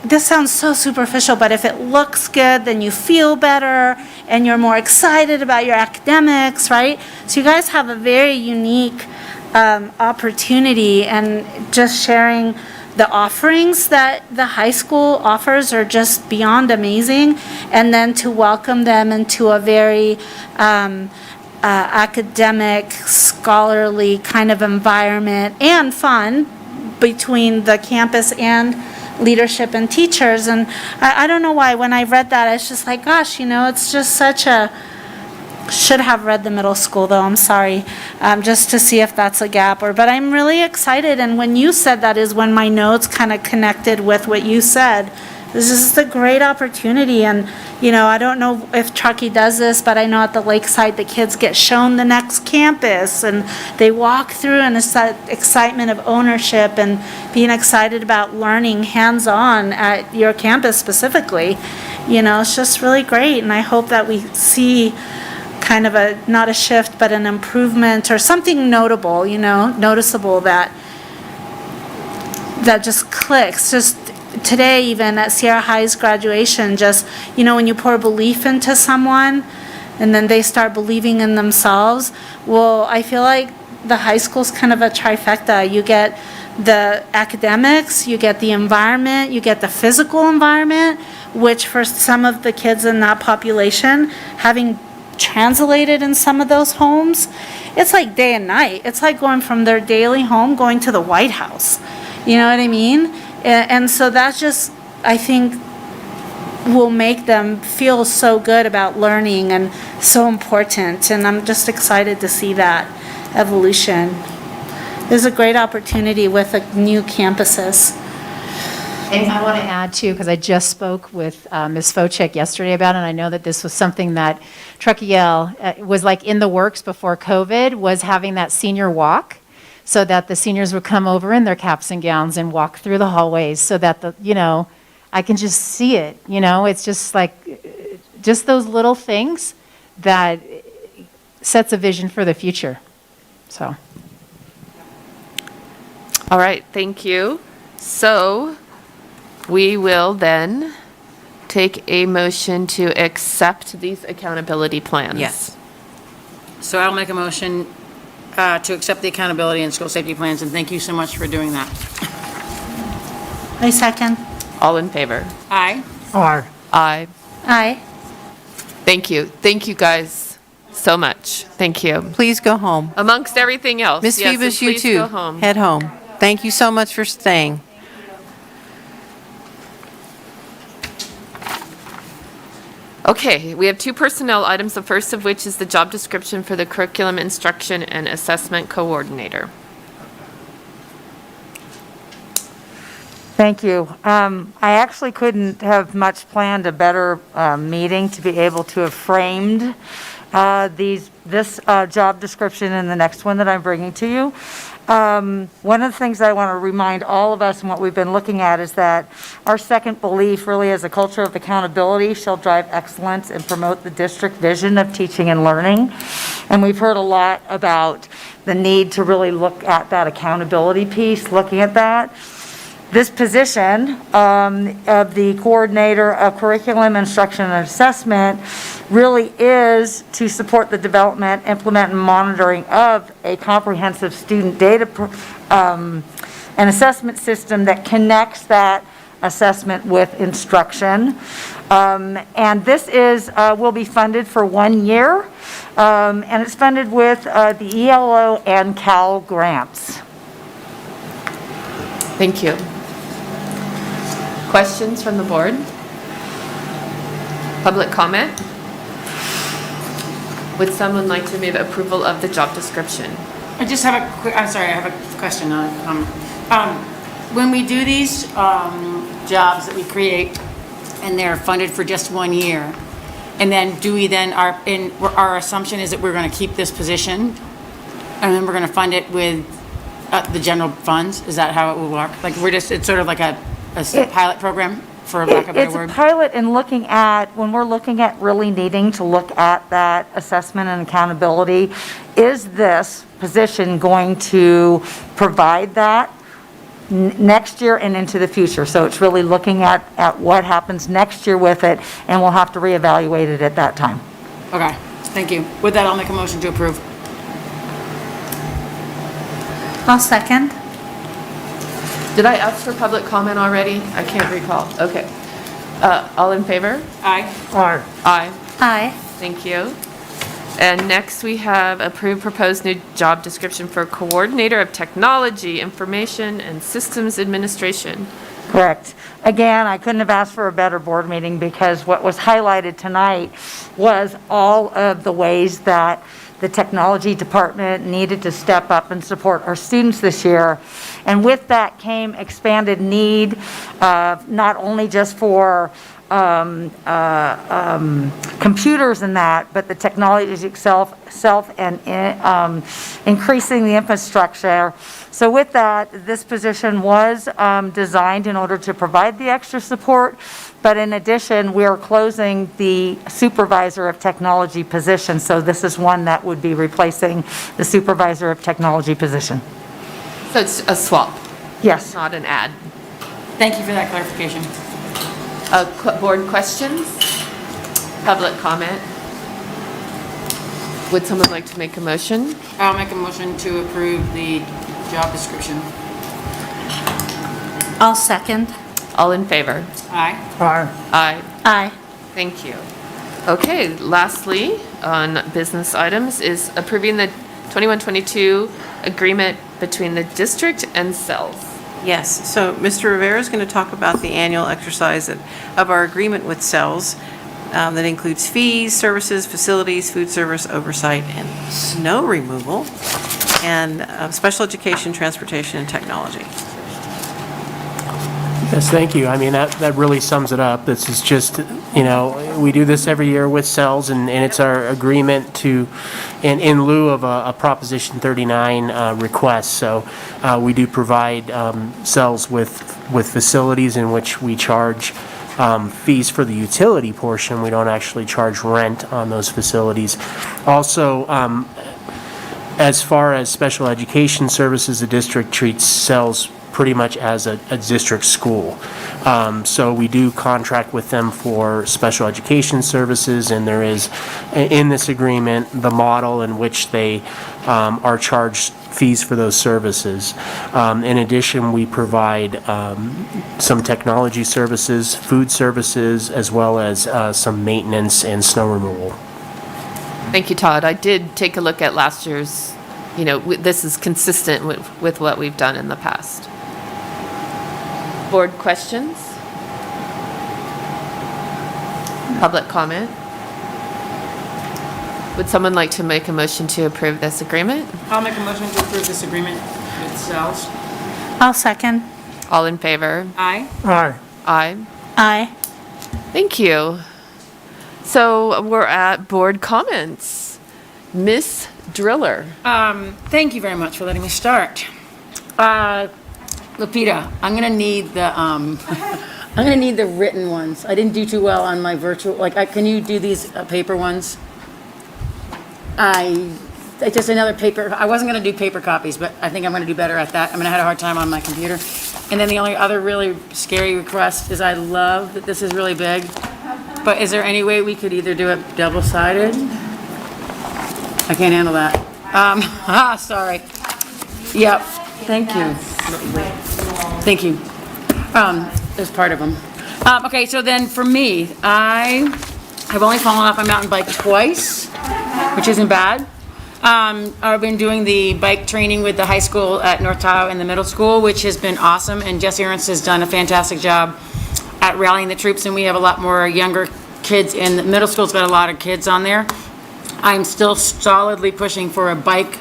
this sounds so superficial, but if it looks good, then you feel better and you're more excited about your academics, right? So you guys have a very unique opportunity, and just sharing the offerings that the high school offers are just beyond amazing, and then to welcome them into a very academic, scholarly kind of environment and fun between the campus and leadership and teachers. And I don't know why, when I read that, it's just like, gosh, it's just such a, should have read the middle school though, I'm sorry, just to see if that's a gap, but I'm really excited. And when you said that is when my notes kind of connected with what you said. This is a great opportunity, and I don't know if Truckee does this, but I know at the Lakeside the kids get shown the next campus and they walk through, and it's that excitement of ownership and being excited about learning hands-on at your campus specifically. It's just really great, and I hope that we see kind of a, not a shift, but an improvement or something notable, noticeable that just clicks. Just today, even at Sierra High's graduation, just, when you pour belief into someone and then they start believing in themselves, well, I feel like the high school's kind of a trifecta. You get the academics, you get the environment, you get the physical environment, which for some of the kids in that population, having translated in some of those homes, it's like day and night. It's like going from their daily home going to the White House. You know what I mean? And so that's just, I think, will make them feel so good about learning and so important. And I'm just excited to see that evolution. There's a great opportunity with the new campuses. And I want to add too, because I just spoke with Ms. Focek yesterday about it, and I know that this was something that Truckee was like in the works before COVID, was having that senior walk, so that the seniors would come over in their caps and gowns and walk through the hallways, so that I can just see it. It's just like, just those little things that sets a vision for the future. So. All right, thank you. So we will then take a motion to accept these accountability plans. Yes. So I'll make a motion to accept the accountability and school safety plans, and thank you so much for doing that. I second. All in favor? Aye. Aye. Aye. Aye. Thank you. Thank you guys so much. Thank you. Please go home. Amongst everything else. Ms. yes, Phoebus, and you please too. Go home. Head home. Thank you so much for staying. Okay, we have two personnel items, the first of which is the job description for the Curriculum Instruction and Assessment Coordinator. Thank you. I actually couldn't have much planned a better meeting to be able to have framed this job description and the next one that I'm bringing to you. One of the things I want to remind all of us and what we've been looking at is that our second belief really is a culture of accountability shall drive excellence and promote the district vision of teaching and learning. And we've heard a lot about the need to really look at that accountability piece, looking at that. This position of the coordinator of curriculum, instruction, and assessment really is to support the development, implement, and monitoring of a comprehensive student data and assessment system that connects that assessment with instruction. And this will be funded for 1 year, and it's funded with the ELO and CAL grants. Thank you. Questions from the board? Public comment? Would someone like to move approval of the job description? I just have I'm sorry, I have a question on when we do these jobs that we create and they're funded for just 1 year, and then our assumption is that we're going to keep this position and then we're going to fund it with the general funds? Is that how it will work? Like it's sort of like a pilot program, for lack of a better word? It's a pilot in looking at, when we're looking at really needing to look at that assessment and accountability, is this position going to provide that next year and into the future? So it's really looking at what happens next year with it, and we'll have to reevaluate it at that time. Okay, thank you. With that, I'll make a motion to approve. I'll second. Did I ask for public comment already? I can't recall. Okay. All in favor? Aye. Aye. Aye. Aye. Thank you. And next we have approved proposed new job description for Coordinator of Technology, Information, and Systems Administration. Correct. Again, I couldn't have asked for a better board meeting, because what was highlighted tonight was all of the ways that the technology department needed to step up and support our students this year. And with that came expanded need, not only just for computers and that, but the technology itself itself and increasing the infrastructure. So with that, this position was designed in order to provide the extra support, but in addition, we are closing the supervisor of technology position. So this is one that would be replacing the supervisor of technology position. So it's a swap, Yes. not an ad. Thank you for that clarification. Board questions? Public comment? Would someone like to make a motion? I'll make a motion to approve the job description. I'll second. All in favor? Aye. Aye. Aye. Aye. Thank you. Okay, lastly, on business items is approving the 21-22 agreement between the district and CELS. Yes, so Mr. Rivera is going to talk about the annual exercise of our agreement with CELS that includes fees, services, facilities, food service, oversight, and snow removal, and special education, transportation, and technology. Yes, thank you. I mean, that really sums it up. This is just, we do this every year with CELS, and it's our agreement to, in lieu of a Proposition 39 request. So we do provide CELS with facilities in which we charge fees for the utility portion. We don't actually charge rent on those facilities. Also, as far as special education services, the district treats CELS pretty much as a district school. So we do contract with them for special education services, and there is, in this agreement, the model in which they are charged fees for those services. In addition, we provide some technology services, food services, as well as some maintenance and snow removal. Thank you, Todd. I did take a look at last year's, this is consistent with what we've done in the past. Board questions? Public comment? Would someone like to make a motion to approve this agreement? I'll make a motion to approve this agreement with CELS. I'll second. All in favor? Aye. Aye. Aye. Aye. Thank you. So we're at board comments. Miss Driller. Thank you very much for letting me start. Lupita, I'm gonna need the written ones. I didn't do too well on my virtual. Can you do these paper ones? Just another paper. I wasn't gonna do paper copies, but I think I'm gonna do better at that. I had a hard time on my computer. And then the only other really scary request is I love that this is really big, but is there any way we could either do it double-sided? I can't handle that. Sorry. Yep. Thank you. Thank you. There's part of them. Okay, so then for me, I have only fallen off my mountain bike twice, which isn't bad. I've been doing the bike training with the high school at North Tahoe and the middle school, which has been awesome, and Jesse Ernst has done a fantastic job at rallying the troops, and we have a lot more younger kids, and the middle school's got a lot of kids on there. I'm still solidly pushing for a bike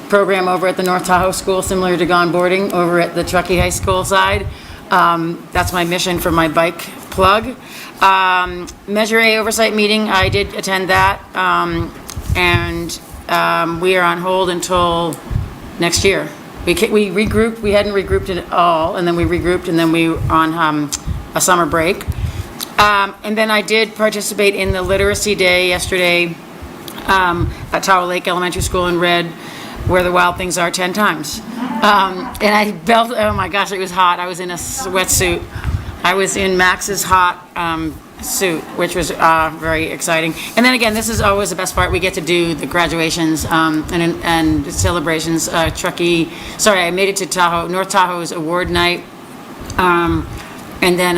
program over at the North Tahoe School, similar to Gone Boarding over at the Truckee High School side. That's my mission for my bike plug. Measure A oversight meeting, I did attend that, and we are on hold until next year. We regrouped, we hadn't regrouped at all, and then we regrouped, and then we were on a summer break. And then I did participate in the Literacy Day yesterday at Tahoe Lake Elementary School in Red, where the wild things are 10 times. And I belted, oh my gosh, it was hot. I was in a sweatsuit. I was in Max's hot suit, which was very exciting. And then again, this is always the best part. We get to do the graduations and celebrations. I made it to Tahoe, North Tahoe's award night. And then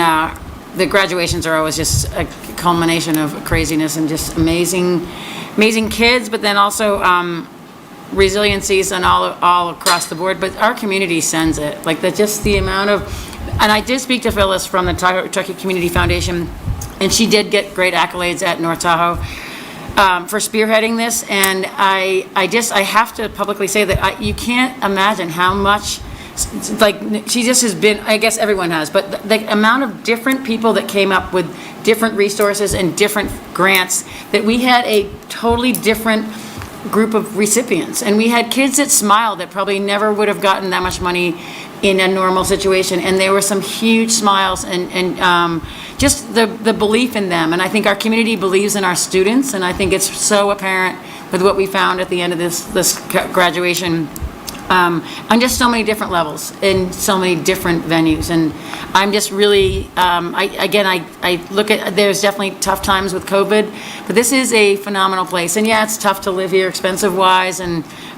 the graduations are always just a culmination of craziness and just amazing kids, but then also resiliencies and all across the board. But our community sends it. Just the amount of, and I did speak to Phyllis from the Truckee Community Foundation, and she did get great accolades at North Tahoe for spearheading this. And I have to publicly say that you can't imagine how much, she just has been, I guess everyone has, but the amount of different people that came up with different resources and different grants, that we had a totally different group of recipients. And we had kids that smiled that probably never would have gotten that much money in a normal situation. And there were some huge smiles and just the belief in them. And I think our community believes in our students. And I think it's so apparent with what we found at the end of this graduation. On just so many different levels in so many different venues. And I'm just really, I look at, there's definitely tough times with COVID, but this is a phenomenal place. And yeah, it's tough to live here expensive wise,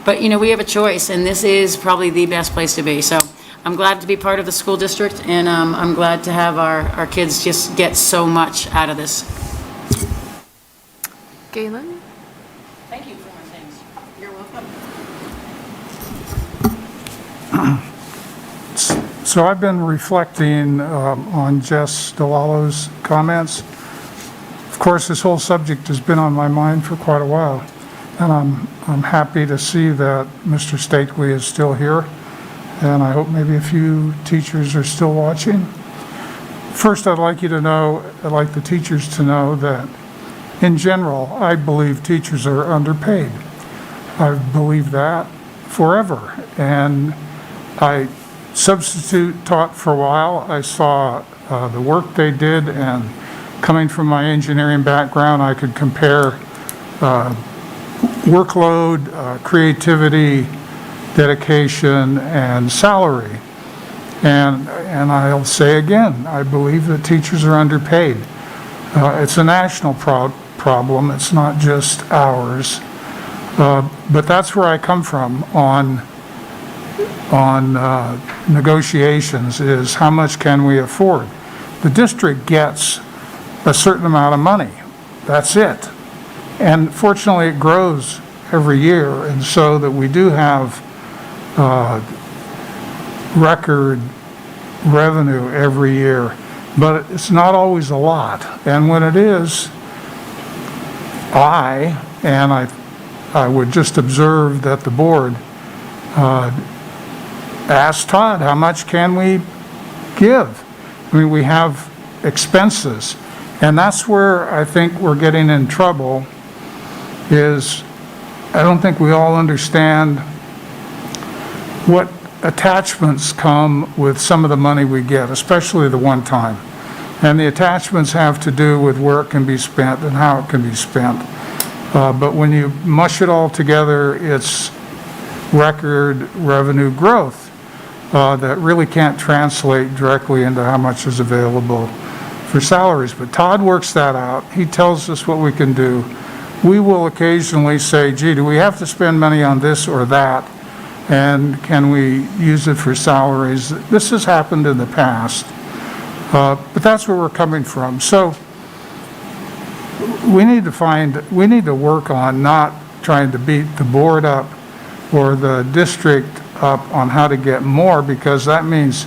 but you know, we have a choice, and this is probably the best place to be. So I'm glad to be part of the school district, and I'm glad to have our kids just get so much out of this. Galen? Thank you for my things. You're welcome. So I've been reflecting on Jess DeLallo's comments. Of course, this whole subject has been on my mind for quite a while, and I'm happy to see that Mr. Stakely is still here, and I hope maybe a few teachers are still watching. First, I'd like the teachers to know that in general, I believe teachers are underpaid. I've believed that forever, and I substitute taught for a while. I saw the work they did, and coming from my engineering background, I could compare workload, creativity, dedication, and salary. And I'll say again, I believe that teachers are underpaid. It's a national problem. It's not just ours. But that's where I come from on negotiations, is how much can we afford? The district gets a certain amount of money. That's it. And fortunately, it grows every year, and so that we do have record revenue every year, but it's not always a lot. And when it is, I would just observe that the board asked Todd, how much can we give? I mean, we have expenses, and that's where I think we're getting in trouble, is I don't think we all understand what attachments come with some of the money we get, especially the one time. And the attachments have to do with where it can be spent and how it can be spent. But when you mush it all together, it's record revenue growth that really can't translate directly into how much is available for salaries. But Todd works that out. He tells us what we can do. We will occasionally say, gee, do we have to spend money on this or that? And can we use it for salaries? This has happened in the past. But that's where we're coming from. So we need to work on not trying to beat the board up or the district up on how to get more, because that means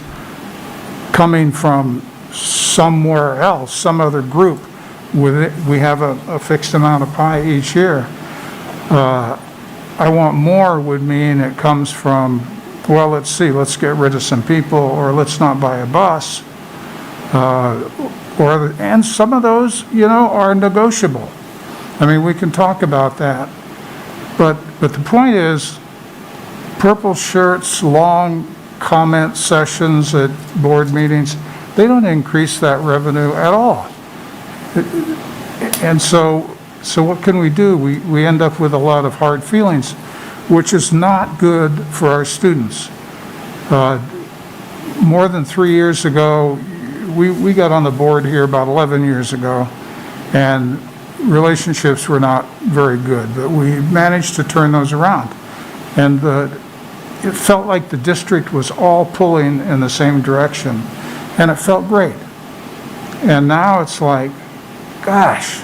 coming from somewhere else, some other group. With it, we have a fixed amount of pie each year. I want more would mean it comes from, well, let's get rid of some people, or let's not buy a bus. And some of those, are negotiable. I mean, we can talk about that. But the point is, purple shirts, long comment sessions at board meetings, they don't increase that revenue at all. And so what can we do? We end up with a lot of hard feelings, which is not good for our students. More than 3 years ago, we got on the board here about 11 years ago, and relationships were not very good, but we managed to turn those around. And it felt like the district was all pulling in the same direction, and it felt great. And now it's like, gosh,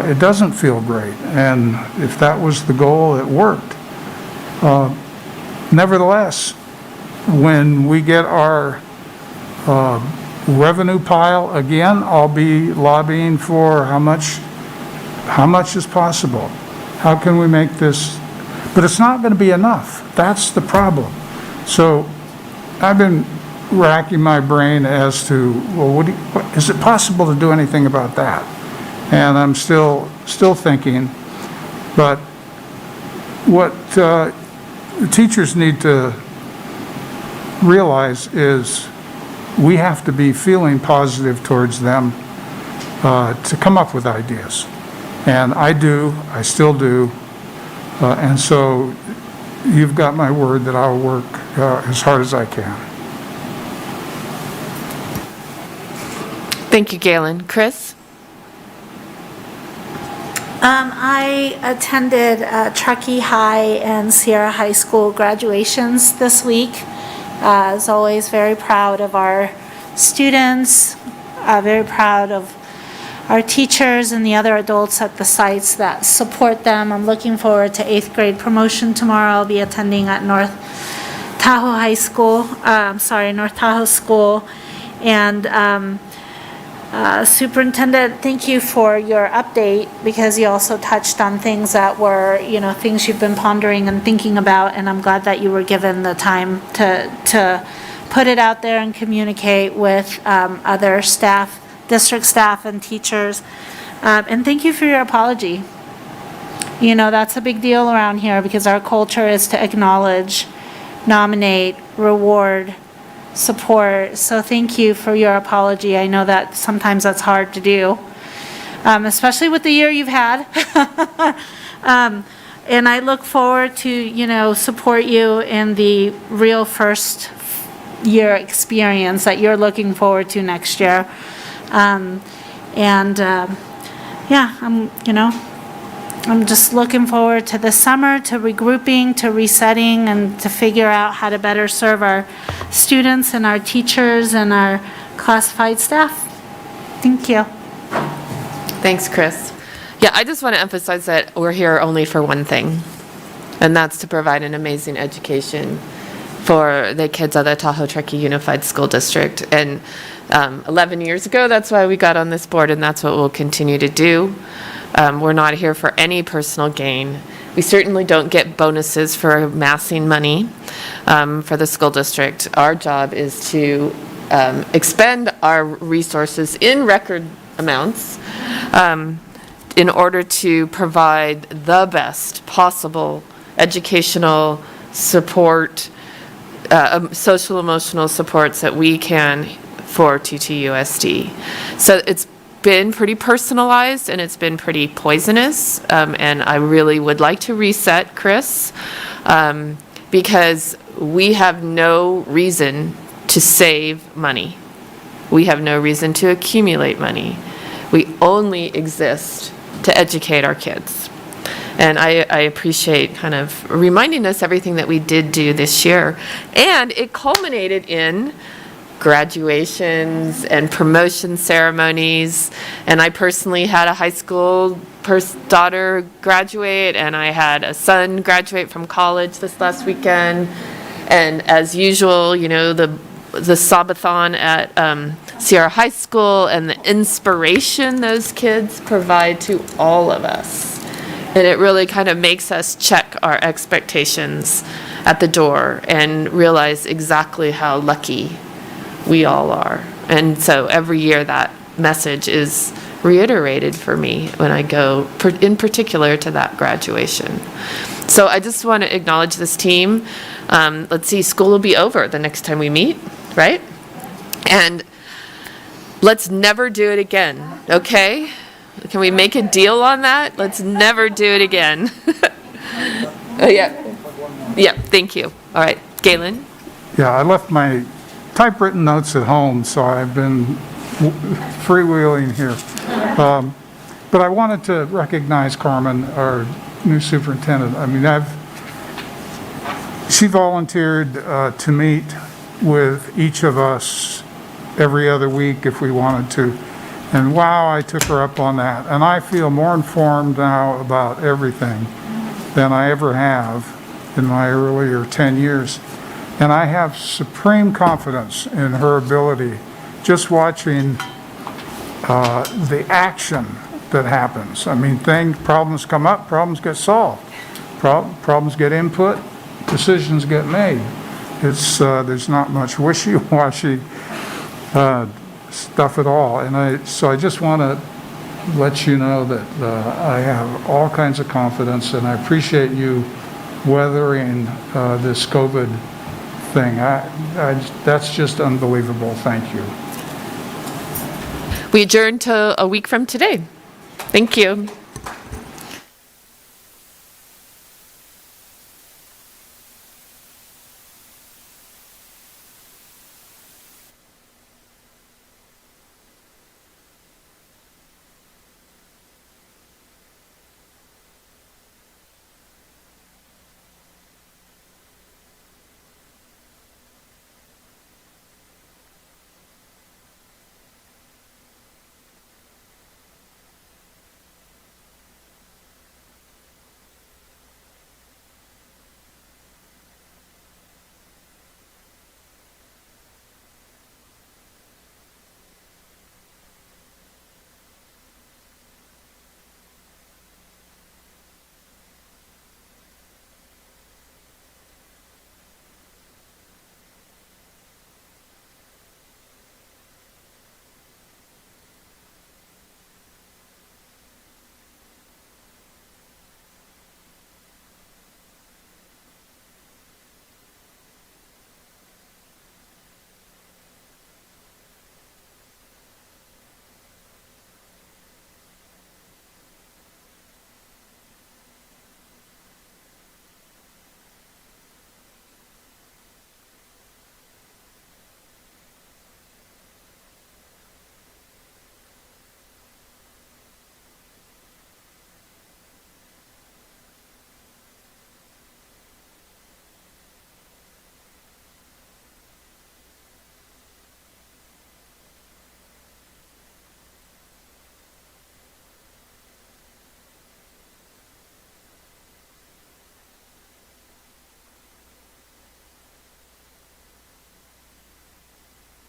it doesn't feel great. And if that was the goal, it worked. Nevertheless, when we get our revenue pile again, I'll be lobbying for how much is possible. How can we make this? But it's not going to be enough. That's the problem. So I've been racking my brain as to, well, is it possible to do anything about that? And I'm still thinking, but what the teachers need to realize is we have to be feeling positive towards them to come up with ideas. And I do, I still do. And so you've got my word that I'll work as hard as I can. Thank you, Galen. Chris? I attended Truckee High and Sierra High School graduations this week. As always, very proud of our students, very proud of our teachers and the other adults at the sites that support them. I'm looking forward to 8th grade promotion tomorrow. I'll be attending at North Tahoe School. And Superintendent, thank you for your update, because you also touched on things that were, things you've been pondering and thinking about, and I'm glad that you were given the time to put it out there and communicate with other staff, district staff and teachers. And thank you for your apology. That's a big deal around here, because our culture is to acknowledge, nominate, reward, support. So thank you for your apology. I know that sometimes that's hard to do, especially with the year you've had. And I look forward to, support you in the real first year experience that you're looking forward to next year. I'm just looking forward to the summer, to regrouping, to resetting, and to figure out how to better serve our students and our teachers and our classified staff. Thank you. Thanks, Chris. Yeah, I just want to emphasize that we're here only for one thing, and that's to provide an amazing education for the kids of the Tahoe Truckee Unified School District. And 11 years ago, that's why we got on this board, and that's what we'll continue to do. We're not here for any personal gain. We certainly don't get bonuses for amassing money for the school district. Our job is to expend our resources in record amounts in order to provide the best possible educational support, social emotional supports that we can for TTUSD. So it's been pretty personalized, and it's been pretty poisonous, and I really would like to reset, Chris, because we have no reason to save money. We have no reason to accumulate money. We only exist to educate our kids. And I appreciate kind of reminding us everything that we did do this year. And it culminated in graduations and promotion ceremonies. And I personally had a high school daughter graduate, and I had a son graduate from college this last weekend. And as usual, the Sabathon at Sierra High School and the inspiration those kids provide to all of us. And it really kind of makes us check our expectations at the door and realize exactly how lucky we all are. And so every year that message is reiterated for me when I go, in particular, to that graduation. So I just want to acknowledge this team. Let's see, school will be over the next time we meet, right? And let's never do it again, okay? Can we make a deal on that? Let's never do it again. Oh, yeah. Yeah, thank you. All right, Galen? Yeah, I left my typewritten notes at home, so I've been freewheeling here. But I wanted to recognize Carmen, our new superintendent. I mean, she volunteered to meet with each of us every other week if we wanted to. And wow, I took her up on that. And I feel more informed now about everything than I ever have in my earlier 10 years. And I have supreme confidence in her ability, just watching the action that happens. I mean, problems come up, problems get solved. Problems get input, decisions get made. There's not much wishy-washy stuff at all. And so I just want to let you know that I have all kinds of confidence, and I appreciate you weathering this COVID thing. That's just unbelievable. Thank you. We adjourn to a week from today. Thank you.